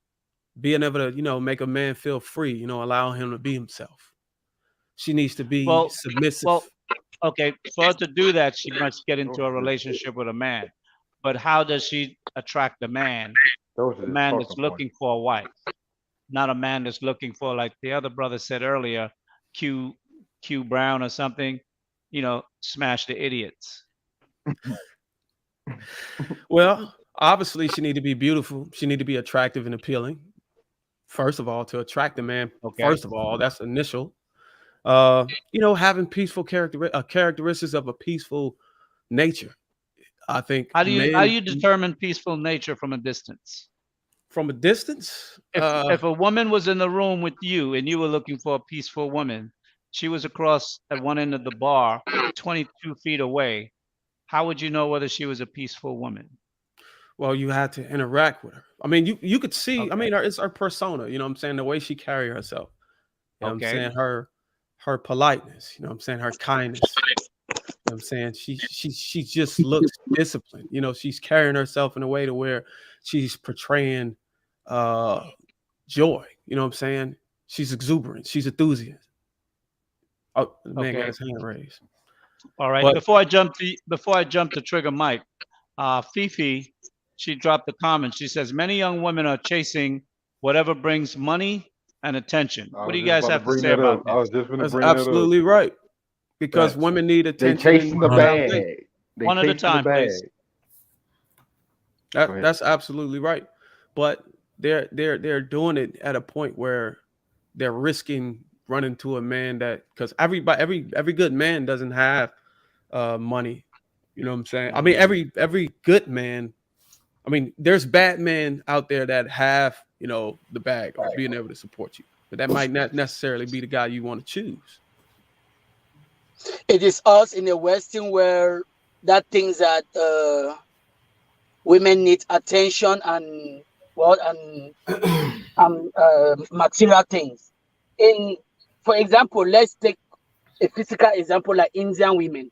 being able to, you know, make a man feel free, you know, allow him to be himself. She needs to be submissive. Well, okay. For her to do that, she must get into a relationship with a man. But how does she attract a man? Those are A just man talking that's points. looking for a wife, not a man that's looking for, like the other brother said earlier, Q Brown or something. You know, smash the idiots. Well, obviously she need to be beautiful. She need to be attractive and appealing. First of all, to attract a man, Okay. first of all, that's initial. You know, having peaceful characteristics of a peaceful nature. I think How do men you determine peaceful nature from a distance? from a distance. If a woman was in the room with you and you were looking for a peaceful woman, she was across at one end of the bar, 22 feet away. How would you know whether she was a peaceful woman? Well, you had to interact with her. I mean, you could see. Okay. I mean, it's her persona. You know what I'm saying? The way she carry herself. You know what I'm Okay. saying? Her politeness. You know what I'm saying? Her kindness. You know what I'm saying? She just looks disciplined. You know, she's carrying herself in a way to where she's portraying joy. You know what I'm saying? She's exuberant. She's enthusiastic. Oh, the man got Okay. his hand raised. All right. But Before I jump to Trigger Mike, Fifi, she dropped a comment. She says many young women are chasing whatever brings money and attention. What do you guys have to say about I was this? just going to that's bring that up. absolutely right. Because Facts. women need They attention chasing the and bag. validation. They One at a chasing the time, bag. please. Go ahead. That's absolutely right. But they're doing it at a point where they're risking running to a man that, because every good man doesn't have money. You know what I'm saying? I mean, every good man. I mean, there's bad men out there that have, you know, the bag of being able to support you, but that might not necessarily be the guy you want to choose. It is us in the Western world that thinks that women need attention and material things. For example, let's take a physical example like Indian women.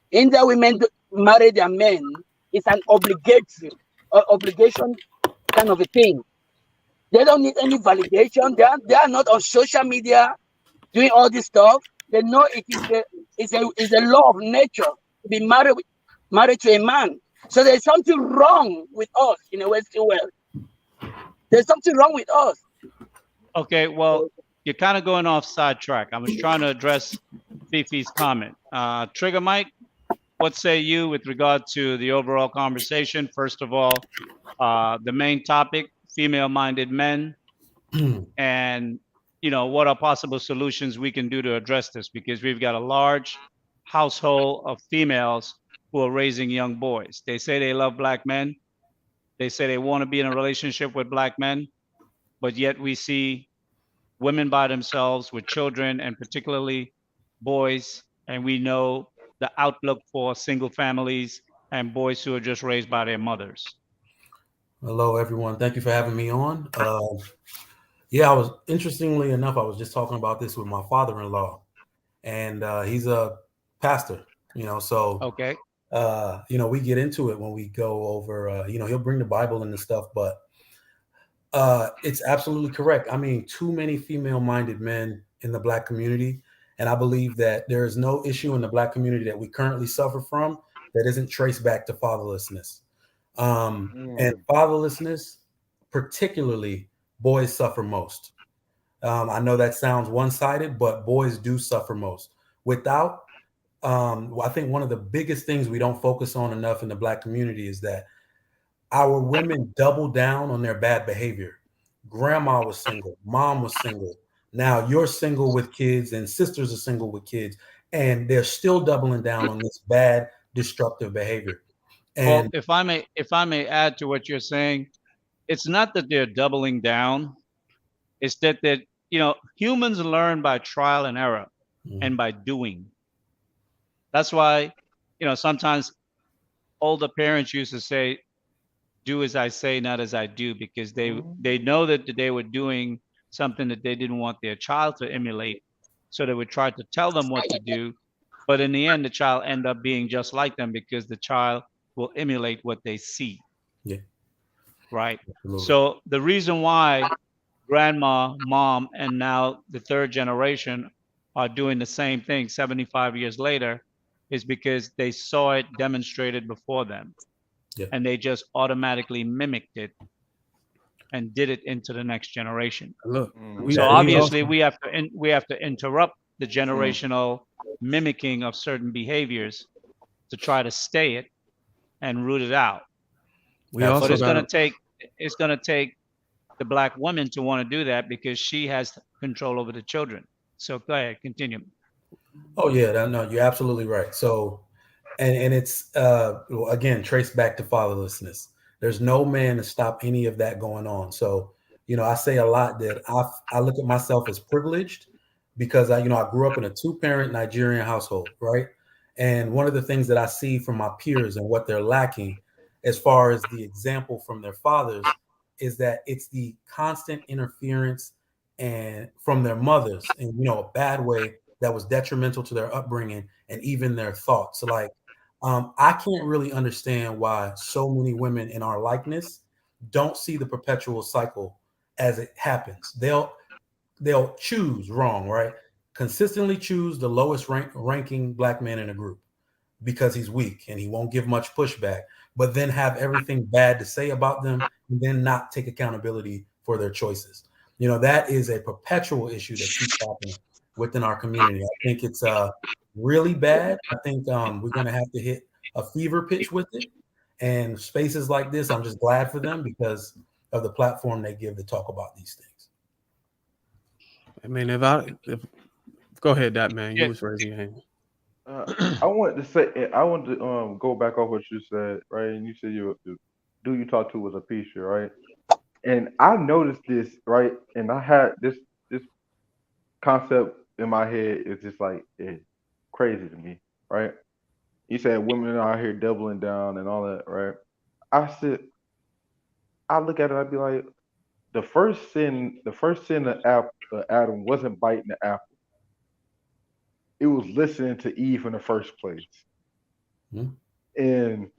Indian women marry their men. It's an obligation kind of a thing. They don't need any validation. They are not on social media doing all this stuff. They know it's a law of nature to be married to a man. So there's something wrong with us in the Western world. There's something wrong with us. Okay, well, you're kind of going off sidetrack. I was trying to address Fifi's comment. Trigger Mike, what say you with regard to the overall conversation? First of all, the main topic, female-minded men, and you know, what are possible solutions we can do to address this? Because we've got a large household of females who are raising young boys. They say they love black men. They say they want to be in a relationship with black men, but yet we see women by themselves with children, and particularly boys, and we know the outlook for single families and boys who are just raised by their mothers. Hello, everyone. Thank you for having me on. Yeah, interestingly enough, I was just talking about this with my father-in-law, and he's a pastor, you know, so, Okay. You know, we get into it when we go over, you know, he'll bring the Bible and stuff, but it's absolutely correct. I mean, too many female-minded men in the Black community, and I believe that there is no issue in the Black community that we currently suffer from that isn't traced back to fatherlessness. And fatherlessness, particularly, boys suffer most. I know that sounds one-sided, but boys do suffer most. Without, I think one of the biggest things we don't focus on enough in the Black community is that our women double down on their bad behavior. Grandma was single, mom was single. Now you're single with kids, and sisters are single with kids, and they're still doubling down on this bad, destructive behavior. Well, And if I may add to what you're saying, it's not that they're doubling down. It's that you know, humans learn by trial and error and by doing. That's why, you know, sometimes older parents used to say, "Do as I say, not as I do," because they know that they were doing something that they didn't want their child to emulate. So they would try to tell them what to do, but in the end, the child end up being just like them because the child will emulate what they see. Yeah. Right. Absolutely. So the reason why grandma, mom, and now the third generation are doing the same thing 75 years later is because they saw it demonstrated before them. Yeah. And they just automatically mimicked it and did it into the next generation. Look, So Yeah, obviously also, we have to interrupt the generational mimicking of certain behaviors to try to stay it and root it out. we But also it's got gonna take the black woman to want to do that because she has control over the children. So go ahead, continue. Oh yeah, no, you're absolutely right. So, and it's well, again traced back to fatherlessness. There's no man to stop any of that going on. So, I say a lot that I look at myself as privileged because I grew up in a 2-parent Nigerian household, right? And one of the things that I see from my peers and what they're lacking, as far as the example from their fathers, is that it's the constant interference and from their mothers in a bad way that was detrimental to their upbringing and even their thoughts. Like, I can't really understand why so many women in our likeness don't see the perpetual cycle as it happens. They'll choose wrong, right? Consistently choose the lowest ranking black man in a group because he's weak and he won't give much pushback, but then have everything bad to say about them and then not take accountability for their choices. That is a perpetual issue that keeps happening within our community. I think it's really bad. I think we're going to have to hit a fever pitch with it. And spaces like this, I'm just glad for them because of the platform they give to talk about these things. I mean, go ahead, that man. You Yeah. was raising your hand. I want to go back off what you said, right? And you said the dude you talked to was a Apisha, right? And I noticed this, right? And I had this concept in my head is just like it's crazy to me, right? You said women are out here doubling down and all that, right? I look at it, I'd be like, the first sin of Adam wasn't biting the apple. It was listening to Eve in the first place. Hmm. And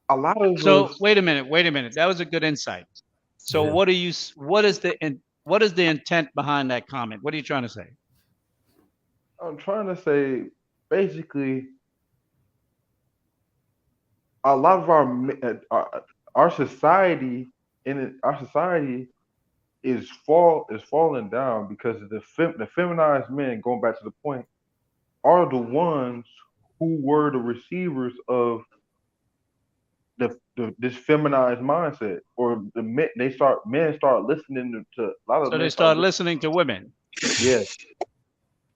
a lot of So us, wait a minute. That was a good insight. So Yeah. what is the intent behind that comment? What are you trying to say? I'm trying to say, basically, a lot of our society is falling down because of the feminized men. Going back to the point, are the ones who were the receivers of this feminized mindset, or men start listening to a lot of So they men start listening to women. yeah,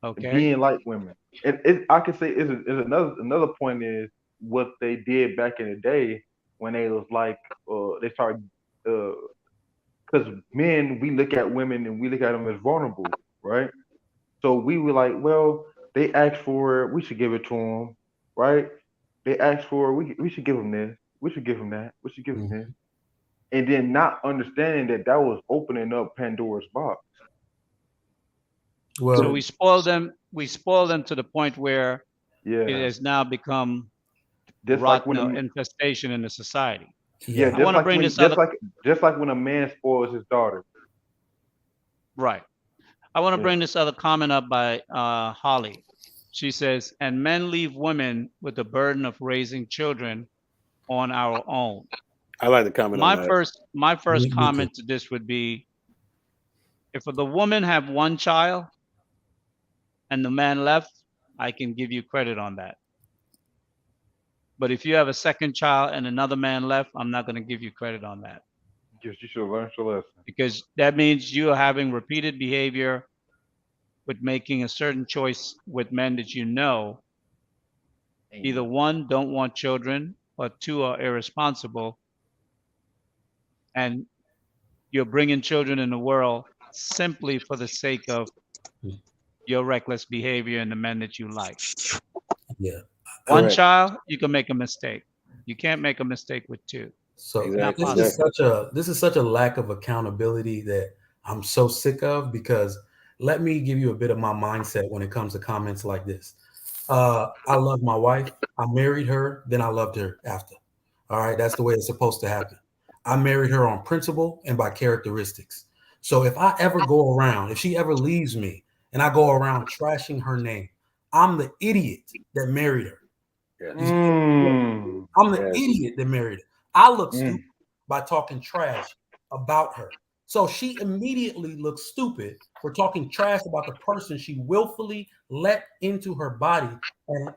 Okay. being like women. And I could say is another point is what they did back in the day when they was like they started because men, we look at women and we look at them as vulnerable, right? So we were like, well, they asked for it, we should give it to them, right? They asked for it, we should give them this, we should give them that, we should give them this, and then not understanding that was opening up Pandora's box. Well, So we spoil them to the point where Yeah, it has now become just like when rotten infestation in the society. yeah, yeah. I want to bring this other just like when a man spoils his daughter. right. I want to Yeah. bring this other comment up by Holly. She says, and men leave women with the burden of raising children on our own. I like to comment on that. My first Me too. comment to this would be, if the woman have one child and the man left, I can give you credit on that. But if you have a second child and another man left, I'm not going to give you credit on that. Yes, you should learn your lesson. Because that means you are having repeated behavior with making a certain choice with men that you know, either one, don't want children, or two, are irresponsible. And you're bringing children in the world simply for the sake of your reckless behavior and the men that you like. Yeah. One Correct. child, you can make a mistake. You can't make a mistake with two. So Exactly. this is such a lack of accountability that I'm so sick of, because let me give you a bit of my mindset when it comes to comments like this. I love my wife. I married her, then I loved her after. All right, that's the way it's supposed to happen. I married her on principle and by characteristics. So if I ever go around, if she ever leaves me and I go around trashing her name, I'm the idiot that married her. I'm the idiot that married her. I look stupid by talking trash about her. So she immediately looks stupid for talking trash about the person she willfully let into her body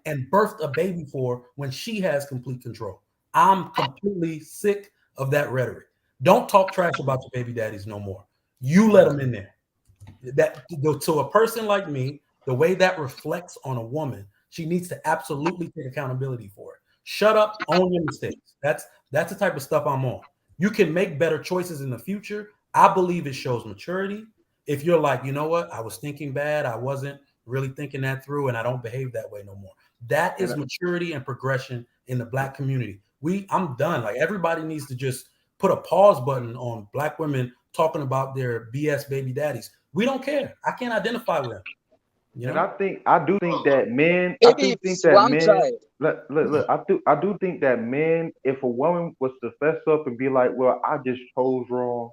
and birthed a baby for when she has complete control. I'm completely sick of that rhetoric. Don't talk trash about your baby daddies no more. You let them in there. That to a person like me, the way that reflects on a woman, she needs to absolutely take accountability for it. Shut up, own your mistakes. That's the type of stuff I'm on. You can make better choices in the future. I believe it shows maturity. If you're like, you know what, I was thinking bad, I wasn't really thinking that through, and I don't behave that way no more. That is maturity and progression in the Black community. I'm done. Like, everybody needs to just put a pause button on Black women talking about their BS baby daddies. We don't care. I can't identify with them. You know? And I do think that men. I Maybe do think it's that one men. child. Look. I do think that men. If a woman was to fess up and be like, "Well, I just chose wrong.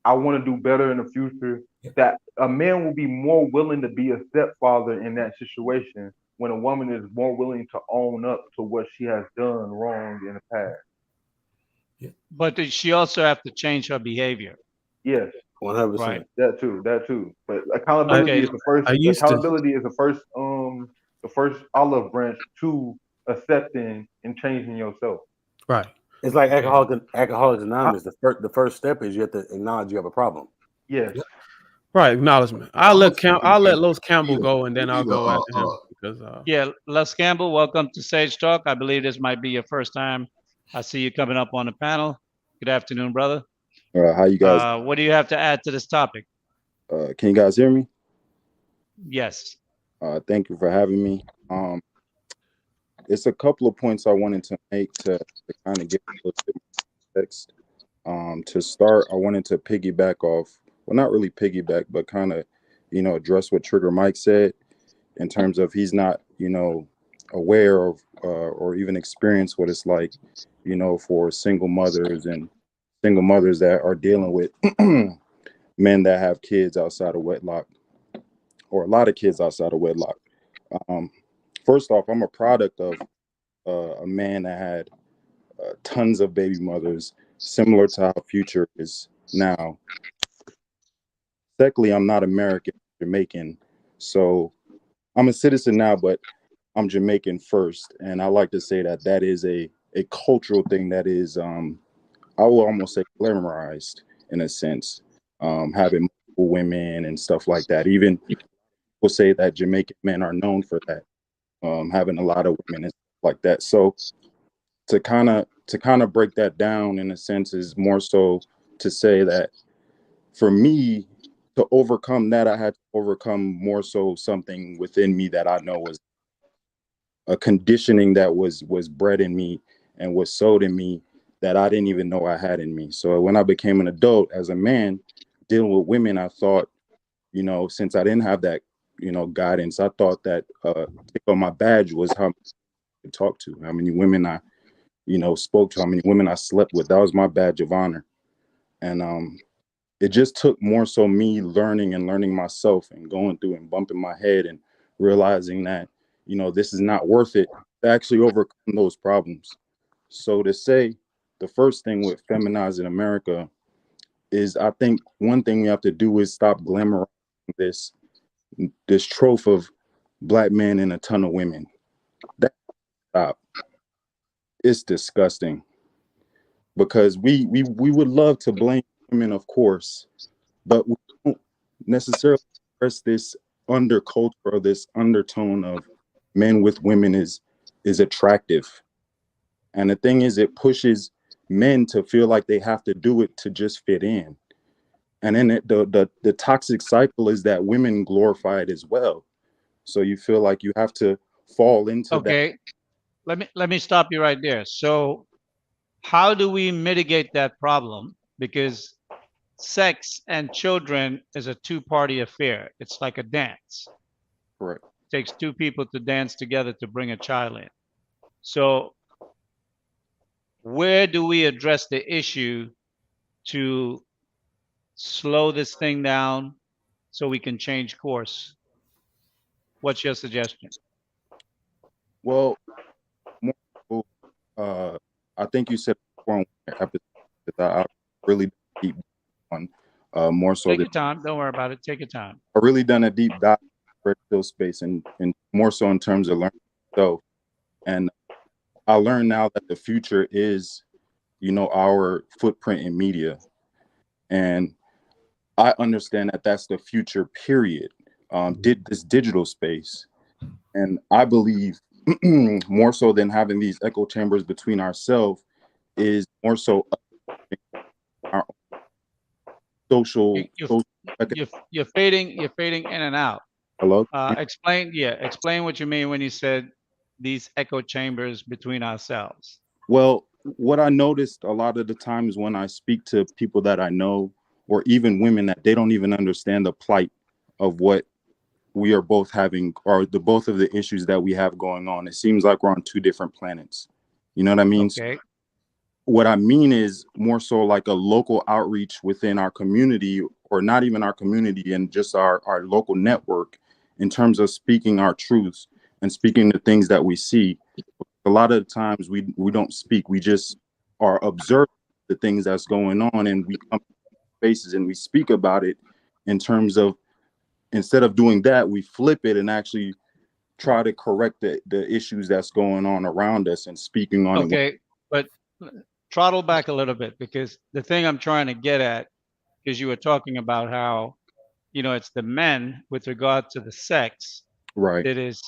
I want to do better in the future," that a man will be more willing to be a stepfather in that situation when a woman is more willing to own up to what she has done wrong in the past. But does she also have to change her behavior? Yes, 100%. Right. that too. That too. But Okay. accountability is the first olive branch to accepting and changing yourself. Right. It's like Alcoholics Anonymous. The first step is you have to acknowledge you have a problem. Yes. Right. Acknowledgement. I'll let Los Campbell go, and then I'll go after him because Yeah, Les Campbell, welcome to Sage Talk. I believe this might be your first time. I see you coming up on the panel. Good afternoon, brother. How you guys? What do you have to add to this topic? Can you guys hear me? Yes. Thank you for having me. It's a couple of points I wanted to make to kind of get a little bit more context. To start, I wanted to piggyback off, well, not really piggyback, but kind of, address what Trigger Mike said in terms of he's not, aware of or even experience what it's like, for single mothers that are dealing with men that have kids outside of wedlock, or a lot of kids outside of wedlock. First off, I'm a product of a man that had tons of baby mothers, similar to how Future is now. Secondly, I'm not American, Jamaican. So I'm a citizen now, but I'm Jamaican first. And I like to say that is a cultural thing that is, I will almost say, glamorized in a sense, having multiple women and stuff like that. Even people say that Jamaican men are known for that, having a lot of women and stuff like that. So to kind of break that down in a sense is more so to say that for me to overcome that, I had to overcome more so something within me that I know was a conditioning that was bred in me and was sowed in me that I didn't even know I had in me. So when I became an adult as a man dealing with women, I thought, since I didn't have that, guidance, I thought that tick on my badge was how I talk to, how many women I, spoke to, how many women I slept with. That was my badge of honor. And it just took more so me learning myself and going through and bumping my head and realizing that, this is not worth it to actually overcome those problems. So to say the first thing with feminizing America is, I think one thing we have to do is stop glamorizing this trope of Black men and a ton of women. That stop. It's disgusting, because we would love to blame women, of course, but we don't necessarily express this underculture or this undertone of men with women is attractive. And the thing is, it pushes men to feel like they have to do it to just fit in. And then the toxic cycle is that women glorify it as well. So you feel like you have to fall into that. Okay. Let me stop you right there. So how do we mitigate that problem? Because sex and children is a two-party affair. It's like a dance. Correct. It takes two people to dance together to bring a child in. So where do we address the issue to slow this thing down so we can change course? What's your suggestion? Well, more so, I think you said before on the episode that I really deep on more so Take than your time. Don't worry about it. Take your time. I really done a deep dive in red pill space and more so in terms of learning myself. And I learned now that the future is, our footprint in media. And I understand that that's the future, period. Did this digital space. And I believe more so than having these echo chambers between ourselves is more so our social. You're fading in and out. Hello? Explain what you mean when you said these echo chambers between ourselves. Well, what I noticed a lot of the times when I speak to people that I know, or even women, that they don't even understand the plight of what we are both having, or both of the issues that we have going on. It seems like we're on two different planets. You know what I mean? Okay. What I mean is more so like a local outreach within our community, or not even our community, and just our local network, in terms of speaking our truths and speaking the things that we see. A lot of the times we don't speak. We just are observing the things that's going on, and we come to spaces and we speak about it in terms of, instead of doing that, we flip it and actually try to correct the issues that's going on around us and speaking on it. Okay, but throttle back a little bit, because the thing I'm trying to get at, because you were talking about how, it's the men with regard to the sex Right. that is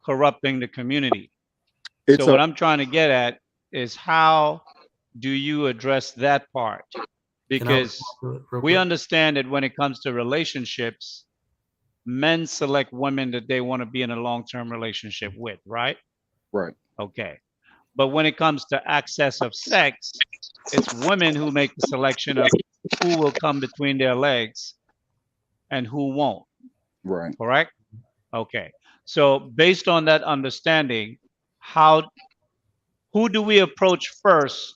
corrupting the community. It's So what I'm trying to get at is, how do you address that part? Because we understand that when it comes to relationships, men select women that they want to be in a long-term relationship with, right? Right. Okay. But when it comes to access of sex, it's women who make the selection of who will come between their legs and who won't. Right. Correct? Okay. So based on that understanding, who do we approach first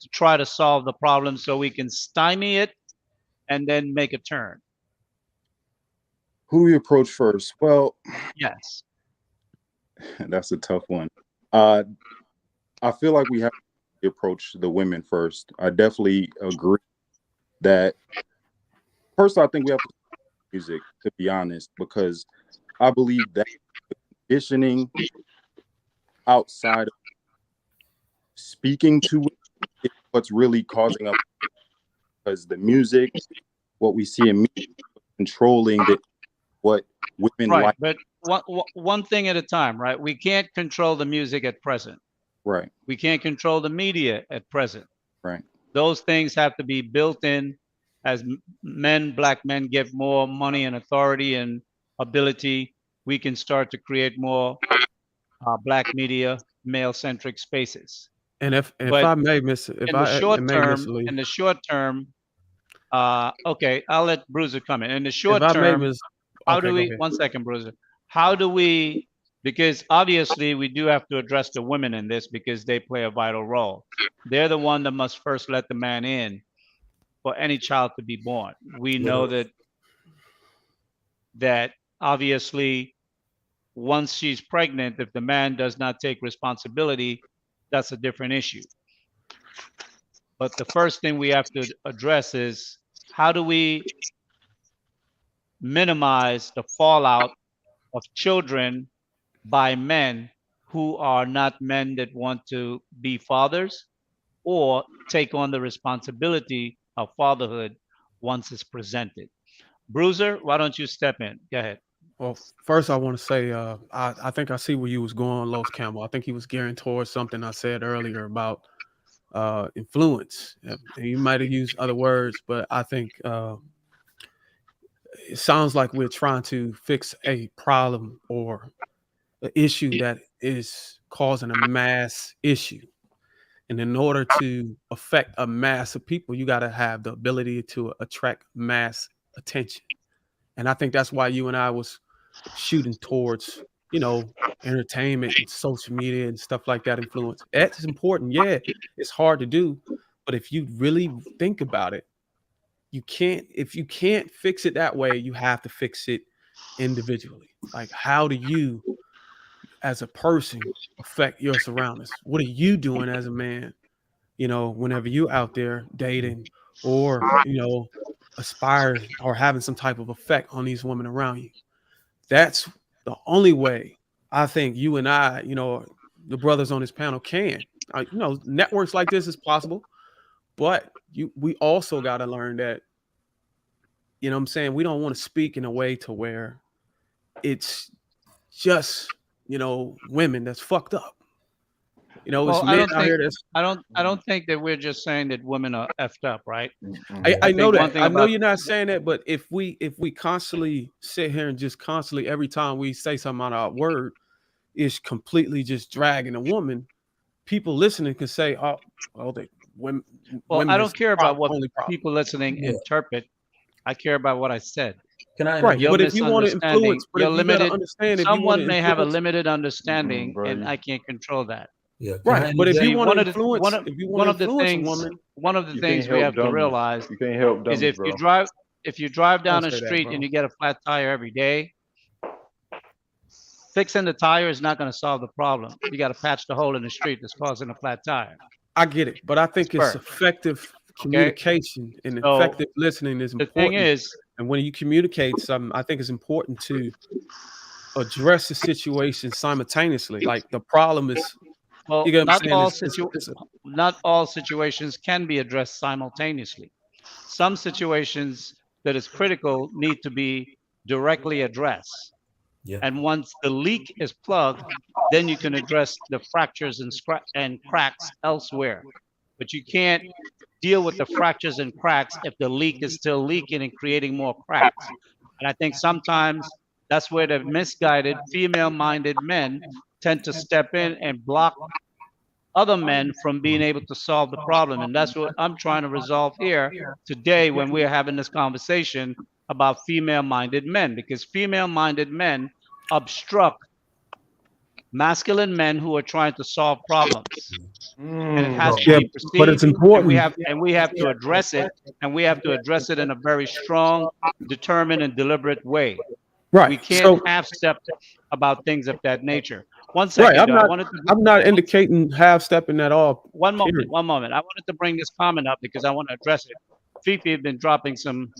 to try to solve the problem so we can stymie it and then make a turn? Who we approach first? Well, yes. That's a tough one. I feel like we have to approach the women first. I definitely agree that first, I think we have to music, to be honest, because I believe that conditioning outside of speaking to it is what's really causing us, because the music, what we see in media, controlling what women right, like. But one thing at a time, right? We can't control the music at present. Right. We can't control the media at present. Right. Those things have to be built in as black men get more money and authority and ability. We can start to create more black media, male-centric spaces. And if I may, in the short term, okay, I'll let Bruiser come in. In the short term, how do we? 1 second, Bruiser. How do we? Because obviously we do have to address the women in this, because they play a vital role. They're the one that must first let the man in for any child to be born. We know that obviously once she's pregnant, if the man does not take responsibility, that's a different issue. But the first thing we have to address is, how do we minimize the fallout of children by men who are not men that want to be fathers or take on the responsibility of fatherhood once it's presented? Bruiser, why don't you step in? Go ahead. Well, first I want to say I think I see where you was going, Los Campbell. I think he was gearing towards something I said earlier about influence. You might have used other words, but I think it sounds like we're trying to fix a problem or an issue that is causing a mass issue. And in order to affect a mass of people, you got to have the ability to attract mass attention. And I think that's why you and I was shooting towards, entertainment and social media and stuff like that influence. That's important. Yeah, it's hard to do. But if you really think about it, if you can't fix it that way, you have to fix it individually. Like, how do you, as a person, affect your surroundings? What are you doing as a man, whenever you out there dating or, aspire or having some type of effect on these women around you? That's the only way I think you and I, the brothers on this panel can. Networks like this is possible, but we also got to learn that, what I'm saying, we don't want to speak in a way to where it's just, women that's fucked up. It's Well, men out here that's I don't think that we're just saying that women are effed up, right? I know think one that. thing I know about- you're not saying that, but if we constantly sit here and just constantly every time we say something out of our word is completely just dragging a woman, people listening can say, "Oh, well, women." Well, women I is don't care the about what only problem. people listening interpret. I care about what I said. Can I? Right, Your but if you want to misunderstanding, influence, but you're if you gotta limited. understand, if you want to Someone may have a influence, limited understanding, bro, and I can't control that. Yeah. right, but if you See, want to one of the influence, if you want to influence a things, woman, one of the you things can't we help have to dummies. realize You can't help is dummies, bro. if you drive down Don't a say that, street bro. and you get a flat tire every day, fixing the tire is not going to solve the problem. You got to patch the hole in the street that's causing a flat tire. I get it, but I think it's First, effective okay? communication and So effective listening is the thing important. is, And when you communicate something, I think it's important to address the situation simultaneously. Like, the problem is, well, you get what I'm not saying? all not all situations can be addressed simultaneously. Some situations that is critical need to be directly addressed. Yeah. And once the leak is plugged, then you can address the fractures and cracks elsewhere. But you can't deal with the fractures and cracks if the leak is still leaking and creating more cracks. And I think sometimes that's where the misguided female-minded men tend to step in and block other men from being able to solve the problem. And that's what I'm trying to resolve here today when we're having this conversation about female-minded men, because female-minded men obstruct masculine men who are trying to solve problems. And it has to Yeah, be but it's perceived, important. and we have to address it, and we have to address it in a very strong, determined, and deliberate way. Right. We can't So, half step about things of that nature. One right. second, I'm though. not. I'm not indicating half stepping at all. One moment. period. One moment. I wanted to bring this comment up because I want to address it. Fifi has been dropping some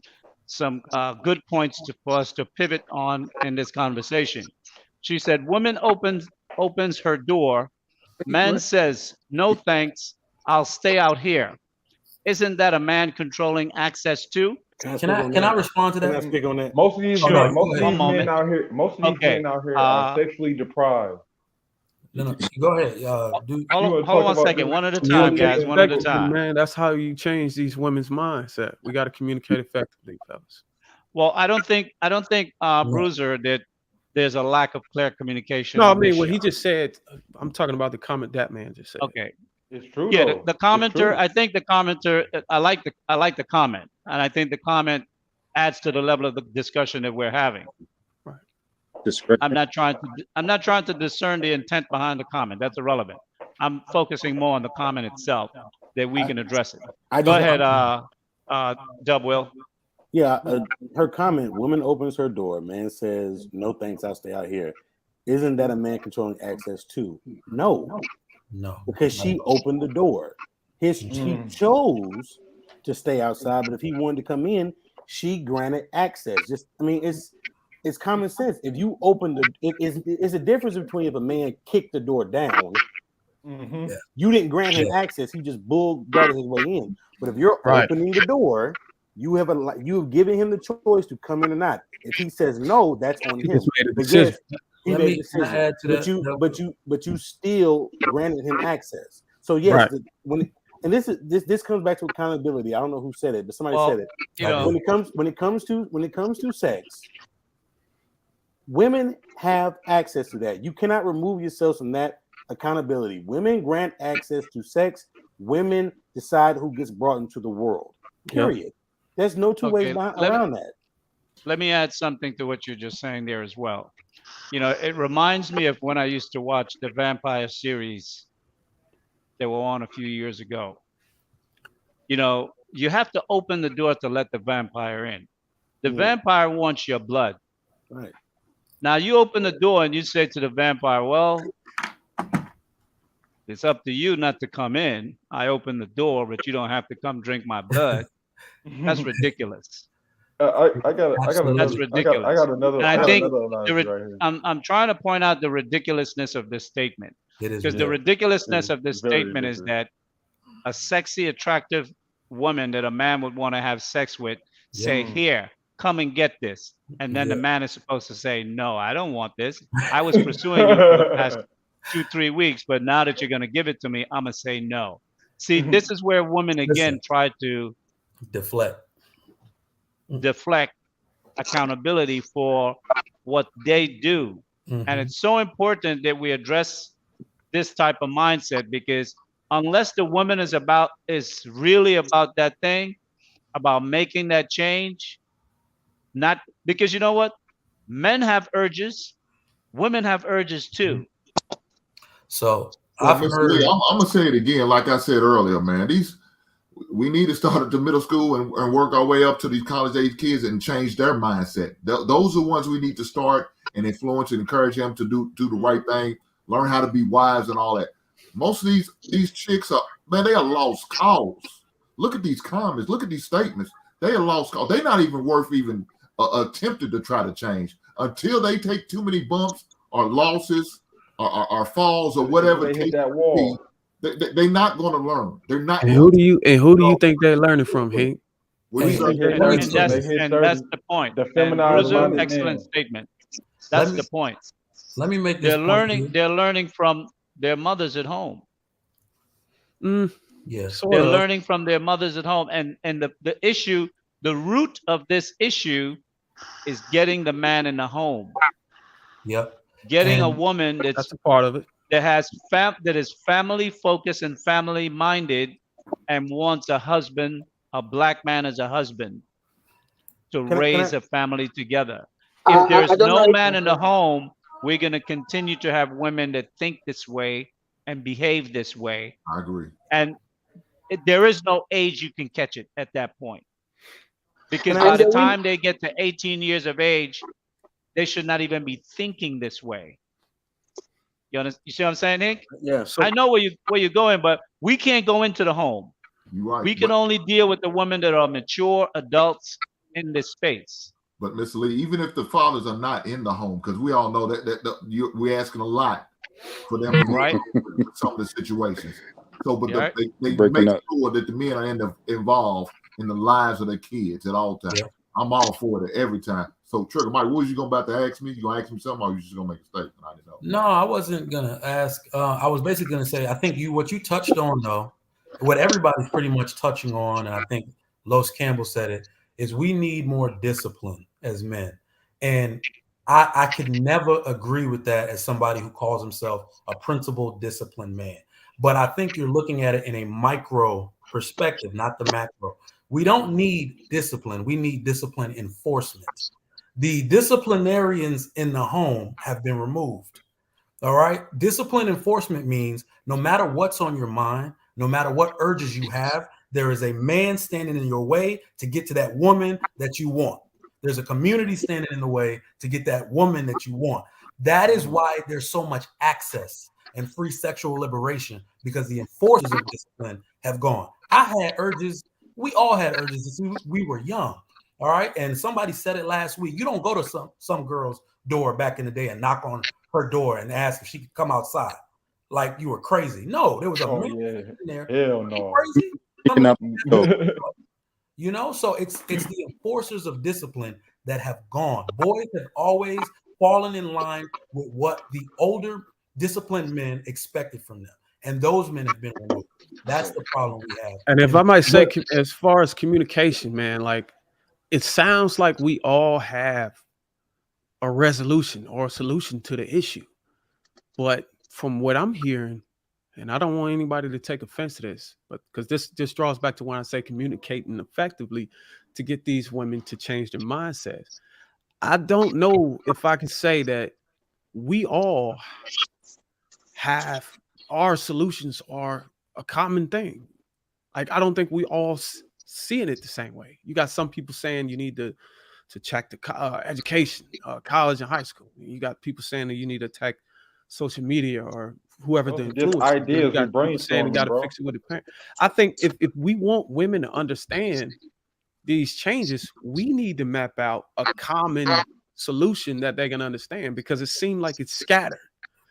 good points for us to pivot on in this conversation. She said, "Woman opens her door. Man says, no thanks. I'll stay out here. Isn't that a man controlling access too?" Can I respond to Can I that? speak on that? Most of these Oh, men, no, most go of ahead. these One men moment. out here, most of these Okay. men out here are sexually deprived. No, go ahead. Dude. Hold on one second. One at a time, Communicate guys. One at a effectively, time. man. That's how you change these women's mindset. We got to communicate effectively, fellas. Well, I don't think Bruiser, that there's a lack of clear communication. No, I on mean this what he show. just said. I'm talking about the comment that man just said. Okay. It's true. Yeah, though. the It's commenter. true. I think the commenter. I like the comment, and I think the comment adds to the level of the discussion that we're having. Discretion. I'm not trying to discern the intent behind the comment. That's irrelevant. I'm focusing more on the comment itself that we can address it. Go ahead, Dub Will. Yeah, her comment, woman opens her door, man says, no thanks, I'll stay out here. Isn't that a man controlling access too? No, because she opened the door. She chose to stay outside, but if he wanted to come in, she granted access. It's common sense. If you open it's a difference between if a man kicked the door down. You didn't grant him access; he just bull-darted his way in. But if you're opening the door, you have given him the choice to come in or not. If he says no, that's on him. just made a But decision. yes, he made a decision. add to that? But you still granted him access. So yes, this comes back to accountability. I don't know who said it, but somebody said it. When it comes to sex, women have access to that. You cannot remove yourselves from that accountability. Women grant access to sex. Women decide who gets brought into the world. Period. There's no two ways around that. Let me add something to what you're just saying there as well. You know, it reminds me of when I used to watch the vampire series that were on a few years ago. You know, you have to open the door to let the vampire in. The vampire wants your blood. Right. Now you open the door and you say to the vampire, well, it's up to you not to come in. I open the door, but you don't have to come drink my blood. That's ridiculous. I got That's another. ridiculous. I got another. And I I got think another analogy right here. I'm trying to point out the ridiculousness of this statement. It is Because the weird. ridiculousness of this Very statement is ridiculous. that a sexy, attractive woman that a man would want to have sex with say, Yeah. here, come and get this. And then the Yeah. man is supposed to say, no, I don't want this. I was pursuing you for the past 2-3 weeks, but now that you're going to give it to me, I'm going to say no. See, this is where women again Listen. try to Deflect. deflect accountability for what they do. And it's so important that we address this type of mindset, because unless the woman is really about that thing, about making that change, not because you know what? Men have urges, women have urges too. So Well, I've Mr. heard. Lee, I'm gonna say it again, like I said earlier, man. We need to start at the middle school and work our way up to these college age kids and change their mindset. Those are the ones we need to start and influence and encourage them to do the right thing, learn how to be wives and all that. Most of these chicks are, man, they are lost cause. Look at these comments, look at these statements. They are lost cause. They're not even worth even attempted to try to change until they take too many bumps or losses or falls or whatever. They hit that wall. They're not going to learn. They're not. And who do you think they're learning from, Hank? What do you Hey, say? let me say And this. that's the point. The And feminized Bruiser, minded excellent man. statement. That's the point. Let me make this point. They're learning from their mothers at home. Yes. They're learning from their mothers at home. And the issue, the root of this issue is getting the man in the home. Yep. Getting a woman that's a part of it. That is family focused and family minded and wants a husband, a black man as a husband, to raise a family together. If there's no man in the home, we're going to continue to have women that think this way and behave this way. I agree. And there is no age you can catch it at that point. Because by the time they get to 18 years of age, they should not even be thinking this way. You see what I'm saying, Nick? Yeah. So I know where you're going, but we can't go into the home. You're right. We can only deal with the women that are mature adults in this space. But Mr. Lee, even if the fathers are not in the home, because we all know that we're asking a lot for them to right with some of the situations. So, but right. they make sure that the men are involved in the lives of their kids at all times. Yeah. I'm all for it every time. So, Trigger Mike, what was you about to ask me? You gonna ask me something, or you just gonna make a statement? I didn't know. No, I wasn't gonna ask. I was basically gonna say, I think what you touched on, though, what everybody's pretty much touching on, and I think Los Campbell said it, is we need more discipline as men. And I could never agree with that as somebody who calls himself a principled, disciplined man. But I think you're looking at it in a micro perspective, not the macro. We don't need discipline. We need discipline enforcement. The disciplinarians in the home have been removed. All right. Discipline enforcement means no matter what's on your mind, no matter what urges you have, there is a man standing in your way to get to that woman that you want. There's a community standing in the way to get that woman that you want. That is why there's so much access and free sexual liberation, because the enforcers of discipline have gone. I had urges. We all had urges since we were young. All right. And somebody said it last week. You don't go to some girl's door back in the day and knock on her door and ask if she could come outside like you were crazy. No, there was a man in there. Hell no. Crazy. You know, so it's the enforcers of discipline that have gone. Boys have always fallen in line with what the older disciplined men expected from them. And those men have been removed. That's the problem we have. And if I might say, as far as communication, man, like it sounds like we all have a resolution or a solution to the issue. But from what I'm hearing, and I don't want anybody to take offense to this, but because this draws back to when I say communicating effectively to get these women to change their mindsets. I don't know if I can say that we all have our solutions are a common thing. Like, I don't think we all seeing it the same way. You got some people saying you need to check the education, college and high school. You got people saying that you need to check social media or whoever the Those are just influence. You ideas. got We're people saying you got brainstorming, to bro. fix it with the parent. I think if we want women to understand these changes, we need to map out a common solution that they can understand, because it seemed like it's scattered.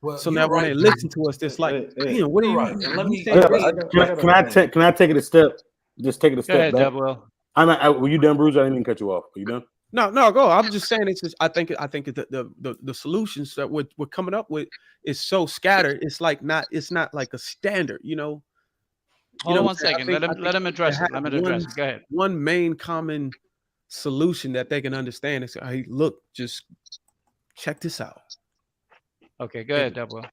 Well, So you're now when right, they man. listen to us, it's like, damn, what are You're you? right. And let You me- saying I this? Can I take it a step? Just take it a step ahead, back. Deborah. Were you done, Bruce? I didn't mean to cut you off. Are you done? No, go. I'm just saying it's just I think the solutions that we're coming up with is so scattered. It's not like a standard, you know. Hold on one second. Let him address it. Let me address it. Go ahead. One main common solution that they can understand is, hey, look, just check this out. Okay, go ahead, Deborah.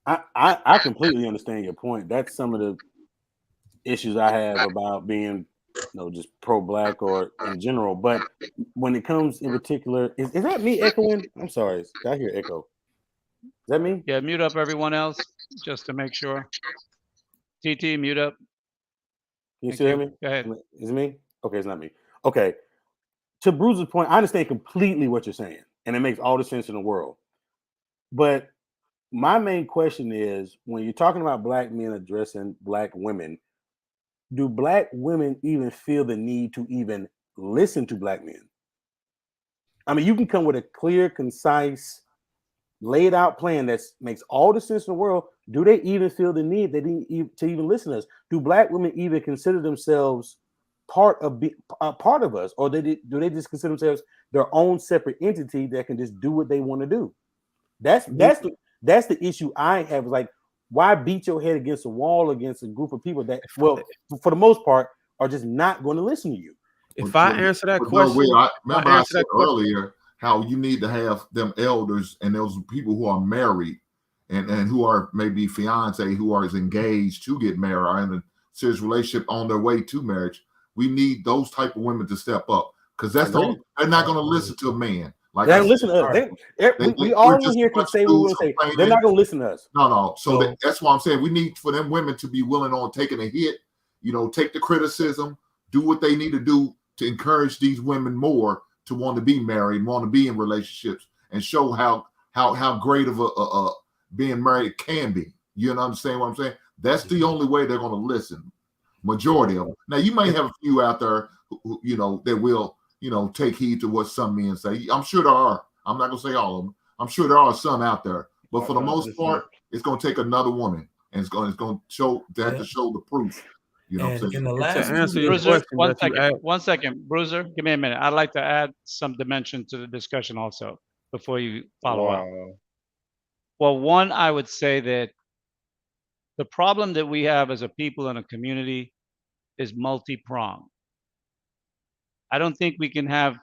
I completely understand your point. That's some of the issues I have about being, just pro-black or in general. But when it comes in particular, is that me echoing? I'm sorry, I hear echo. Is that me? Yeah, mute up everyone else just to make sure. TT, mute up. Can you still hear me? Go ahead. Is it me? Okay, it's not me. Okay. To Bruce's point, I understand completely what you're saying, and it makes all the sense in the world. But my main question is, when you're talking about black men addressing black women, do black women even feel the need to even listen to black men? I mean, you can come with a clear, concise, laid out plan that makes all the sense in the world. Do they even feel the need to even listen to us? Do black women even consider themselves part of us, or do they just consider themselves their own separate entity that can just do what they want to do? That's the issue I have. Like, why beat your head against a wall against a group of people that, well, for the most part, are just not going to listen to you? If I answer that question, I said earlier how you need to have them elders and those people who are married and who are maybe fiance who are engaged to get married or in a serious relationship on their way to marriage. We need those type of women to step up, because they're not going to listen to a man. Like, they don't listen to us. We all in here can say what we want to say. They're not going to listen to us. No. So that's why I'm saying we need for them women to be willing on taking a hit, take the criticism, do what they need to do to encourage these women more to want to be married, want to be in relationships, and show how great of a being married can be. You understand what I'm saying? That's the only way they're going to listen. Majority of them. Now, you may have a few out there who that will take heed to what some men say. I'm sure there are. I'm not going to say all of them. I'm sure there are some out there, but for the most part, it's going to take another woman, and it's going to show that to show the proof. You know what I'm saying? In the last Bruiser, one second. Bruiser, give me a minute. I'd like to add some dimension to the discussion also before you follow up. Well, one, I would say that the problem that we have as a people in a community is multi-pronged. I don't think we can have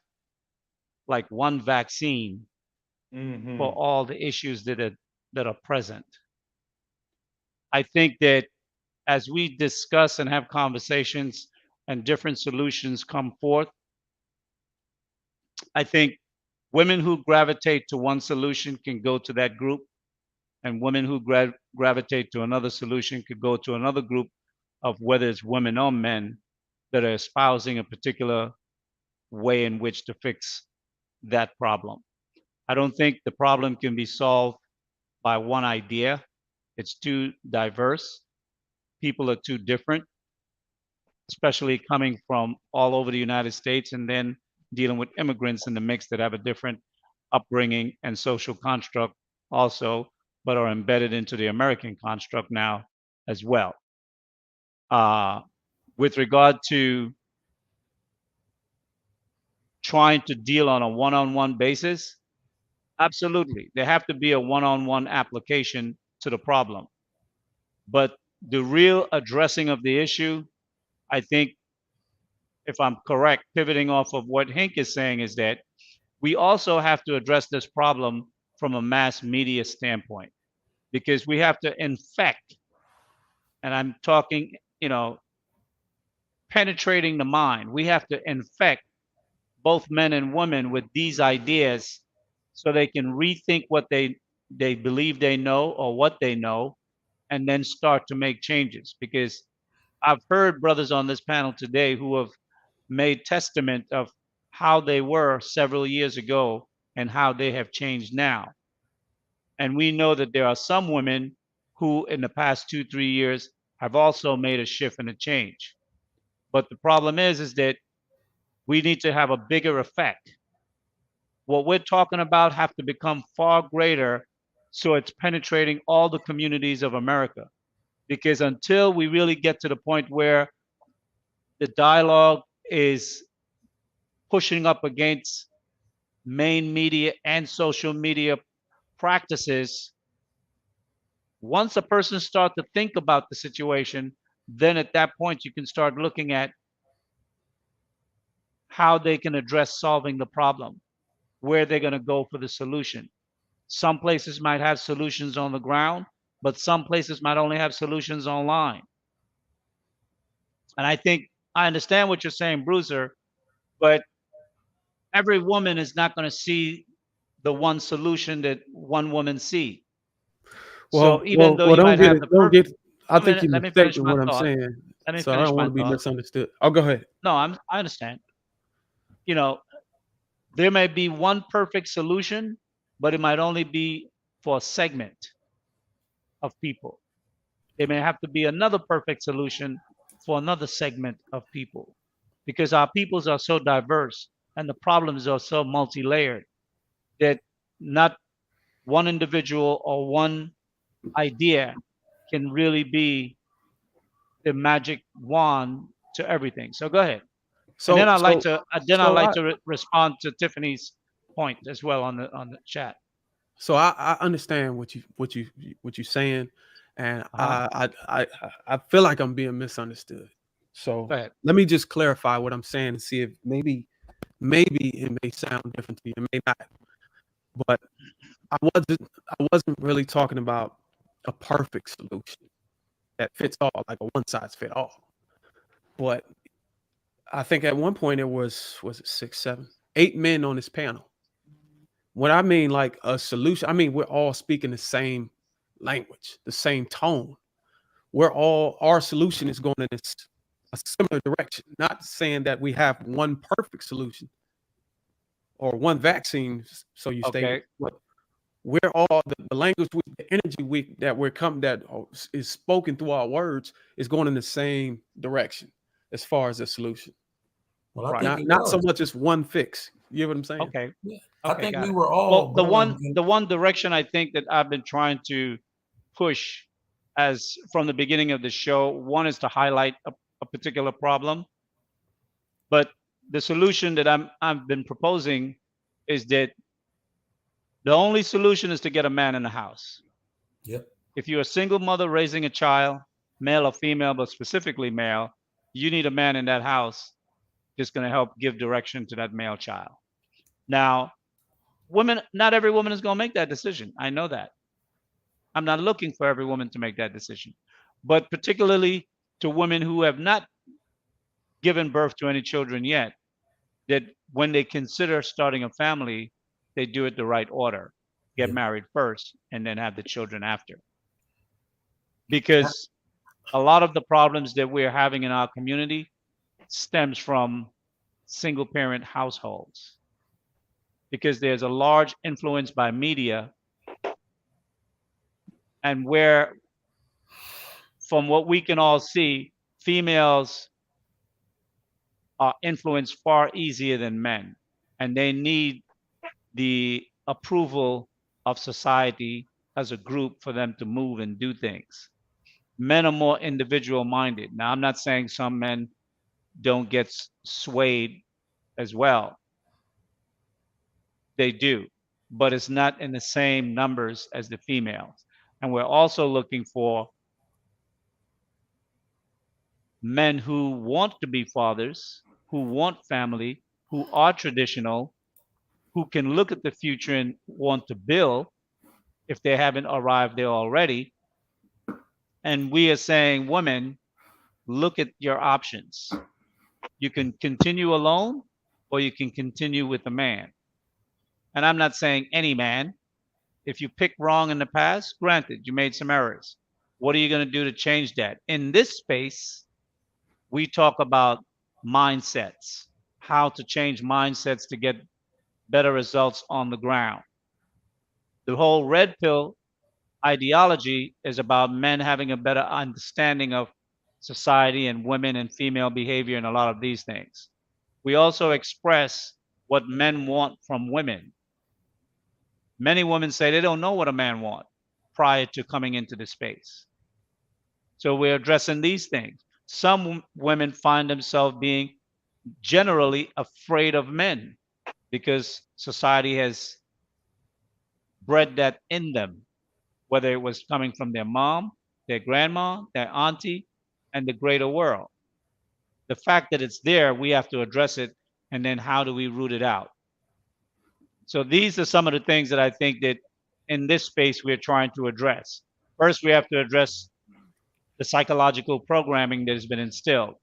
like one vaccine for all the issues that are present. I think that as we discuss and have conversations and different solutions come forth, I think women who gravitate to one solution can go to that group, and women who gravitate to another solution could go to another group of whether it's women or men that are espousing a particular way in which to fix that problem. I don't think the problem can be solved by one idea. It's too diverse. People are too different, especially coming from all over the United States and then dealing with immigrants in the mix that have a different upbringing and social construct also, but are embedded into the American construct now as well. With regard to trying to deal on a one-on-one basis, absolutely. There have to be a one-on-one application to the problem. But the real addressing of the issue, I think, if I'm correct, pivoting off of what Hank is saying, is that we also have to address this problem from a mass media standpoint, because we have to infect and I'm talking, penetrating the mind. We have to infect both men and women with these ideas so they can rethink what they believe they know or what they know, and then start to make changes. Because I've heard brothers on this panel today who have made testament of how they were several years ago and how they have changed now. And we know that there are some women who in the past 2-3 years have also made a shift and a change. But the problem is that we need to have a bigger effect. What we're talking about have to become far greater so it's penetrating all the communities of America. Because until we really get to the point where the dialogue is pushing up against main media and social media practices, once a person starts to think about the situation, then at that point you can start looking at how they can address solving the problem, where they're going to go for the solution. Some places might have solutions on the ground, but some places might only have solutions online. And I think I understand what you're saying, Bruiser, but every woman is not going to see the one solution that one woman see. So even though you don't might get have it. the Don't get. I think perfect, you're let me finish mistaken my what I'm thought. saying. Let me So I finish don't my want to be thought. misunderstood. Oh, go ahead. No, I understand. There may be one perfect solution, but it might only be for a segment of people. There may have to be another perfect solution for another segment of people, because our peoples are so diverse and the problems are so multi-layered that not one individual or one idea can really be the magic wand to everything. So go ahead. And then So I'd like so to so I respond to Tiffany's point as well on the chat. so I understand what you're saying, and Uh-huh. I feel like I'm being misunderstood. Go So ahead. let me just clarify what I'm saying and see if maybe it may sound different to you. It may not, but I wasn't really talking about a perfect solution that fits all, like a one size fit all. But I think at one point it was it 6, 7, 8 men on this panel. What I mean, like a solution, I mean we're all speaking the same language, the same tone. Our solution is going in a similar direction. Not saying that we have one perfect solution or one vaccine, so you stated, Okay. but we're all the language, the energy that we're coming that is spoken through our words is going in the same direction as far as the solution. Well, I Right. think it Not so was. much as one fix. You know what I'm saying? Okay. Yeah. I Okay, think got we it. were all Well, the going one in. the one direction I think that I've been trying to push as from the beginning of the show, one is to highlight a particular problem, but the solution that I've been proposing is that the only solution is to get a man in the house. Yep. If you're a single mother raising a child, male or female, but specifically male, you need a man in that house that's going to help give direction to that male child. Now, women, not every woman is going to make that decision. I know that. I'm not looking for every woman to make that decision, but particularly to women who have not given birth to any children yet, that when they consider starting a family, they do it the right order. Get Yeah. married first and then have the children after. Because a lot of the problems that we're having in our community stems from single parent households, because there's a large influence by media, and where, from what we can all see, females are influenced far easier than men, and they need the approval of society as a group for them to move and do things. Men are more individual minded. Now, I'm not saying some men don't get swayed as well. They do, but it's not in the same numbers as the females. And we're also looking for men who want to be fathers, who want family, who are traditional, who can look at the future and want to build if they haven't arrived there already, And we are saying, women, look at your options. You can continue alone or you can continue with a man. And I'm not saying any man. If you picked wrong in the past, granted, you made some errors. What are you going to do to change that? In this space, we talk about mindsets, how to change mindsets to get better results on the ground. The whole red pill ideology is about men having a better understanding of society and women and female behavior and a lot of these things. We also express what men want from women. Many women say they don't know what a man wants prior to coming into the space. So we're addressing these things. Some women find themselves being generally afraid of men because society has bred that in them, whether it was coming from their mom, their grandma, their auntie, and the greater world. The fact that it's there, we have to address it, and then how do we root it out? So these are some of the things that I think that in this space we're trying to address. First, we have to address the psychological programming that has been instilled.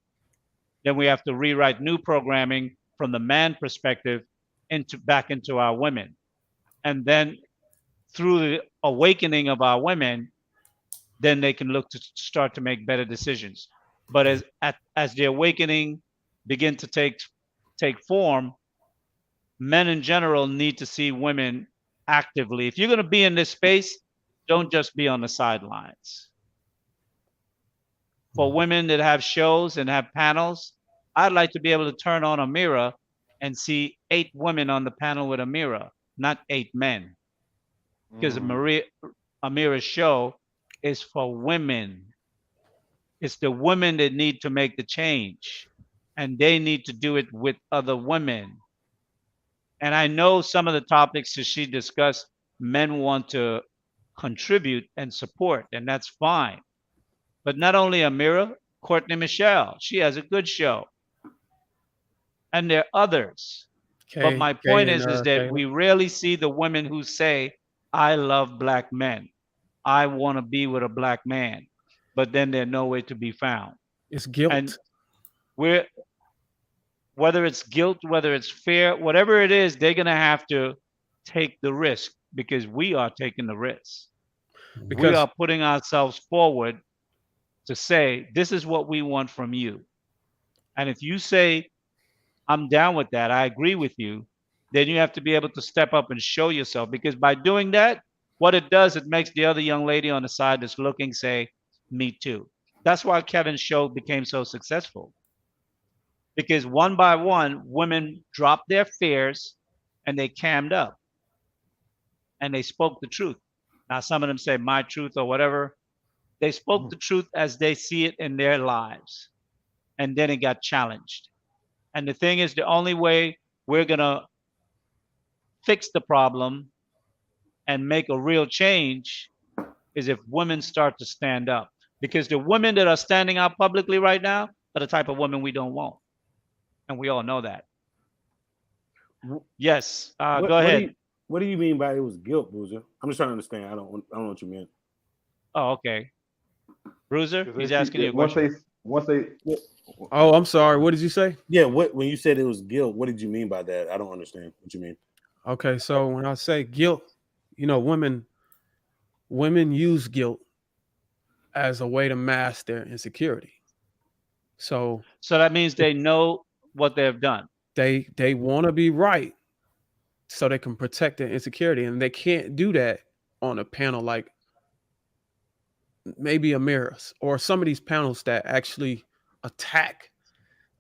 Then we have to rewrite new programming from the man perspective back into our women. And then through the awakening of our women, then they can look to start to make better decisions. But as the awakening begin to take form, men in general need to see women actively. If you're going to be in this space, don't just be on the sidelines. For women that have shows and have panels, I'd like to be able to turn on a mirror and see 8 women on the panel with a mirror, not 8 men. Because Amira's show is for women. It's the women that need to make the change, and they need to do it with other women. And I know some of the topics that she discussed, men want to contribute and support, and that's fine. But not only Amira, Courtney Michelle, she has a good show. And there are others. But my point is that we rarely see the women who say, I love black men. I want to be with a black man. But then they're nowhere to be found. It's guilt. And whether it's guilt, whether it's fear, whatever it is, they're going to have to take the risk because we are taking the risk. Because we are putting ourselves forward to say, this is what we want from you. And if you say, I'm down with that, I agree with you, then you have to be able to step up and show yourself. Because by doing that, what it does, it makes the other young lady on the side that's looking say, me too. That's why Kevin's show became so successful. Because one by one, women dropped their fears and they cammed up and they spoke the truth. Now, some of them say my truth or whatever. They spoke the truth as they see it in their lives. And then it got challenged. And the thing is, the only way we're going to fix the problem and make a real change is if women start to stand up. Because the women that are standing out publicly right now are the type of women we don't want. And we all know that. Yes. Go ahead. What do you mean by it was guilt, Bruiser? I'm just trying to understand. I don't know what you meant. Oh, okay. Bruiser, he's asking you a question. Oh, I'm sorry. What did you say? Yeah, when you said it was guilt, what did you mean by that? I don't understand what you mean. Okay, so when I say guilt, women use guilt as a way to mask their insecurity. So that means they know what they've done. They want to be right so they can protect their insecurity, and they can't do that on a panel like maybe Amira's or some of these panels that actually attack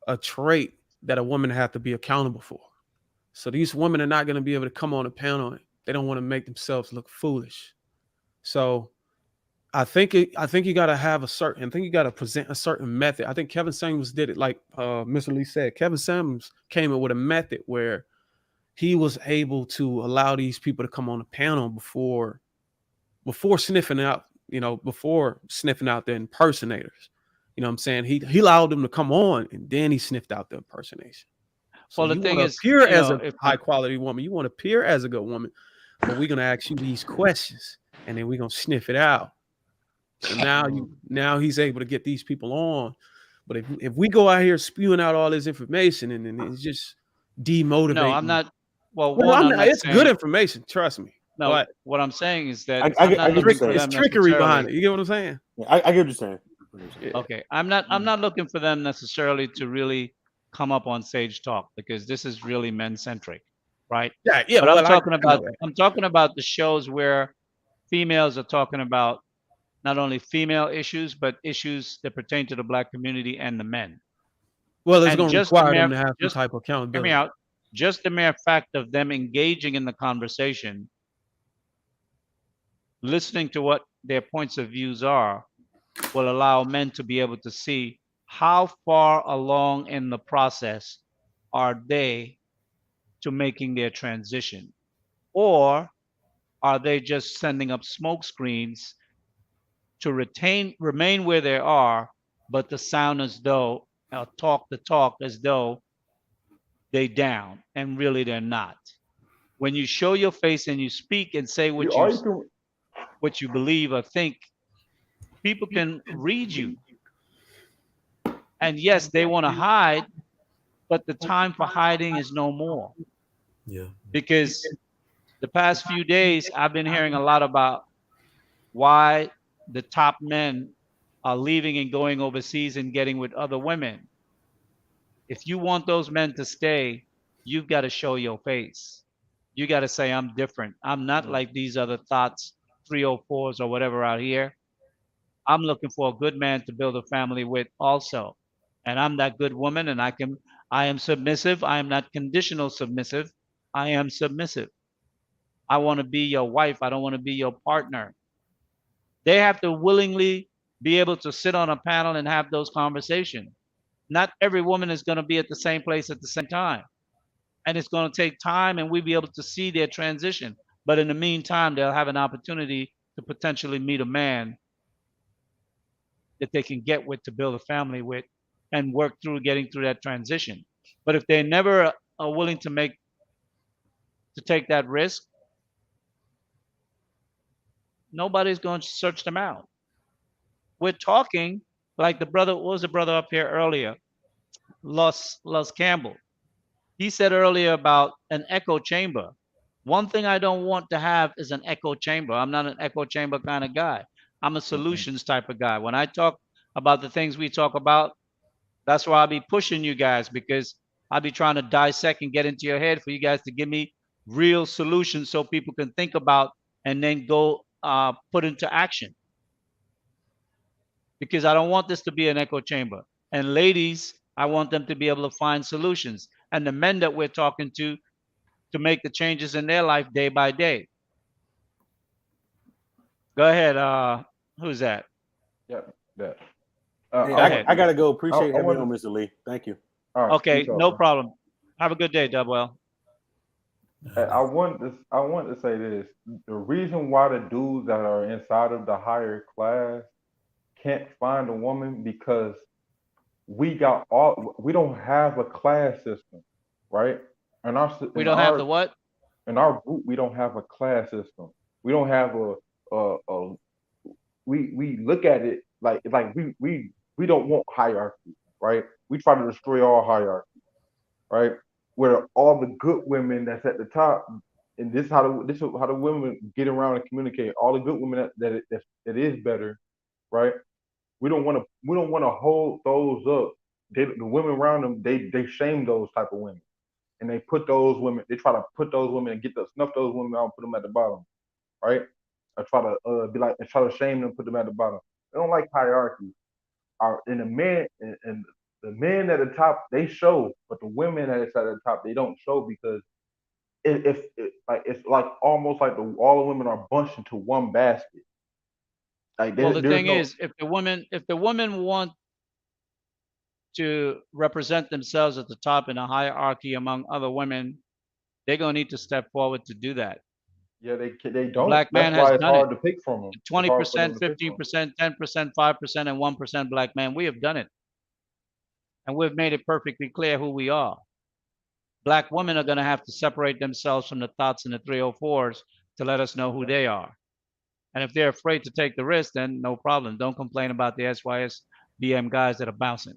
a trait that a woman have to be accountable for. So these women are not going to be able to come on a panel. They don't want to make themselves look foolish. So I think you got to have you got to present a certain method. I think Kevin Samuels did it like Mr. Lee said. Kevin Samuels came up with a method where he was able to allow these people to come on the panel before sniffing out the impersonators. You know what I'm saying? He allowed them to come on and then he sniffed out the impersonation. So well, the thing is, appear as a high quality woman. You want to appear as a good woman, but we're going to ask you these questions and then we're going to sniff it out. So now he's able to get these people on. But if we go out here spewing out all this information and it's just demotivating. No, I'm not. Well, Well, one, I'm not it's saying, good information. Trust me. No, but what I'm saying is that I I'm not get what looking you're for saying. them it's trickery behind necessarily. it. You get what I'm saying? I get what you're saying. Okay, I'm not looking for them necessarily to really come up on Sage Talk, because this is really men centric, right? Yeah. But Well, I'm talking I know about that. I'm talking about the shows where females are talking about not only female issues, but issues that pertain to the Black community and the men. Well, it's And going to just the require them mere, to have some just type of hear me accountability. out. Just the mere fact of them engaging in the conversation, listening to what their points of views are, will allow men to be able to see how far along in the process are they to making their transition, or are they just sending up smoke screens to remain where they are, but to sound as though, talk the talk as though they down, and really they're not. When you show your face and you speak and say what you believe or think, people can read you. And yes, they want to hide, but the time for hiding is no more. Yeah. Because the past few days, I've been hearing a lot about why the top men are leaving and going overseas and getting with other women. If you want those men to stay, you've got to show your face. You got to say, I'm different. I'm not like these other thoughts, 304s or whatever out here. I'm looking for a good man to build a family with also. And I'm that good woman, and I am submissive. I am not conditional submissive. I am submissive. I want to be your wife. I don't want to be your partner. They have to willingly be able to sit on a panel and have those conversations. Not every woman is going to be at the same place at the same time. And it's going to take time, and we'll be able to see their transition. But in the meantime, they'll have an opportunity to potentially meet a man that they can get with, to build a family with, and work through getting through that transition. But if they never are willing to take that risk, nobody's going to search them out. We're talking like the brother, what was the brother up here earlier? Los Campbell. He said earlier about an echo chamber. One thing I don't want to have is an echo chamber. I'm not an echo chamber kind of guy. I'm a solutions type of guy. When I talk about the things we talk about, that's why I'll be pushing you guys, because I'll be trying to dissect and get into your head for you guys to give me real solutions so people can think about and then go put into action. Because I don't want this to be an echo chamber. And ladies, I want them to be able to find solutions. And the men that we're talking to make the changes in their life day by day. Go ahead. Who's that? Yeah, that. Go ahead. I gotta go. Appreciate I having you wanted- on, Mr. Lee. Thank you. All right, Okay, peace out, no bro. problem. Have a good day, Dubwell. I want to say this. The reason why the dudes that are inside of the higher class can't find a woman, because we don't have a class system, right? And We don't have the what? in our group, we don't have a class system. We don't have a we look at it like we don't want hierarchy, right? We try to destroy all hierarchy, right? Where all the good women that's at the top, and this is how the women get around and communicate. All the good women that is better, right? We don't want to hold those up. The women around them, they shame those type of women, and they put those women. They try to put those women and snuff those women out and put them at the bottom, right? I try to be like, and try to shame them, put them at the bottom. They don't like hierarchy. And the men at the top, they show, but the women that is at the top, they don't show, because it's like almost like all the women are bunched into one basket. Like Well, the thing is, if the women want to represent themselves at the top in a hierarchy among other women, they're gonna need to step forward to do that. Yeah, they The don't. black man That's why has it's done hard it. to pick from them. 20%, 15%, 10%, 5%, and 1% black man. We have done it. And we've made it perfectly clear who we are. Black women are going to have to separate themselves from the thoughts and the 304s to let us know who they are. And if they're afraid to take the risk, then no problem. Don't complain about the SYSBM guys that are bouncing.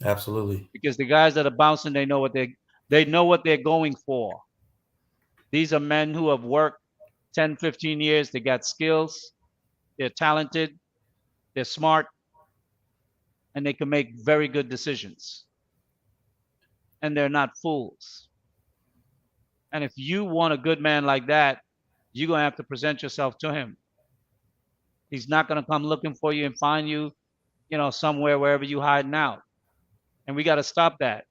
Absolutely. Because the guys that are bouncing, they know what they're going for. These are men who have worked 10, 15 years. They got skills. They're talented. They're smart. And they can make very good decisions. And they're not fools. And if you want a good man like that, you're going to have to present yourself to him. He's not going to come looking for you and find you, somewhere, wherever you hiding out. And we got to stop that.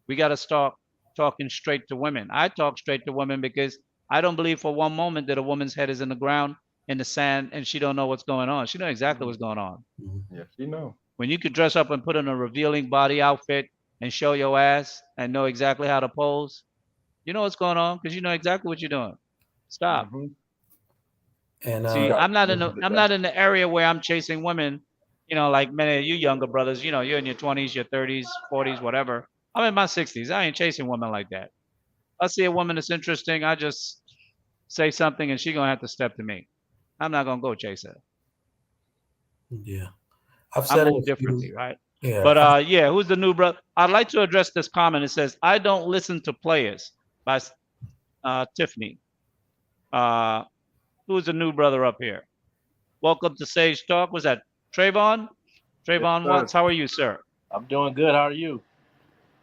We got to start talking straight to women. I talk straight to women because I don't believe for one moment that a woman's head is in the ground, in the sand, and she don't know what's going on. She knows exactly what's going on. Yes, you know. When you could dress up and put on a revealing body outfit and show your ass and know exactly how to pose, you know what's going on because you know exactly what you're doing. Stop. Mm-hmm. And See, I'm not in the area where I'm chasing women, like many of you younger brothers. You're in your 20s, your 30s, 40s, whatever. I'm in my 60s. I ain't chasing women like that. I see a woman that's interesting, I just say something and she's gonna have to step to me. I'm not gonna go chase her. Yeah, I move differently, right? Yeah. But who's the new brother? I'd like to address this comment. It says, "I don't listen to players" by Tiffany. Who's the new brother up here? Welcome to Sage Talk. Was that Trayvon? Trayvon Watts, how are you, sir? I'm doing good. How are you?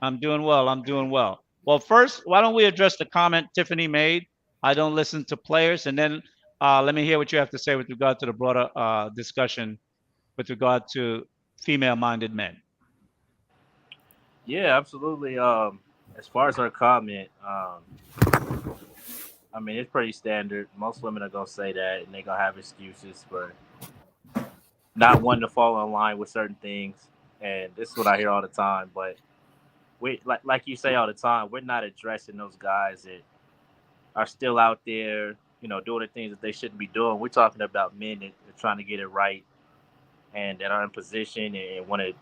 I'm doing well. Well, first, why don't we address the comment Tiffany made? I don't listen to players. And then let me hear what you have to say with regard to the broader discussion with regard to female-minded men. Yeah, absolutely. As far as her comment, I mean, it's pretty standard. Most women are going to say that, and they're going to have excuses for not wanting to fall in line with certain things. And this is what I hear all the time. But we, like you say all the time, we're not addressing those guys that are still out there, doing the things that they shouldn't be doing. We're talking about men that are trying to get it right and that are in position and want to,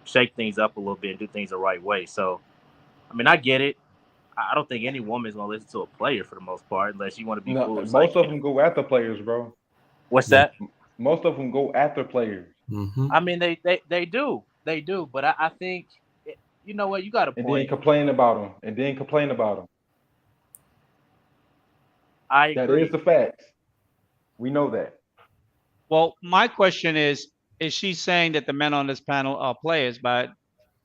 shake things up a little bit and do things the right way. So, I mean, I get it. I don't think any woman's going to listen to a player for the most part unless you want to be No, foolish. most of them go after players, bro. What's that? Most of them go after players. Mm-hmm. I mean, they do. They do. But I think, you know what, you got a point. And then complain about them. I agree. That is the facts. We know that. Well, my question is she saying that the men on this panel are players by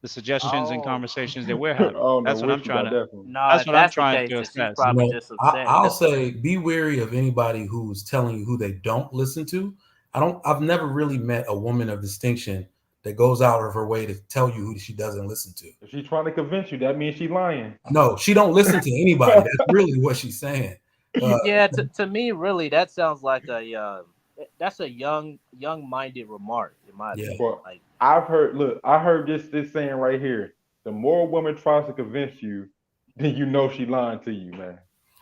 the suggestions and conversations that we're having? That's what I'm trying to. That's what I'm trying to assess. Probably just upset. I'll say, be wary of anybody who's telling you who they don't listen to. I've never really met a woman of distinction that goes out of her way to tell you who she doesn't listen to. If she's trying to convince you, that means she's lying. No, she don't listen to anybody. That's really what she's saying. Yeah, to me, really, that sounds like that's a young-minded remark in my opinion. Well, I heard this saying right here. The more a woman tries to convince you, then you know she's lying to you, man.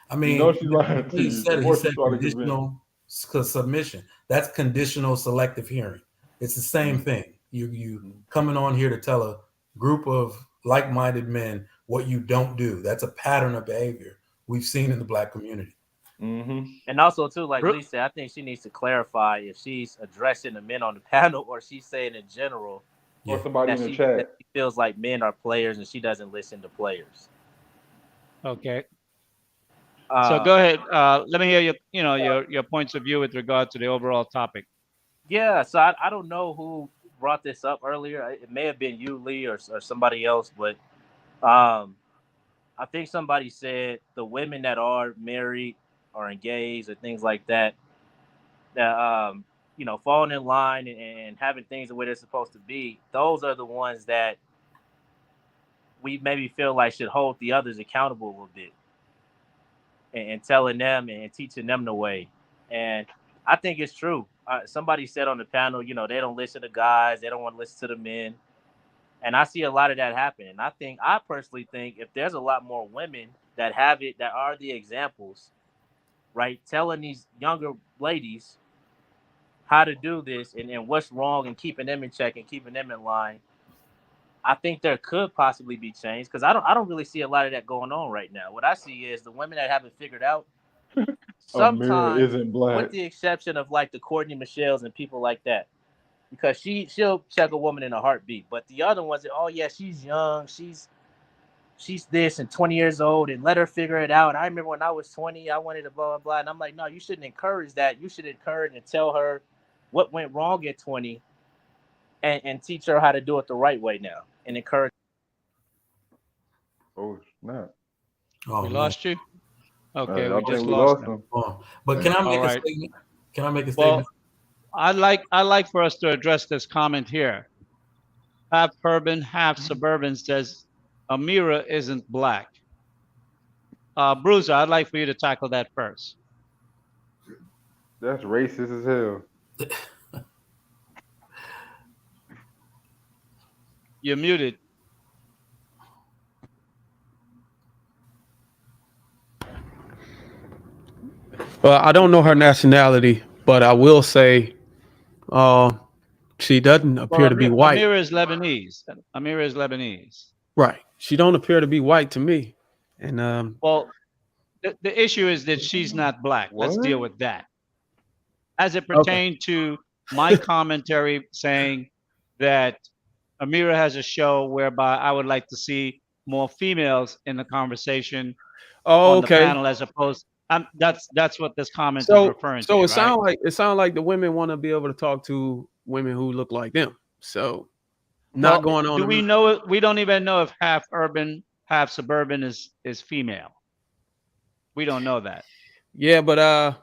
I mean, you know she's lying to you. He said conditional submission. That's conditional selective hearing. It's the same thing. You coming on here to tell a group of like-minded men what you don't do. That's a pattern of behavior we've seen in the Black community. Mm-hmm. And also, too, like Lee said, I think she needs to clarify if she's addressing the men on the panel or she's saying in general, or somebody in the chat, that she feels like men are players and she doesn't listen to players. Okay. So go ahead. Let me hear your points of view with regard to the overall topic. Yeah. So I don't know who brought this up earlier. It may have been you, Lee, or somebody else, but I think somebody said the women that are married or engaged or things like that, falling in line and having things the way they're supposed to be, those are the ones that we maybe feel like should hold the others accountable a little bit and telling them and teaching them the way. And I think it's true. Somebody said on the panel, they don't listen to guys. They don't want to listen to the men. And I see a lot of that happen. And I personally think if there's a lot more women that have it, that are the examples, right, telling these younger ladies how to do this and what's wrong and keeping them in check and keeping them in line, I think there could possibly be change because I don't really see a lot of that going on right now. What I see is the women that haven't figured out Amira sometimes, isn't black. with the exception of like the Courtney Michelle's and people like that, because she'll check a woman in a heartbeat. But the other ones, oh yeah, she's young, she's this and 20 years old, and let her figure it out. I remember when I was 20, I wanted to blah blah blah, and I'm like, no, you shouldn't encourage that. You should encourage and tell her what went wrong at 20, and teach her how to do it the right way now, and encourage. Oh snap! Oh We man. lost you. Okay, I we think just we lost lost them. him. Oh. But can I make All a right. statement? Can I make a Well, statement? I'd like for us to address this comment here. Half urban, half suburban says Amira isn't black. Bruiser, I'd like for you to tackle that first. That's racist as hell. You're muted. Well, I don't know her nationality, but I will say she doesn't appear Well, to be white. Amira is Lebanese. Amira is Lebanese. Right. She don't appear to be white to me. And Well, the issue is that she's not black. What? Let's deal with that. As it pertained to my commentary saying that Amira has a show whereby I would like to see more females in the conversation on the panel as opposed. That's what this comment is referring to. So it right? sounds like the women want to be able to talk to women who look like them. So not Well, going on. do we know it? We don't even know if half urban, half suburban is female. We don't know that. Yeah, but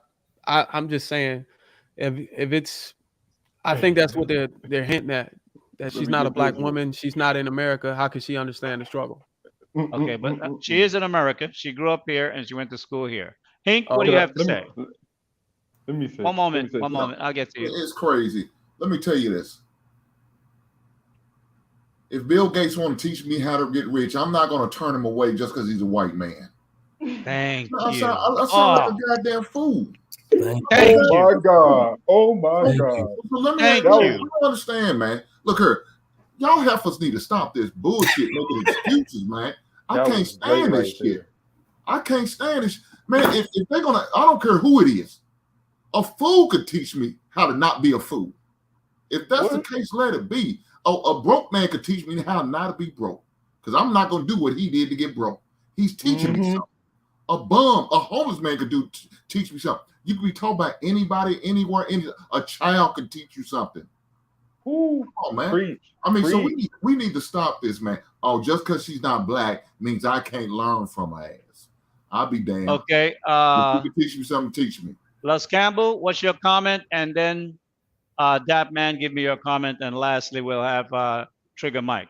I'm just saying, if it's, I think that's what they're hinting at. That she's not a black woman. She's not in America. How can she understand the struggle? Okay, but she is in America. She grew up here and she went to school here. Hink, what do you have to say? Let me say. One moment. I'll get to you. It's crazy. Let me tell you this. If Bill Gates want to teach me how to get rich, I'm not going to turn him away just because he's a white man. Thank you. I sound like a goddamn fool. Thank you. My God. Oh my God. So let me Thank you understand, man. Look here. Y'all heifers need to stop this bullshit making excuses, man. I can't stand this shit. I can't stand this. Man, if they're going to, I don't care who it is. A fool could teach me how to not be a fool. If that's the case, let it be. A broke man could teach me how not to be broke. Because I'm not going to do what he did to get broke. He's teaching me something. A bum, a homeless man could teach me something. You can be taught by anybody, anywhere. A child can teach you something. Ooh, come on, man. Preach. I mean, so we need to stop this, man. Oh, just because she's not black means I can't learn from her ass. I'll be damned. Okay. If you can teach me something, teach me. Les Campbell, what's your comment? And then Dap Man, give me your comment. And lastly, we'll have Trigger Mike.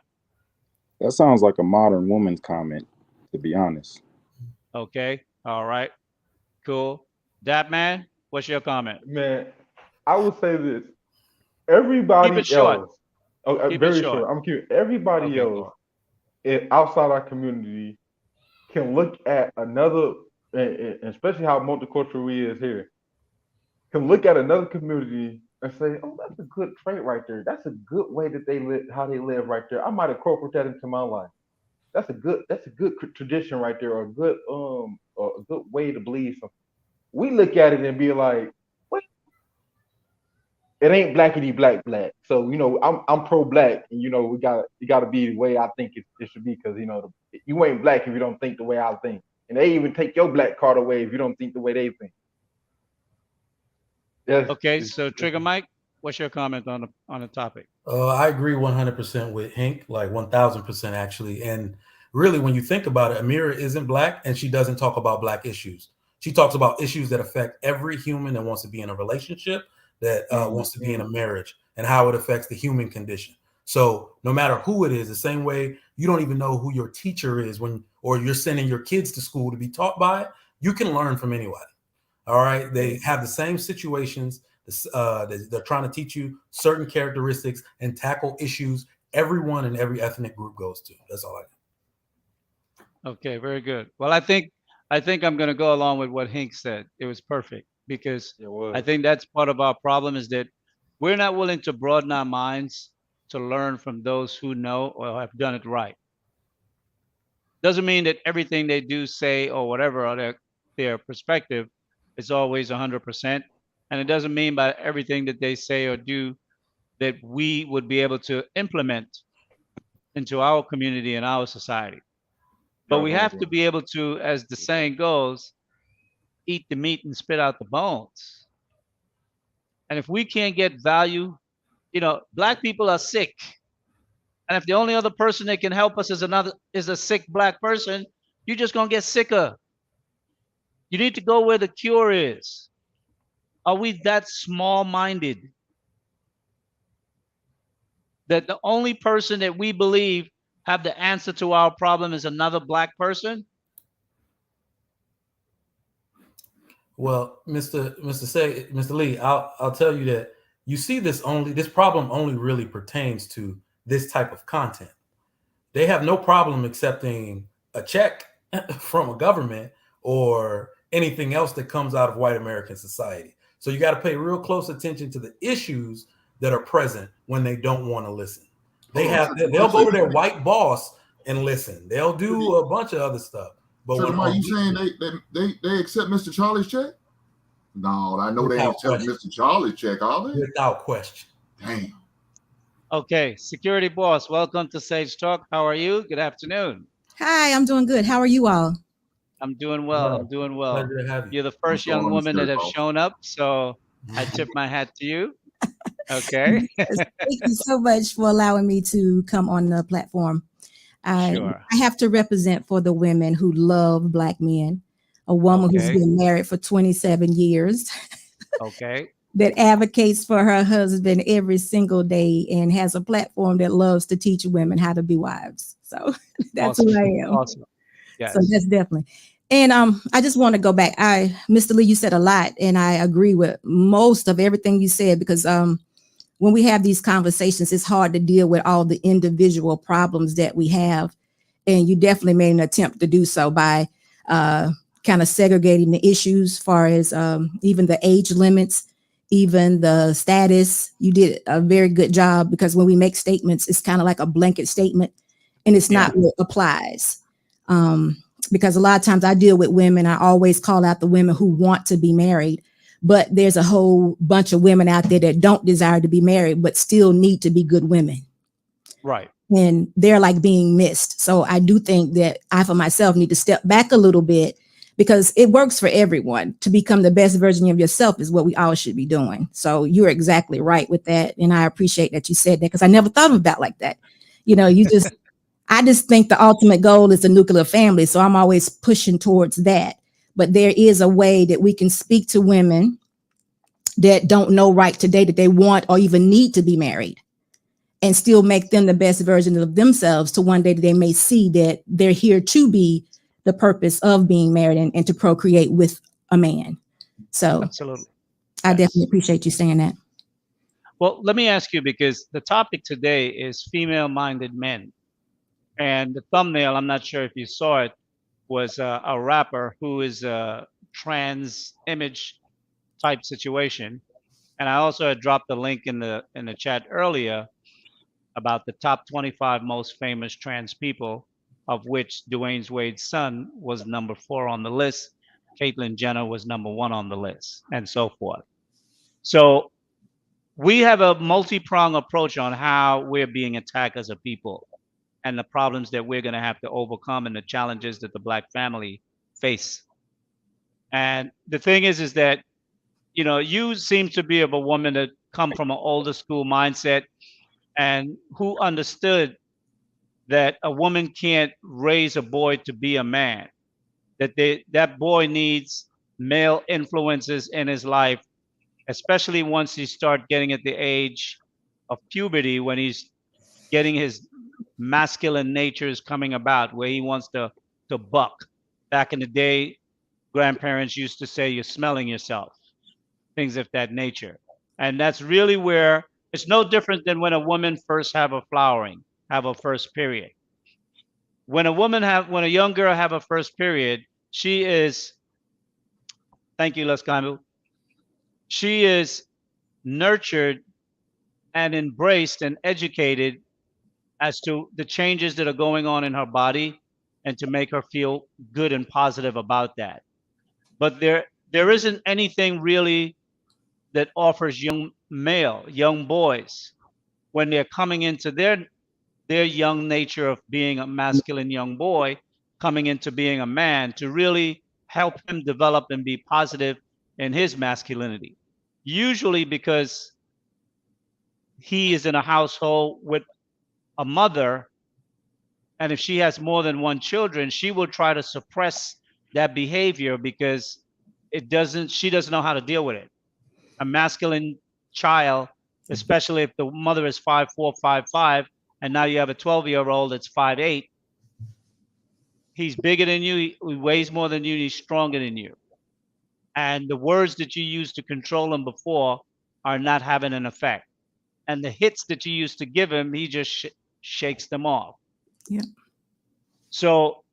That sounds like a modern woman's comment, to be honest. Okay. All right. Cool. Dap Man, what's your comment? Man, I would say this. Everybody Keep it short. else, Keep very it short. short. I'm curious. Everybody else outside our community can look at another, and especially how multicultural we is here, can look at another community and say, "Oh, that's a good trait right there. That's a good way that they live, how they live right there. I might incorporate that into my life. That's a good tradition right there, or a good way to believe something." We look at it and be like, "What? It ain't blackity black. So I'm pro black, and you gotta be the way I think it should be, because you ain't black if you don't think the way I think, and they even take your black card away if you don't think the way they think." Okay, so Trigger Mike, what's your comment on the topic? I agree 100% with Hank, like 1000% actually. And really, when you think about it, Amira isn't black, and she doesn't talk about black issues. She talks about issues that affect every human that wants to be in a relationship, that wants to be in a marriage, and how it affects the human condition. So no matter who it is, the same way you don't even know who your teacher is or you're sending your kids to school to be taught by, you can learn from anybody. All right. They have the same situations. They're trying to teach you certain characteristics and tackle issues everyone in every ethnic group goes to. That's all I got. Okay, very good. Well, I think I'm going to go along with what Hink said. It was perfect, because I think that's part of our problem, is that we're not willing to broaden our minds to learn from those who know or have done it right. Doesn't mean that everything they do, say, or whatever, or their perspective is always 100%. And it doesn't mean by everything that they say or do that we would be able to implement into our community and our society. But we have to be able to, as the saying goes, eat the meat and spit out the bones. And if we can't get value, black people are sick. And if the only other person that can help us is a sick black person, you're just gonna get sicker. You need to go where the cure is. Are we that small-minded that the only person that we believe have the answer to our problem is another black person? Well, Mr. Lee, I'll tell you that you see this problem only really pertains to this type of content. They have no problem accepting a check from a government or anything else that comes out of white American society. So you got to pay real close attention to the issues that are present when they don't want to listen. They'll go to their white boss and listen. They'll do a bunch of other stuff. But so are you saying they accept Mr. Charlie's check? No, I know they ain't accept Mr. Charlie's check, are they? Without question. Damn. Okay, security boss, welcome to Sage Talk. How are you? Good afternoon. Hi, I'm doing good. How are you all? I'm doing well. Yeah. I'm doing well. Pleasure to have you. You're the first young woman that have shown up, so I tip my hat to you. Okay. Thank you so much for allowing me to come on the platform. Sure. I have to represent for the women who love black men, a woman who's been married for 27 years. Okay. That advocates for her husband every single day and has a platform that loves to teach women how to be wives. So that's awesome. who I am. Awesome. Yes. So that's definitely. And I just want to go back. Mr. Lee, you said a lot, and I agree with most of everything you said, because when we have these conversations, it's hard to deal with all the individual problems that we have. And you definitely made an attempt to do so by kind of segregating the issues as far as even the age limits, even the status. You did a very good job, because when we make statements, it's kind of like a blanket statement, and it's not what applies. Because a lot of times I deal with women, I always call out the women who want to be married, but there's a whole bunch of women out there that don't desire to be married, but still need to be good women. Right. And they're like being missed. So I do think that I, for myself, need to step back a little bit, because it works for everyone. To become the best version of yourself is what we all should be doing. So you're exactly right with that. And I appreciate that you said that, because I never thought of it like that. I just think the ultimate goal is the nuclear family. So I'm always pushing towards that. But there is a way that we can speak to women that don't know right today that they want or even need to be married, and still make them the best version of themselves, to one day that they may see that they're here to be the purpose of being married and to procreate with a man. So absolutely. I definitely appreciate you saying that. Well, let me ask you, because the topic today is female-minded men. And the thumbnail, I'm not sure if you saw it, was a rapper who is a trans image type situation. And I also had dropped the link in the chat earlier about the top 25 most famous trans people, of which Dwayne Wade's son was number 4 on the list. Caitlyn Jenner was number 1 on the list, and so forth. So we have a multi-pronged approach on how we're being attacked as a people, and the problems that we're going to have to overcome, and the challenges that the black family face. And the thing is that, you seem to be of a woman that come from an older school mindset, and who understood that a woman can't raise a boy to be a man, that boy needs male influences in his life, especially once he start getting at the age of puberty, when he's getting his masculine nature is coming about, where he wants to buck. Back in the day, grandparents used to say, you're smelling yourself, things of that nature. And that's really where it's no different than when a woman first have a first period. When a young girl have a first period, she is, thank you, Les Campbell, she is nurtured and embraced and educated as to the changes that are going on in her body, and to make her feel good and positive about that. But There isn't anything really that offers young boys, when they're coming into their young nature of being a masculine young boy, coming into being a man, to really help him develop and be positive in his masculinity. Usually because he is in a household with a mother, and if she has more than one children, she will try to suppress that behavior because she doesn't know how to deal with it. A masculine child, especially if the mother is 5'4", 5'5", and now you have a 12-year-old that's 5'8", he's bigger than you, he weighs more than you, he's stronger than you. And the words that you used to control him before are not having an effect. And the hits that you used to give him, he just shakes them off. Yeah. So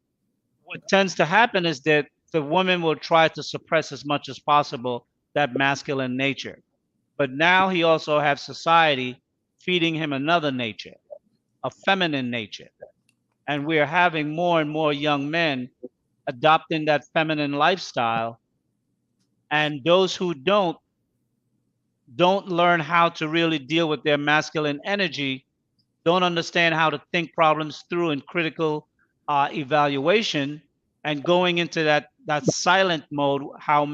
what tends to happen is that the woman will try to suppress as much as possible that masculine nature. But now he also has society feeding him another nature, a feminine nature. And we're having more and more young men adopting that feminine lifestyle. And those who don't learn how to really deal with their masculine energy, don't understand how to think problems through in critical evaluation, and going into that silent mode. How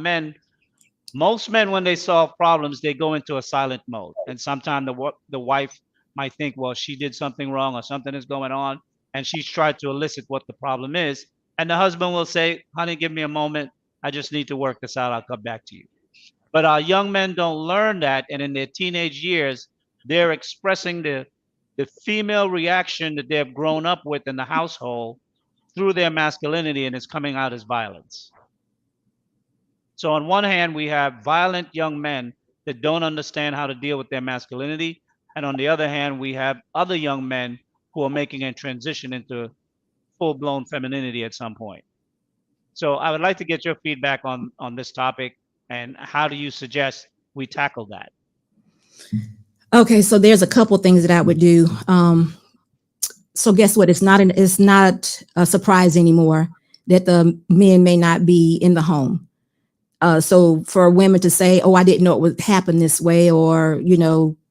most men, when they solve problems, they go into a silent mode, and sometimes the wife might think, well, she did something wrong or something is going on, and she's tried to elicit what the problem is, and the husband will say, honey, give me a moment, I just need to work this out, I'll come back to you. But our young men don't learn that, and in their teenage years, they're expressing the female reaction that they've grown up with in the household through their masculinity, and it's coming out as violence. So on one hand, we have violent young men that don't understand how to deal with their masculinity. And on the other hand, we have other young men who are making a transition into full-blown femininity at some point. So I would like to get your feedback on this topic, and how do you suggest we tackle that? Okay, so there's a couple things that I would do. So guess what? It's not a surprise anymore that the men may not be in the home. So for women to say, oh, I didn't know it would happen this way, or,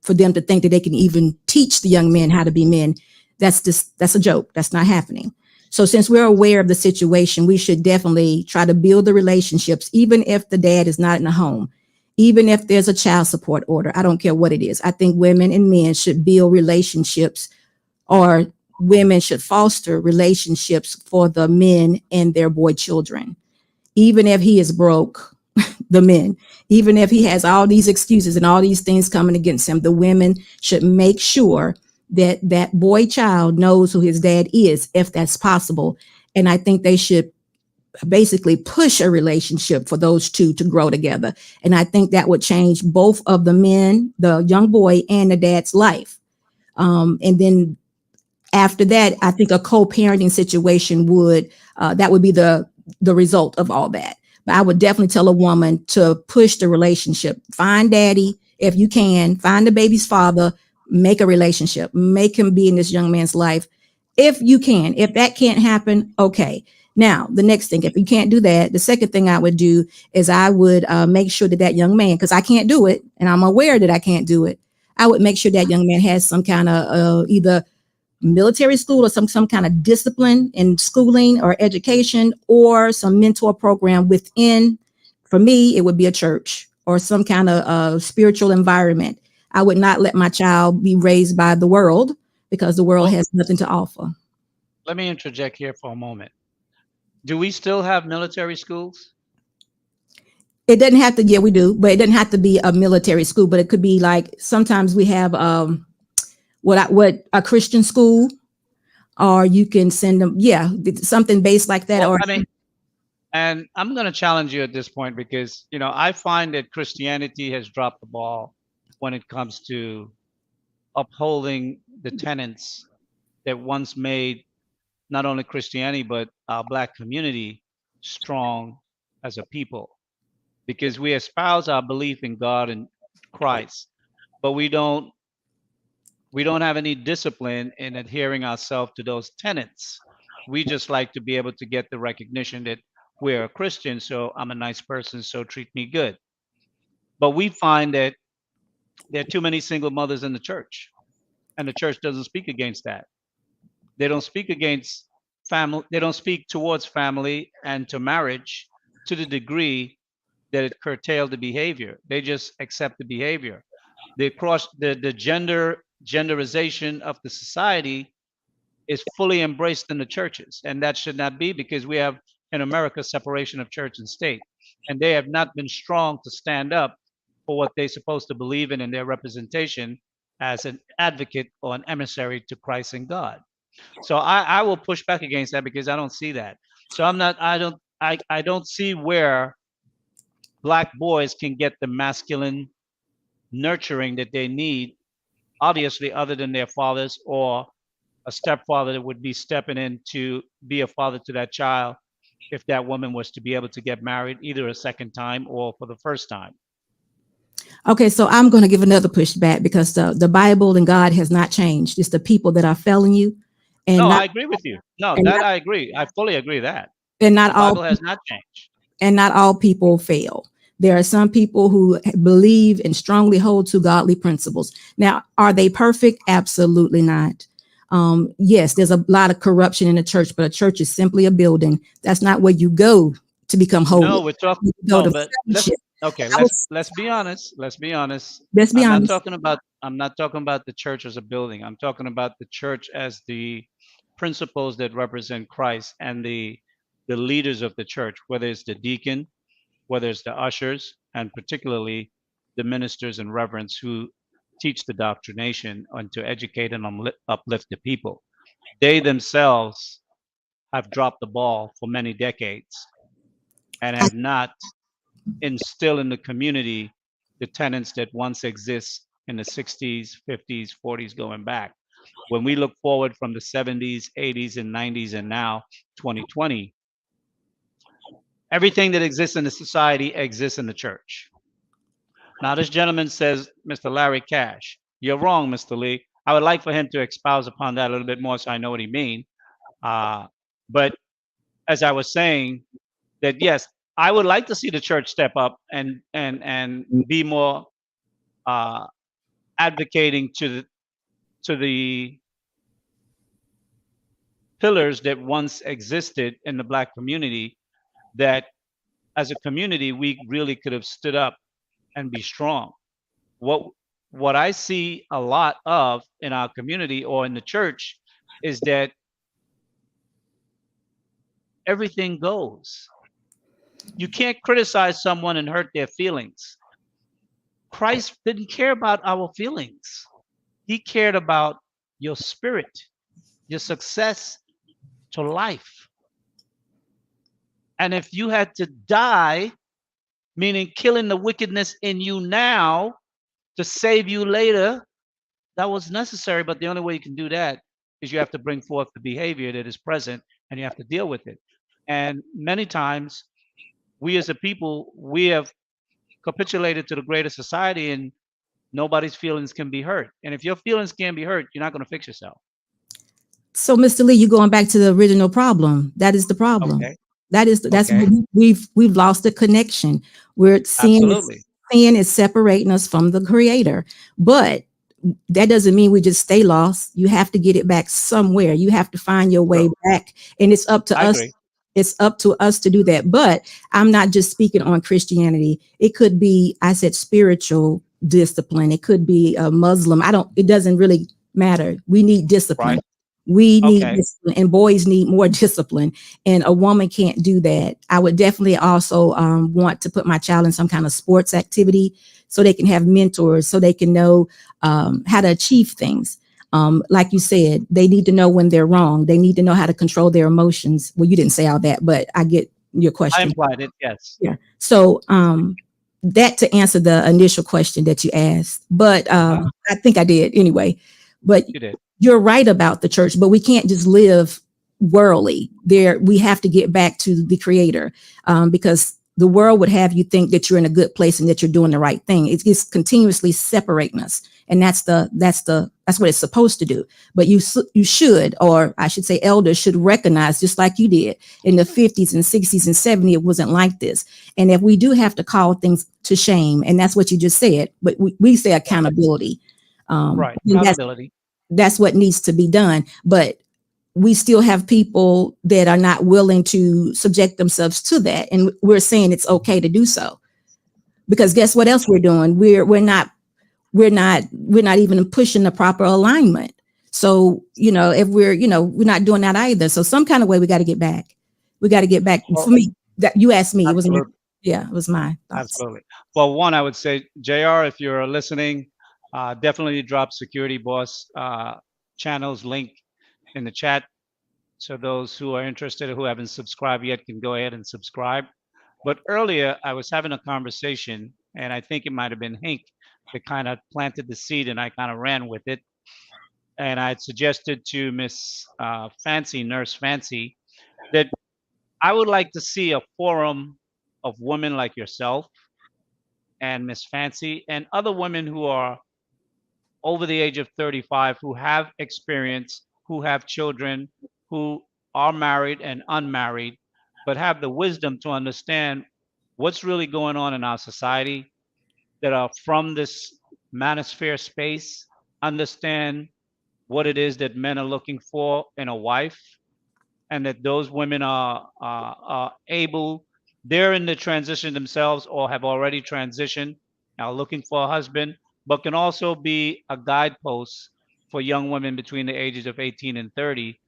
for them to think that they can even teach the young men how to be men, that's a joke. That's not happening. So since we're aware of the situation, we should definitely try to build the relationships, even if the dad is not in the home, even if there's a child support order. I don't care what it is. I think women and men should build relationships, or women should foster relationships for the men and their boy children, even if he is broke. The men, even if he has all these excuses and all these things coming against him, the women should make sure that that boy child knows who his dad is, if that's possible. And I think they should basically push a relationship for those two to grow together. And I think that would change both of the men, the young boy and the dad's life. And then after that, I think a co-parenting situation would be the result of all that. But I would definitely tell a woman to push the relationship. Find daddy if you can. Find the baby's father. Make a relationship. Make him be in this young man's life if you can. If that can't happen, okay. Now, the next thing, if you can't do that, the second thing I would do is I would make sure that young man, because I can't do it, and I'm aware that I can't do it, I would make sure that young man has some kind of either military school or some kind of discipline in schooling or education, or some mentor program within. For me, it would be a church or some kind of spiritual environment. I would not let my child be raised by the world, because the world has nothing to offer. Let me interject here for a moment. Do we still have military schools? It doesn't have to, yeah, we do, but it doesn't have to be a military school, but it could be like, sometimes we have what a Christian school, or you can send them, something based like that. Well, and I'm going to challenge you at this point, because I find that Christianity has dropped the ball when it comes to upholding the tenets that once made not only Christianity but our Black community strong as a people, because we espouse our belief in God and Christ, but we don't have any discipline in adhering ourselves to those tenets. We just like to be able to get the recognition that we're a Christian, so I'm a nice person, so treat me good. But we find that there are too many single mothers in the church, and the church doesn't speak against that. They don't speak against family. They don't speak towards family and to marriage to the degree that it curtailed the behavior. They just accept the behavior. They cross the genderization of the society is fully embraced in the churches, and that should not be, because we have in America separation of church and state, and they have not been strong to stand up for what they're supposed to believe in their representation as an advocate or an emissary to Christ and God. So I will push back against that because I don't see that. So I don't see where Black boys can get the masculine nurturing that they need, obviously, other than their fathers or a stepfather that would be stepping in to be a father to that child if that woman was to be able to get married either a second time or for the first time. Okay, so I'm going to give another pushback because the Bible and God has not changed. It's the people that are failing you. And no, not, I agree with you. No, that not, I agree. I fully agree that. And not the Bible all has not changed. And not all people fail. There are some people who believe and strongly hold to godly principles. Now, are they perfect? Absolutely not. Yes, there's a lot of corruption in the church, but a church is simply a building. That's not where you go to become holy. No, we're talking. No, but let's be honest. Let's be honest. Let's be honest. I'm not talking about the church as a building. I'm talking about the church as the principles that represent Christ and the leaders of the church, whether it's the deacon, whether it's the ushers, and particularly the ministers and reverends who teach the doctrination and to educate and uplift the people. They themselves have dropped the ball for many decades and have not instilled in the community the tenets that once exist in the 60s, 50s, 40s going back. When we look forward from the 70s, 80s, and 90s, and now 2020, everything that exists in the society exists in the church. Now, this gentleman says, Mr. Larry Cash, you're wrong, Mr. Lee. I would like for him to expound upon that a little bit more so I know what he means. But as I was saying, that yes, I would like to see the church step up and be more advocating to the pillars that once existed in the Black community, that as a community we really could have stood up and be strong. What I see a lot of in our community or in the church is that everything goes. You can't criticize someone and hurt their feelings. Christ didn't care about our feelings. He cared about your spirit, your success to life. And if you had to die, meaning killing the wickedness in you now to save you later, that was necessary. But the only way you can do that is you have to bring forth the behavior that is present and you have to deal with it. And many times, we as a people, we have capitulated to the greater society and nobody's feelings can be hurt. And if your feelings can be hurt, you're not going to fix yourself. So, Mr. Lee, you're going back to the original problem. That is the problem. Okay. That's Okay. we've lost the connection. We're sin is separating us from the Creator, but that doesn't mean we just stay lost. You have to get it back somewhere. You have to find your way back, and it's up to us. It's up to us to do that. But I'm not just speaking on Christianity. It could be, I said, spiritual discipline. It could be a Muslim. It doesn't really matter. We need discipline. Right. We need discipline, and boys need more discipline, and a woman can't do that. I would definitely also want to put my child in some kind of sports activity so they can have mentors, so they can know how to achieve things. Like you said, they need to know when they're wrong. They need to know how to control their emotions. Well, you didn't say all that, but I get your question. I implied it, yes. Yeah. So that to answer the initial question that you asked, but I think I did anyway. But you did. You're right about the church, but we can't just live worldly. We have to get back to the Creator, because the world would have you think that you're in a good place and that you're doing the right thing. It's continuously separating us. And that's what it's supposed to do. But you should, or I should say elders should recognize, just like you did in the 50s and 60s and 70s, it wasn't like this. And if we do have to call things to shame, and that's what you just said, but we say accountability. Right. Accountability. That's what needs to be done. But we still have people that are not willing to subject themselves to that. And we're saying it's okay to do so. Because guess what else we're doing? We're not even pushing the proper alignment. So, if we're not doing that either. So some kind of way we got to get back. We got to get back. For me, that you asked me, Absolutely. it was my thoughts. Absolutely. Well, one, I would say, JR, if you're listening, definitely drop Security Boss channel's link in the chat. So those who are interested, who haven't subscribed yet, can go ahead and subscribe. But earlier, I was having a conversation, and I think it might have been Hank that kind of planted the seed, and I kind of ran with it. And I had suggested to Miss Nurse Fancy, that I would like to see a forum of women like yourself and Miss Fancy and other women who are over the age of 35, who have experience, who have children, who are married and unmarried, but have the wisdom to understand what's really going on in our society, that are from this manosphere space, understand what it is that men are looking for in a wife, and that those women are able, they're in the transition themselves or have already transitioned, now looking for a husband, but can also be a guidepost for young women between the ages of 18 and 30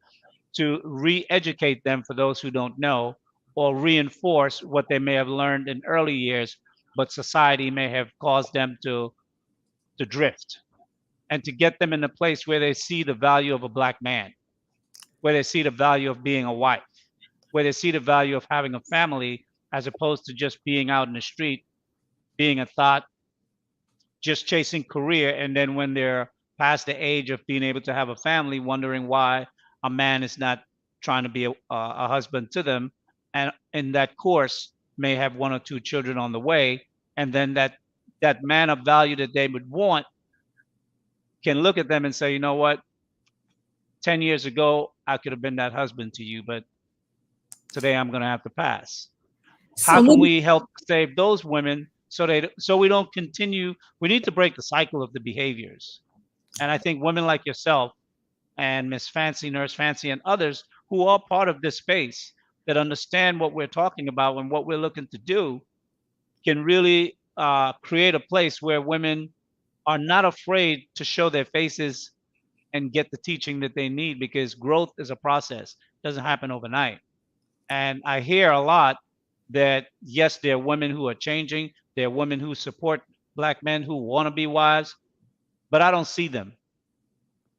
to re-educate them, for those who don't know, or reinforce what they may have learned in early years, but society may have caused them to drift, and to get them in a place where they see the value of a Black man, where they see the value of being a wife, where they see the value of having a family, as opposed to just being out in the street, being a thought, just chasing career. And then when they're past the age of being able to have a family, wondering why a man is not trying to be a husband to them. And in that course may have 1 or 2 children on the way. And then that man of value that they would want can look at them and say, you know what, 10 years ago, I could have been that husband to you, but today I'm going to have to pass. How can we help save those women so we don't continue? We need to break the cycle of the behaviors. And I think women like yourself and Miss Fancy, Nurse Fancy, and others who are part of this space that understand what we're talking about and what we're looking to do can really create a place where women are not afraid to show their faces and get the teaching that they need, because growth is a process. It doesn't happen overnight. And I hear a lot that, yes, there are women who are changing. There are women who support Black men who want to be wives, but I don't see them.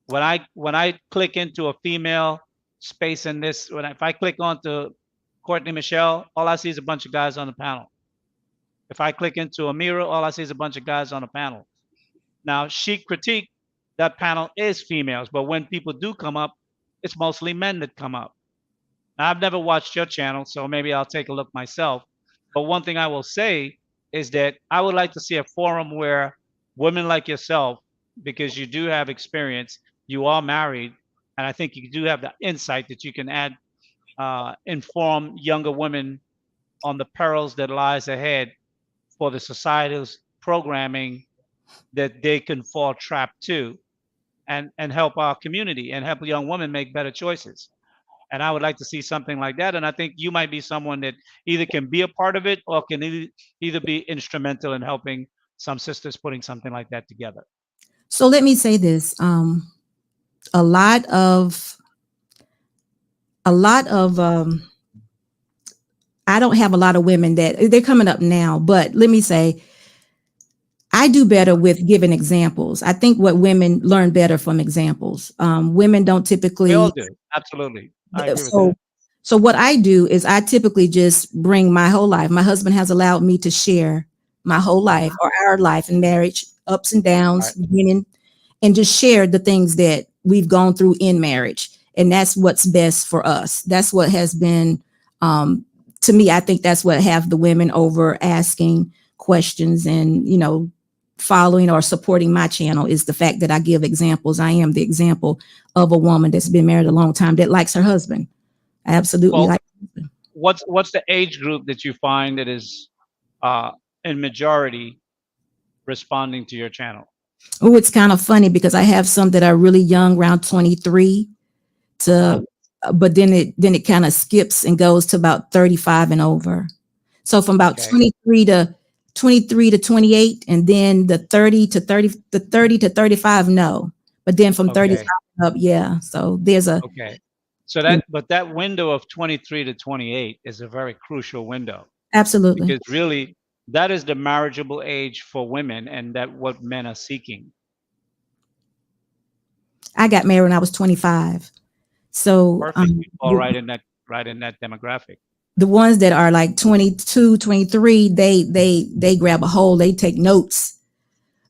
When I click into a female space in this, if I click onto Courtney Michelle, all I see is a bunch of guys on the panel. If I click into Amira, all I see is a bunch of guys on the panel. Now, Chic Critique, that panel is females, but when people do come up, it's mostly men that come up. Now, I've never watched your channel, so maybe I'll take a look myself. But one thing I will say is that I would like to see a forum where women like yourself, because you do have experience, you are married, and I think you do have the insight that you can add, inform younger women on the perils that lies ahead for the societal's programming that they can fall trapped to, and help our community and help young women make better choices. And I would like to see something like that. And I think you might be someone that either can be a part of it or can either be instrumental in helping some sisters putting something like that together. So let me say this. A lot of I don't have a lot of women that they're coming up now, but let me say, I do better with giving examples. I think what women learn better from examples. Women don't typically. We all do. Absolutely. I agree with that. So what I do is I typically just bring my whole life. My husband has allowed me to share my whole life, or our life in marriage, ups and downs, beginning, and just share the things that we've gone through in marriage. And that's what's best for us. That's what has been, to me, I think that's what have the women over asking questions and, following or supporting my channel is the fact that I give examples. I am the example of a woman that's been married a long time that likes her husband. I absolutely Well, like. what's the age group that you find that is in majority responding to your channel? Oh, it's kind of funny because I have some that are really young, around 23 to, but then it kind of skips and goes to about 35 and over. So from about 23 to 28, and then the 30 to 35, no. But then from 35 up, yeah. So there's a So that window of 23 to 28 is a very crucial window. Absolutely. Because really that is the marriageable age for women, and that what men are seeking. I got married when I was 25. So Perfect. You fall right in that demographic. The ones that are like 22, 23, they grab a hold, they take notes.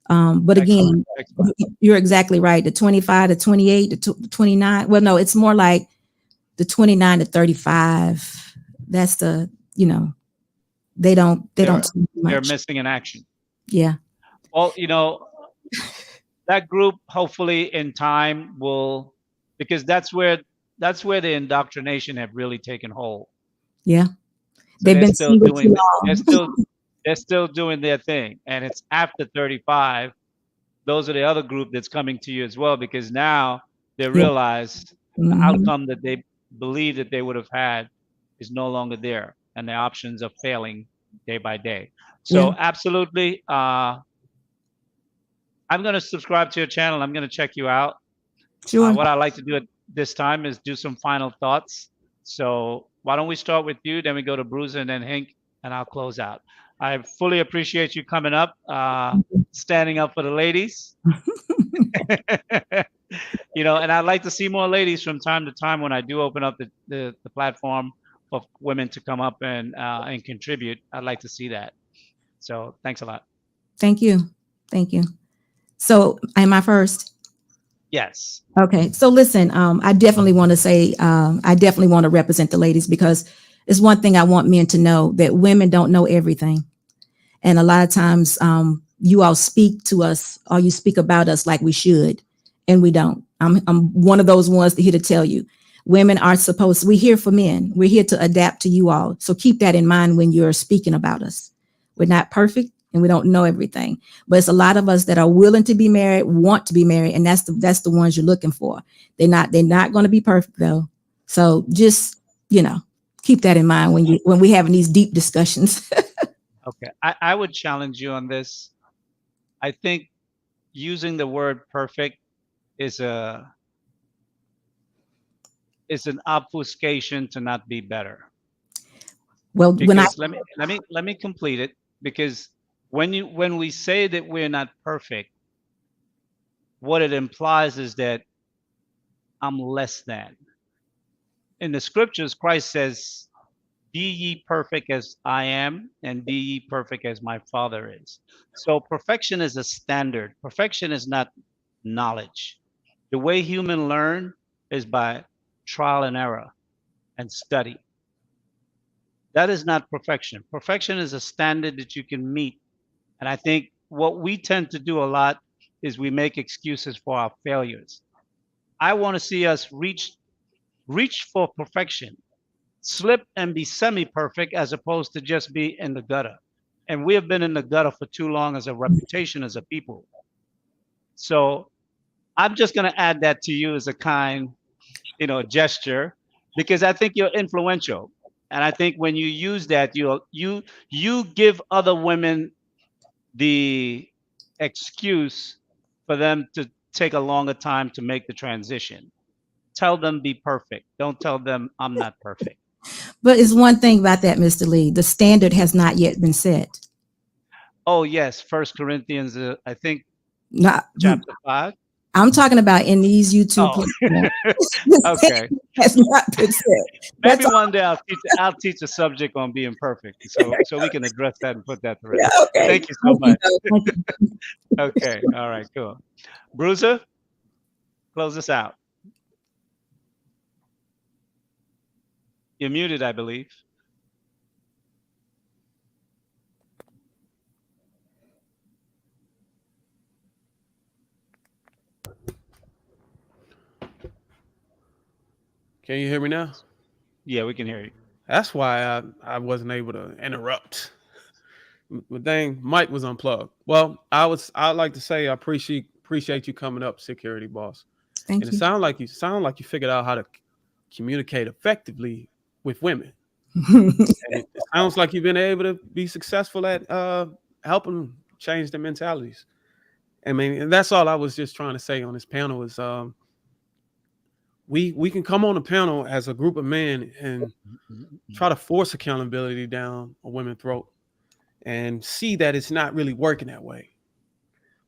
But again, you're exactly right. The 25 to 28 to 29. Well, no, it's more like the 29 to 35. That's the, they don't see much. They're missing in action. Yeah. Well, that group hopefully in time will, because that's where the indoctrination have really taken hold. Yeah. So They've been single too long. They're still doing their thing. And it's after 35. Those are the other group that's coming to you as well, because now they realize the outcome that they believe that they would have had is no longer there, and the options are failing day by day. So absolutely, I'm going to subscribe to your channel. I'm going to check you out. Sure. What I like to do at this time is do some final thoughts. So why don't we start with you, then we go to Bruiser and then Hank, and I'll close out. I fully appreciate you coming up, standing up for the ladies. And I'd like to see more ladies from time to time when I do open up the platform for women to come up and contribute. I'd like to see that. So thanks a lot. Thank you. Thank you. So am I first? Yes. Okay. So listen, I definitely want to say, I definitely want to represent the ladies, because it's one thing I want men to know, that women don't know everything. And a lot of times you all speak to us, or you speak about us like we should, and we don't. I'm one of those ones here to tell you, women are supposed, we're here for men. We're here to adapt to you all. So keep that in mind when you're speaking about us. We're not perfect and we don't know everything, but it's a lot of us that are willing to be married, want to be married. And that's the ones you're looking for. They're not going to be perfect though. So just, keep that in mind when we're having these deep discussions. Okay. I would challenge you on this. I think using the word perfect is an obfuscation to not be better. Well, because let me complete it, because when we say that we're not perfect, what it implies is that I'm less than. In the scriptures, Christ says, "Be ye perfect as I am, and be ye perfect as my Father is." So perfection is a standard. Perfection is not knowledge. The way humans learn is by trial and error and study. That is not perfection. Perfection is a standard that you can meet. And I think what we tend to do a lot is we make excuses for our failures. I want to see us reach for perfection, slip and be semi-perfect, as opposed to just be in the gutter. And we have been in the gutter for too long as a reputation as a people. So I'm just going to add that to you as a kind, gesture, because I think you're influential. And I think when you use that, you give other women the excuse for them to take a longer time to make the transition. Tell them be perfect. Don't tell them I'm not perfect. But it's one thing about that, Mr. Lee, the standard has not yet been set. Oh yes, 1 Corinthians, I think, chapter 5. I'm talking about in these YouTube platforms. Okay. Has not been set. Maybe one day I'll teach a subject on being perfect, so we can address that and put that to rest. Yeah, okay. Thank you so much. Okay. All right. Cool. Bruiser, close us out. You're muted, I believe. Can you hear me now? Yeah, we can hear you. That's why I wasn't able to interrupt. But dang, Mike was unplugged. Well, I'd like to say I appreciate you coming up, security boss. Thank And you. it sound like you figured out how to communicate effectively with women. Thank And it sounds like you've been able to be successful at helping change their mentalities. I mean, and that's all I was just trying to say on this panel is we can come on a panel as a group of men and try to force accountability down a woman's throat and see that it's not really working that way.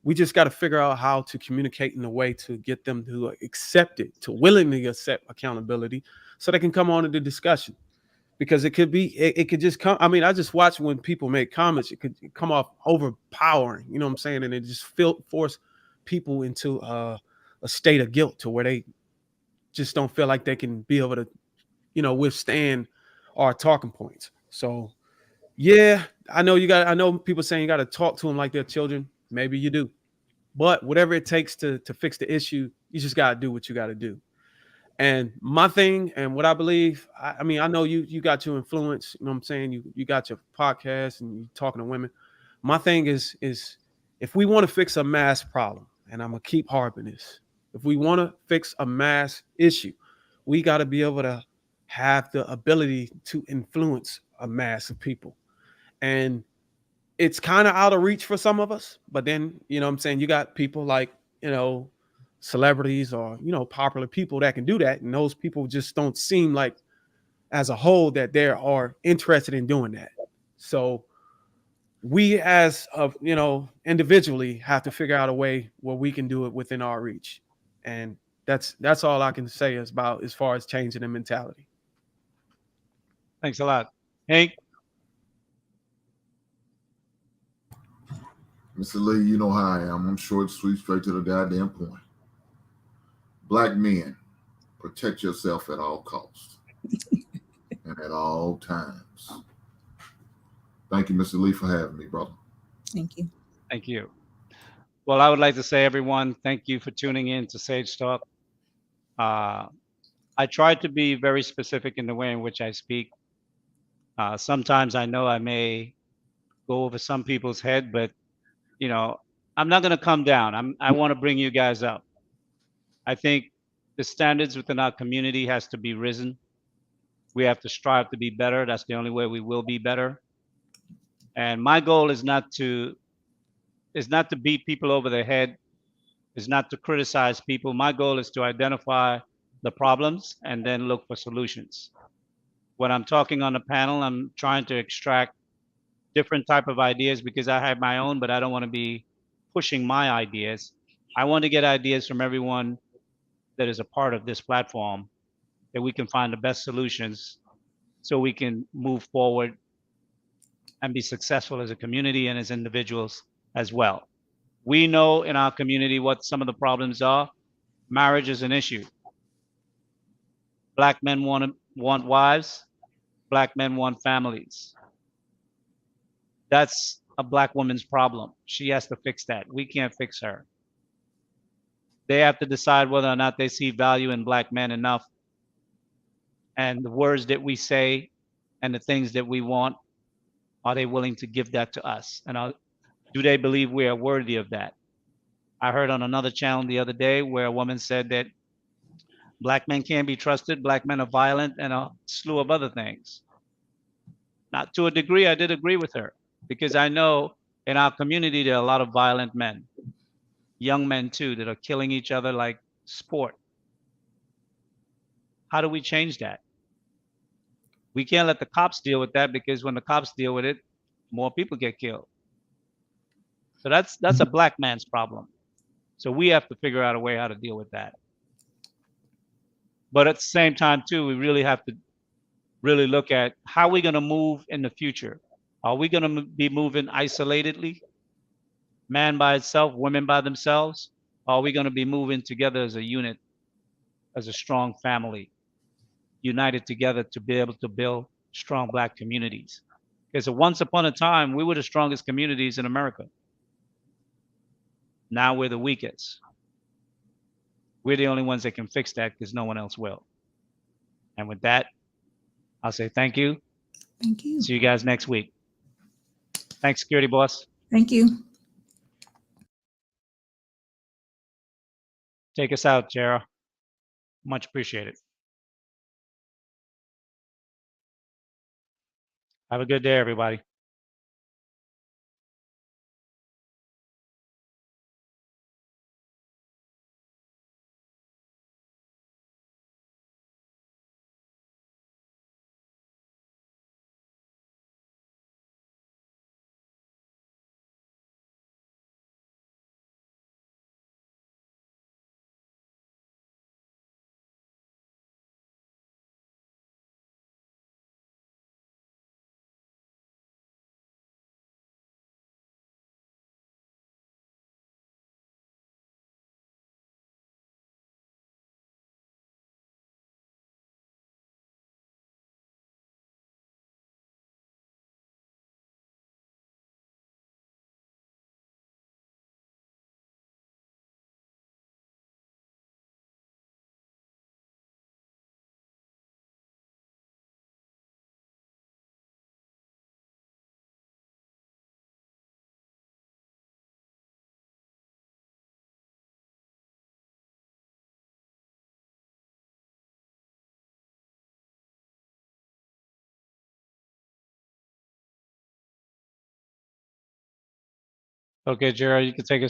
We just got to figure out how to communicate in a way to get them to accept it, to willingly accept accountability so they can come on to the discussion. Because it could just come. I mean, I just watch when people make comments, it could come off overpowering, you know what I'm saying? And it just force people into a state of guilt to where they just don't feel like they can be able to, withstand our talking points. So yeah, I know people saying you got to talk to them like they're children. Maybe you do. But whatever it takes to fix the issue, you just got to do what you got to do. And my thing and what I believe, I mean, I know you got your influence, you know what I'm saying? You got your podcast and you talking to women. My thing is if we want to fix a mass problem, and I'm going to keep harping this, if we want to fix a mass issue, we got to be able to have the ability to influence a mass of people. And it's kind of out of reach for some of us, but then, you know what I'm saying, you got people like, celebrities or, popular people that can do that. And those people just don't seem like as a whole that they are interested in doing that. So we as of, individually have to figure out a way where we can do it within our reach. And that's all I can say is about as far as changing the mentality. Thanks a lot. Hank? Mr. Lee, you know how I am. I'm short, sweet, straight to the goddamn point. Black men, protect yourself at all costs and at all times. Thank you, Mr. Lee, for having me, brother. you. Thank you. Well, I would like to say, everyone, thank you for tuning in to Sage Talk. I try to be very specific in the way in which I speak. Sometimes I know I may go over some people's head, but I'm not going to come down. I want to bring you guys up. I think the standards within our community has to be risen. We have to strive to be better. That's the only way we will be better. And my goal is not to beat people over the head, is not to criticize people. My goal is to identify the problems and then look for solutions. When I'm talking on the panel, I'm trying to extract different type of ideas because I have my own, but I don't want to be pushing my ideas. I want to get ideas from everyone that is a part of this platform, that we can find the best solutions so we can move forward and be successful as a community and as individuals as well. We know in our community what some of the problems are. Marriage is an issue. Black men want wives. Black men want families. That's a Black woman's problem. She has to fix that. We can't fix her. They have to decide whether or not they see value in Black men enough, and the words that we say and the things that we want, are they willing to give that to us? And do they believe we are worthy of that? I heard on another channel the other day where a woman said that Black men can't be trusted, Black men are violent, and a slew of other things. Now, to a degree, I did agree with her, because I know in our community there are a lot of violent men, young men too, that are killing each other like sport. How do we change that? We can't let the cops deal with that, because when the cops deal with it, more people get killed. So that's a Black man's problem. So we have to figure out a way how to deal with that. But at the same time too, we really have to really look at how we're going to move in the future. Are we going to be moving isolatedly, man by itself, women by themselves? Or are we going to be moving together as a unit, as a strong family, united together to be able to build strong Black communities? Because once upon a time, we were the strongest communities in America. Now we're the weakest. We're the only ones that can fix that, because no one else will. And with that, I'll say thank you. Thank you. See you guys next week. Thanks, security boss. Thank you. Take us out, Jara. Much appreciated. Have a good day, everybody. Okay, Jara, you can take us